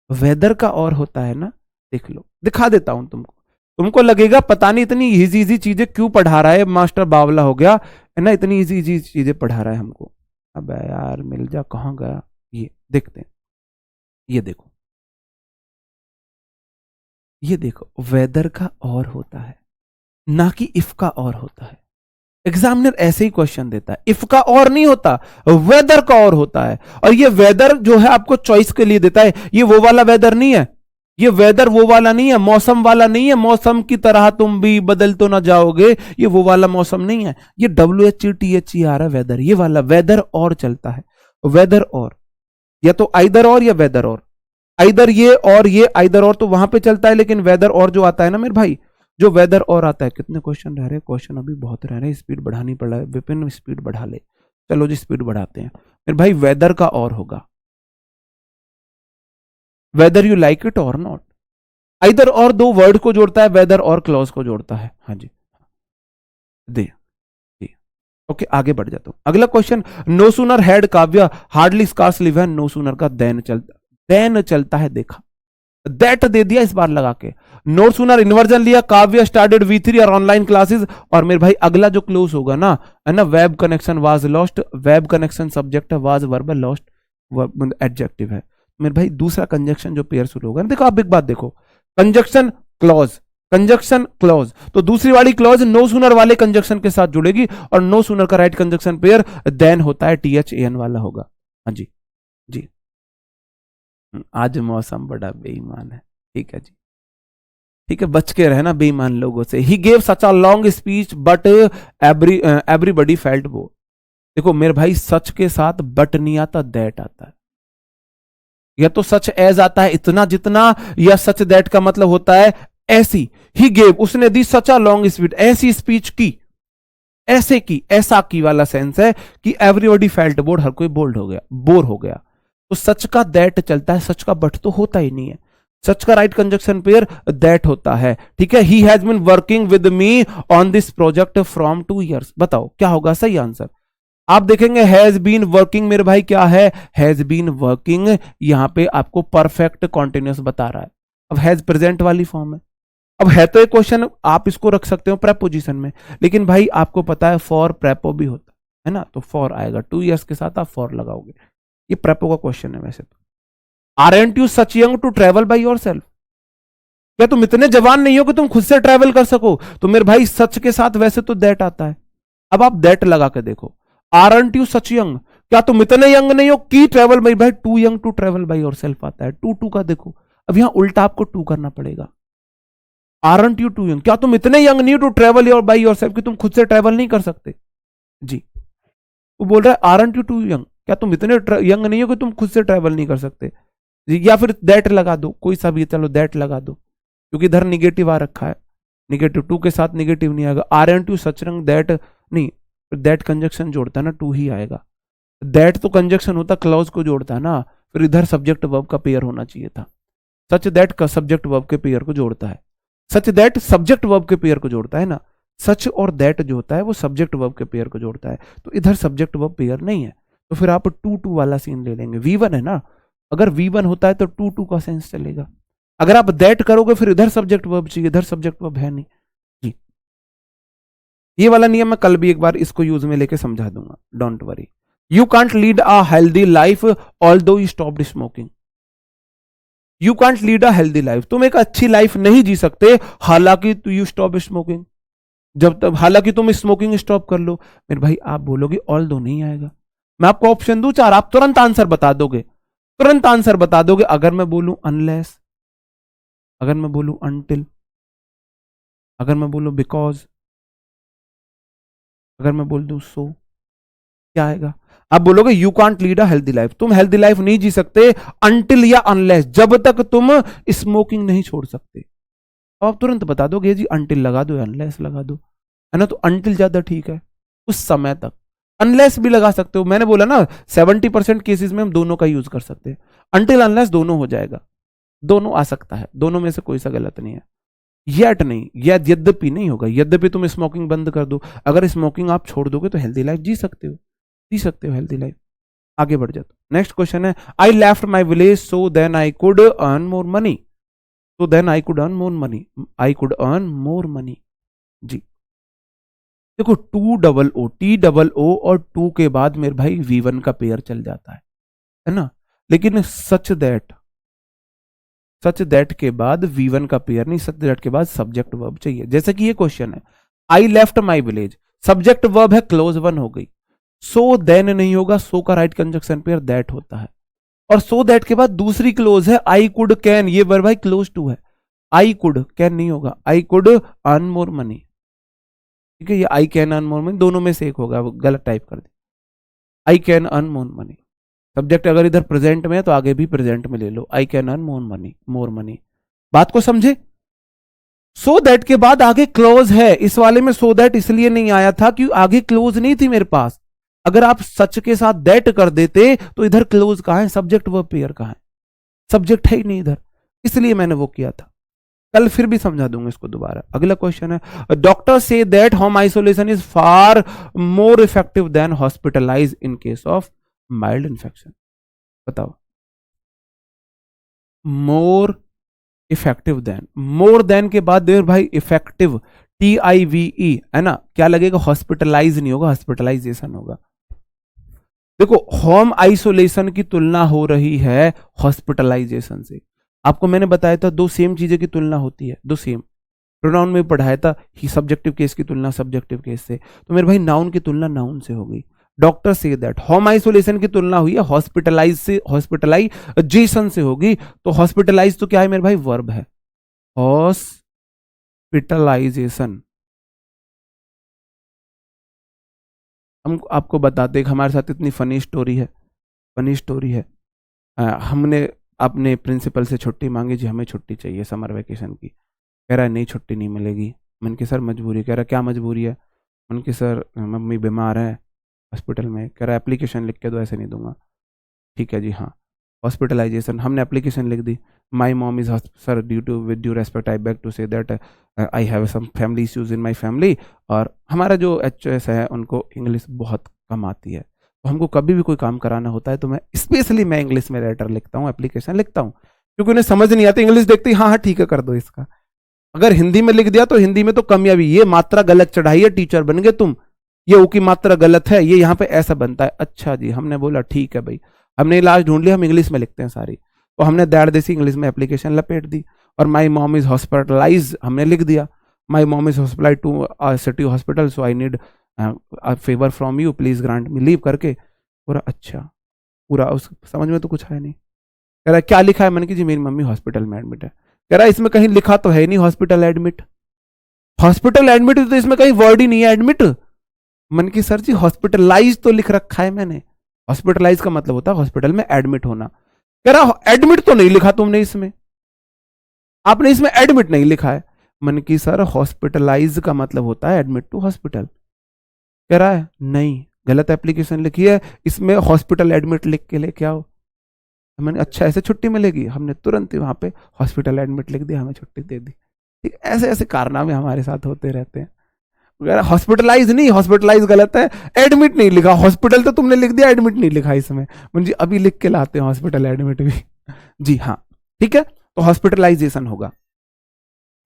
वेदर का और होता है ना, देख लो, दिखा देता हूं तुमको। तुमको लगेगा पता नहीं इतनी इजी इजी चीजें क्यों पढ़ा रहा है मास्टर, बावला हो गया है ना, इतनी इजी इजी चीजें पढ़ा रहा है हमको। अब यार मिल जा, कहां गया? ये देखते हैं, ये देखो, ये देखो, वेदर का और होता है, ना कि इफ का और होता है। एग्जामिनर ऐसे ही क्वेश्चन देता है, इफ का और नहीं होता, वेदर का और होता है। और ये वेदर जो है आपको चॉइस के लिए देता है, ये वो वाला वेदर नहीं है, ये वेदर वो वाला नहीं है, मौसम वाला नहीं है, मौसम की तरह तुम भी बदल तो ना जाओगे, ये वो वाला मौसम नहीं है। ये WHETHE आ रहा है वेदर, ये वाला वेदर और चलता है। वेदर और, या तो आइदर और या वेदर और, आइदर ये और ये, आइदर और तो वहां पे चलता है, लेकिन वेदर और जो आता है ना मेरे भाई, जो वेदर और आता है। कितने क्वेश्चन रह रहे हैं? क्वेश्चन अभी बहुत रह रहे हैं, स्पीड बढ़ानी पड़ रहा है। विपिन स्पीड बढ़ा ले, चलो जी स्पीड बढ़ाते हैं। मेरे भाई वेदर का और होगा, वेदर यू लाइक इट और नॉट। इधर और दो वर्ड को जोड़ता है, वेदर और क्लॉज को जोड़ता है। हाँ जी दे जी। ओके आगे बढ़ जाता हूं, अगला क्वेश्चन। नो सूनर हैड काव्या हार्डली स्कार्स लिव है, नो सूनर का देन चलता है देखा, दैट दे दिया इस बार लगा के। नो सूनर इन्वर्जन लिया, काव्या स्टार्टेड V3 और ऑनलाइन क्लासेस। और मेरे भाई अगला जो क्लोज होगा ना, है ना, web connection was lost, web connection subject है, वाज वर्ब लॉस्ट, एडजेक्टिव है। मेरे भाई दूसरा कंजक्शन जो पेयर शुरू होगा ना, देखो आप एक बात देखो, कंजक्शन क्लॉज, कंजक्शन क्लॉज, तो दूसरी वाली क्लॉज नो सूनर वाले कंजक्शन के साथ जुड़ेगी, और नो सूनर का राइट कंजक्शन पेयर देन होता है, THAN वाला होगा। हाँ जी जी। आज मौसम बड़ा बेईमान है, ठीक है जी, ठीक है, बच के रहना बेईमान लोगों से। He gave such a long speech but everybody felt वो। देखो मेरे भाई सच के साथ बट नहीं आता, दैट आता है, या तो सच एज आता है इतना जितना, या सच दैट का मतलब होता है ऐसी। ही गेव, उसने दी सच अ लॉन्ग स्पीच, ऐसी स्पीच की, ऐसे की, ऐसा की वाला सेंस है कि एवरीबॉडी फेल्ट बोर्ड, हर कोई बोल्ड हो गया, बोर हो गया। तो सच का दैट चलता है, सच का बट तो होता ही नहीं है। सच का राइट कंजक्शन पेयर दैट होता है, ठीक है। He has been working with me on this project from 2 years। बताओ क्या होगा सही आंसर? आप देखेंगे हैज बीन वर्किंग, मेरे भाई क्या है? हैज बीन वर्किंग, यहां पे आपको परफेक्ट कॉन्टिन्यूस बता रहा है। अब हैज प्रेजेंट वाली फॉर्म है। अब है तो एक क्वेश्चन, आप इसको रख सकते हो प्रेपोजिशन में, लेकिन भाई आपको पता है फॉर प्रेपो भी होता है ना, तो फॉर आएगा, 2 years के साथ आप फॉर लगाओगे। ये प्रेपो का क्वेश्चन है वैसे तो। Aren't you such young to travel by your self? क्या तुम इतने जवान नहीं हो कि तुम खुद से ट्रेवल कर सको? तो मेरे भाई सच के साथ वैसे तो दैट आता है। अब आप दैट लगा के देखो, आरएंट यू सच यंग, क्या तुम इतने यंग नहीं हो कि ट्रेवल बाई, भाई too young to travel by your self आता है, टू का देखो। अब यहां उल्टा आपको टू करना पड़ेगा, आरंट यू टू यंग, क्या तुम इतने यंग नहीं हो to travel your by your self कि तुम खुद से ट्रेवल नहीं कर सकते? जी वो बोल रहा है आरंट यू टू यंग, क्या तुम इतने यंग नहीं हो कि तुम खुद से ट्रैवल नहीं कर सकते? या फिर दैट लगा दो, कोई सा भी, चलो दैट लगा दो, क्योंकि इधर निगेटिव आ रखा है, निगेटिव टू के साथ निगेटिव नहीं आएगा। आरंट यू सच रंग दैट नहीं, दैट कंजक्शन जोड़ता है ना, टू ही आएगा। दैट तो कंजक्शन होता, क्लॉज को जोड़ता है ना, फिर इधर सब्जेक्ट वर्ब का पेयर होना चाहिए था। सच दैट का सब्जेक्ट वर्ब के पेयर को जोड़ता है, सच दैट सब्जेक्ट वर्ब के पेयर को जोड़ता है ना, सच और दैट जो होता है वो सब्जेक्ट वर्ब के पेयर को जोड़ता है, तो इधर सब्जेक्ट वर्ब पेयर नहीं है, तो फिर आप टू टू वाला सीन ले लेंगे। V1 है ना, अगर V1 होता है तो टू टू का सेंस चलेगा। अगर आप दैट करोगे फिर इधर सब्जेक्ट वर्ब चाहिए, इधर सब्जेक्ट वर्ब है नहीं जी। ये वाला नियम मैं कल भी एक बार इसको यूज में लेके समझा दूंगा, don't worry. You can't lead a healthy life although you stopped smoking. You can't lead a healthy life, तुम एक अच्छी लाइफ नहीं जी सकते हालांकि यू स्टॉप स्मोकिंग, जब तक हालांकि तुम स्मोकिंग स्टॉप कर लो। मेरे भाई आप बोलोगे ऑल दो नहीं आएगा, मैं आपको ऑप्शन दूं 4, आप तुरंत आंसर बता दोगे, तुरंत आंसर बता दोगे। अगर मैं बोलूं अनलेस, अगर मैं बोलूं अनटिल, अगर मैं बोलूं बिकॉज, अगर मैं बोल दूं सो, क्या आएगा? आप बोलोगे you can't lead a healthy life, तुम हेल्दी लाइफ नहीं जी सकते अनटिल या अनलेस, जब तक तुम स्मोकिंग नहीं छोड़ सकते। तो आप तुरंत बता दोगे जी अनटिल लगा दो या अनलेस लगा दो, है ना। तो अनटिल ज्यादा ठीक है उस समय तक, अनलेस भी लगा सकते हो। मैंने बोला ना 70% केसेस में हम दोनों का यूज कर सकते हैं, अनटिल अनलेस दोनों हो जाएगा, दोनों आ सकता है, दोनों में से कोई सा गलत नहीं है। येट नहीं, यद्यपि नहीं होगा, यद्यपि तुम स्मोकिंग बंद कर दो, अगर स्मोकिंग आप छोड़ दोगे तो हेल्दी लाइफ जी सकते हो, जी सकते हो हेल्दी लाइफ। आगे बढ़ जाते, नेक्स्ट क्वेश्चन है, I left my village so then I could earn more money, तो then I could earn more money, I could earn more money जी। देखो TOO और टू के बाद मेरे भाई V1 का पेयर चल जाता है ना, लेकिन सच दैट के बाद V1 का पेयर नहीं, सच दैट के बाद सब्जेक्ट वर्ब चाहिए। जैसे कि ये क्वेश्चन है, I left my village, subject verb है क्लोज वन हो गई, सो देन नहीं होगा, सो का राइट कंजक्शन पेयर दैट होता है, और सो दैट के बाद दूसरी क्लोज है आई कुड कैन, ये वर्ब भाई क्लोज टू है, आई कुड कैन नहीं होगा, I could earn more money, ठीक है, ये I can earn more money दोनों में से एक होगा, वो गलत टाइप कर दी, I can earn more money. Subject अगर इधर प्रेजेंट में है तो आगे भी प्रेजेंट में ले लो, I can earn more money, more money. बात को समझे? सो दैट के बाद आगे क्लोज है, इस वाले में सो दैट इसलिए नहीं आया था कि आगे क्लोज नहीं थी मेरे पास। अगर आप सच के साथ दैट कर देते तो इधर क्लोज कहां है, सब्जेक्ट वर्ब पेयर कहां है, सब्जेक्ट है ही नहीं इधर, इसलिए मैंने वो किया था। कल फिर भी समझा दूंगा इसको दोबारा। अगला क्वेश्चन है, डॉक्टर से that home isolation is far more effective than hospitalize in case of mild infection. बताओ, more effective than, more than के बाद देर भाई इफेक्टिव, TIVE है ना, क्या लगेगा, हॉस्पिटलाइज नहीं होगा, हॉस्पिटलाइजेशन होगा। देखो होम आइसोलेशन की तुलना हो रही है हॉस्पिटलाइजेशन से, आपको मैंने बताया था दो सेम चीजें की तुलना होती है, दो सेम प्रोनाउन में पढ़ाया था ही, सब्जेक्टिव केस की तुलना सब्जेक्टिव केस से, तो मेरे भाई नाउन की तुलना नाउन से हो गई। डॉक्टर से दैट, होम आइसोलेशन की तुलना हुई है हॉस्पिटलाइज से, हॉस्पिटलाइजेशन से होगी, तो हॉस्पिटलाइज तो क्या है मेरे भाई, वर्ब है, हॉस्पिटलाइजेशन। हम आपको बताते हैं हमारे साथ इतनी फनी स्टोरी है, फनी स्टोरी है। हमने अपने प्रिंसिपल से छुट्टी मांगी जी, हमें छुट्टी चाहिए समर वेकेशन की, कह रहा है नहीं छुट्टी नहीं मिलेगी। मैंने कहा सर मजबूरी, कह रहा क्या मजबूरी है, मैंने कहा सर मम्मी बीमार है हॉस्पिटल में, कह रहा एप्लीकेशन लिख के दो, ऐसे नहीं दूंगा। ठीक है जी हाँ, हॉस्पिटलाइजेशन, हमने एप्लीकेशन लिख दी, my mom is sir due to with due respect I beg to say that I have some family issues in my family, और हमारा जो HS है उनको इंग्लिश बहुत कम आती है, तो हमको कभी भी कोई काम कराना होता है तो मैं स्पेशली मैं इंग्लिश में लेटर लिखता हूँ, एप्लीकेशन लिखता हूँ, क्योंकि उन्हें समझ नहीं आती, इंग्लिश देखती हाँ हाँ ठीक है कर दो इसका। अगर हिंदी में लिख दिया तो हिंदी में तो कामयाबी, ये मात्रा गलत चढ़ाई है, टीचर बन गए तुम, ये ओ की मात्रा गलत है, ये यहाँ पे ऐसा बनता है। अच्छा जी, हमने बोला ठीक है भाई, हमने इलाज ढूंढ लिया, हम इंग्लिश में लिखते हैं सारी, तो हमने दैट देसी इंग्लिश में एप्लीकेशन लपेट दी, और माई मॉम इज हॉस्पिटलाइज हमने लिख दिया, my mom is hospitalize to city hospital so I need favour from you please grant me leave करके पूरा। अच्छा पूरा उस समझ में तो कुछ है नहीं, कह रहा क्या लिखा है, मैंने कि जी मेरी मम्मी हॉस्पिटल में एडमिट है, कह रहा इसमें कहीं लिखा तो है नहीं हॉस्पिटल एडमिट, हॉस्पिटल एडमिट तो इसमें कहीं वर्ड ही नहीं है एडमिट, मन की सर जी हॉस्पिटलाइज तो लिख रखा है मैंने, हॉस्पिटलाइज का मतलब होता है हॉस्पिटल में एडमिट होना। कह रहा एडमिट तो नहीं लिखा तुमने इसमें, आपने इसमें एडमिट नहीं लिखा है। मन की सर हॉस्पिटलाइज का मतलब होता है एडमिट टू हॉस्पिटल। कह रहा है नहीं, गलत एप्लीकेशन लिखी है, इसमें हॉस्पिटल एडमिट लिख के लेके आओ। मैंने अच्छा ऐसे छुट्टी मिलेगी, हमने तुरंत ही वहां पे हॉस्पिटल एडमिट लिख दिया, हमें छुट्टी दे दी। ठीक, ऐसे ऐसे कारनामे हमारे साथ होते रहते हैं। हॉस्पिटलाइज नहीं, हॉस्पिटलाइज गलत है, एडमिट नहीं लिखा, हॉस्पिटल तो तुमने लिख दिया, एडमिट नहीं लिखा इसमें। मुझे अभी लिख के लाते हैं हॉस्पिटल एडमिट भी। जी हाँ, ठीक है, तो हॉस्पिटलाइजेशन होगा।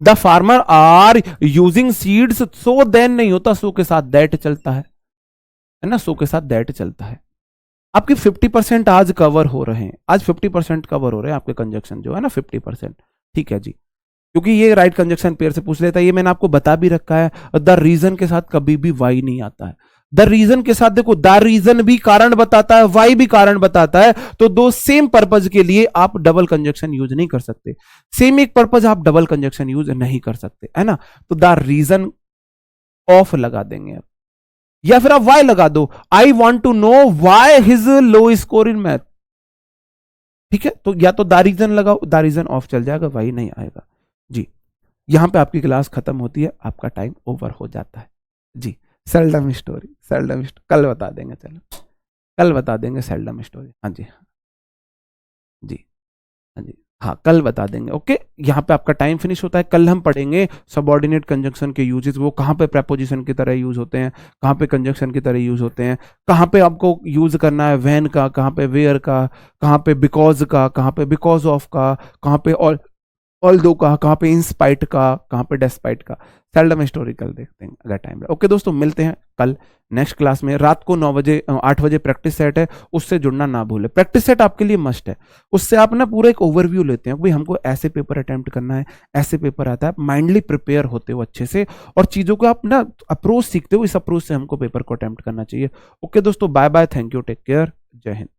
The farmer are using seeds, so then नहीं होता, सो के साथ दैट चलता है ना, सो के साथ दैट चलता है। आपके 50% आज कवर हो रहे हैं, आज 50% कवर हो रहे हैं आपके कंजक्शन जो है ना 50%। ठीक है जी, क्योंकि ये राइट कंजक्शन पेयर से पूछ लेता है, ये मैंने आपको बता भी रखा है। द रीजन के साथ कभी भी वाई नहीं आता है। द रीजन के साथ देखो, द रीजन भी कारण बताता है, वाई भी कारण बताता है, तो दो सेम पर्पज के लिए आप डबल कंजक्शन यूज नहीं कर सकते, सेम एक पर्पज आप डबल कंजक्शन यूज नहीं कर सकते, है ना। तो द रीजन ऑफ लगा देंगे आप, या फिर आप वाई लगा दो, I want to know why his low score in math. ठीक है, तो या तो द रीजन लगाओ, द रीजन ऑफ चल जाएगा, वाई नहीं आएगा जी। यहां पे आपकी क्लास खत्म होती है, आपका टाइम ओवर हो जाता है जी। सेल्डम स्टोरी, सेल्डम स्टोरी कल बता देंगे, चलो कल बता देंगे सेल्डम स्टोरी। हाँ जी, जी हाँ जी, हाँ कल बता देंगे। ओके, यहाँ पे आपका टाइम फिनिश होता है। कल हम पढ़ेंगे सबऑर्डिनेट कंजंक्शन के यूजेस, वो कहाँ पे प्रेपोजिशन की तरह यूज होते हैं, कहाँ पे कंजंक्शन की तरह यूज होते हैं, कहाँ पे आपको यूज करना है व्हेन का, कहाँ पे वेयर का, कहाँ पे बिकॉज का, कहाँ पे बिकॉज ऑफ का, कहाँ पे ऑल दो का, कहाँ पे इंस्पाइट का, कहाँ पे डेस्पाइट का। सेल्डम हिस्टोरिकल देखते हैं अगर टाइम रहे। ओके दोस्तों, मिलते हैं कल नेक्स्ट क्लास में। रात को 9 बजे 8 बजे प्रैक्टिस सेट है, उससे जुड़ना ना भूले। प्रैक्टिस सेट आपके लिए मस्ट है, उससे आप ना पूरा एक ओवरव्यू लेते हैं, भाई हमको ऐसे पेपर अटेम्प्ट करना है, ऐसे पेपर आता है, माइंडली प्रिपेयर होते हो अच्छे से, और चीजों को आप ना अप्रोच सीखते हो, इस अप्रोच से हमको पेपर को अटेम्प्ट करना चाहिए। ओके दोस्तों, bye bye, thank you, take care, जय हिंद।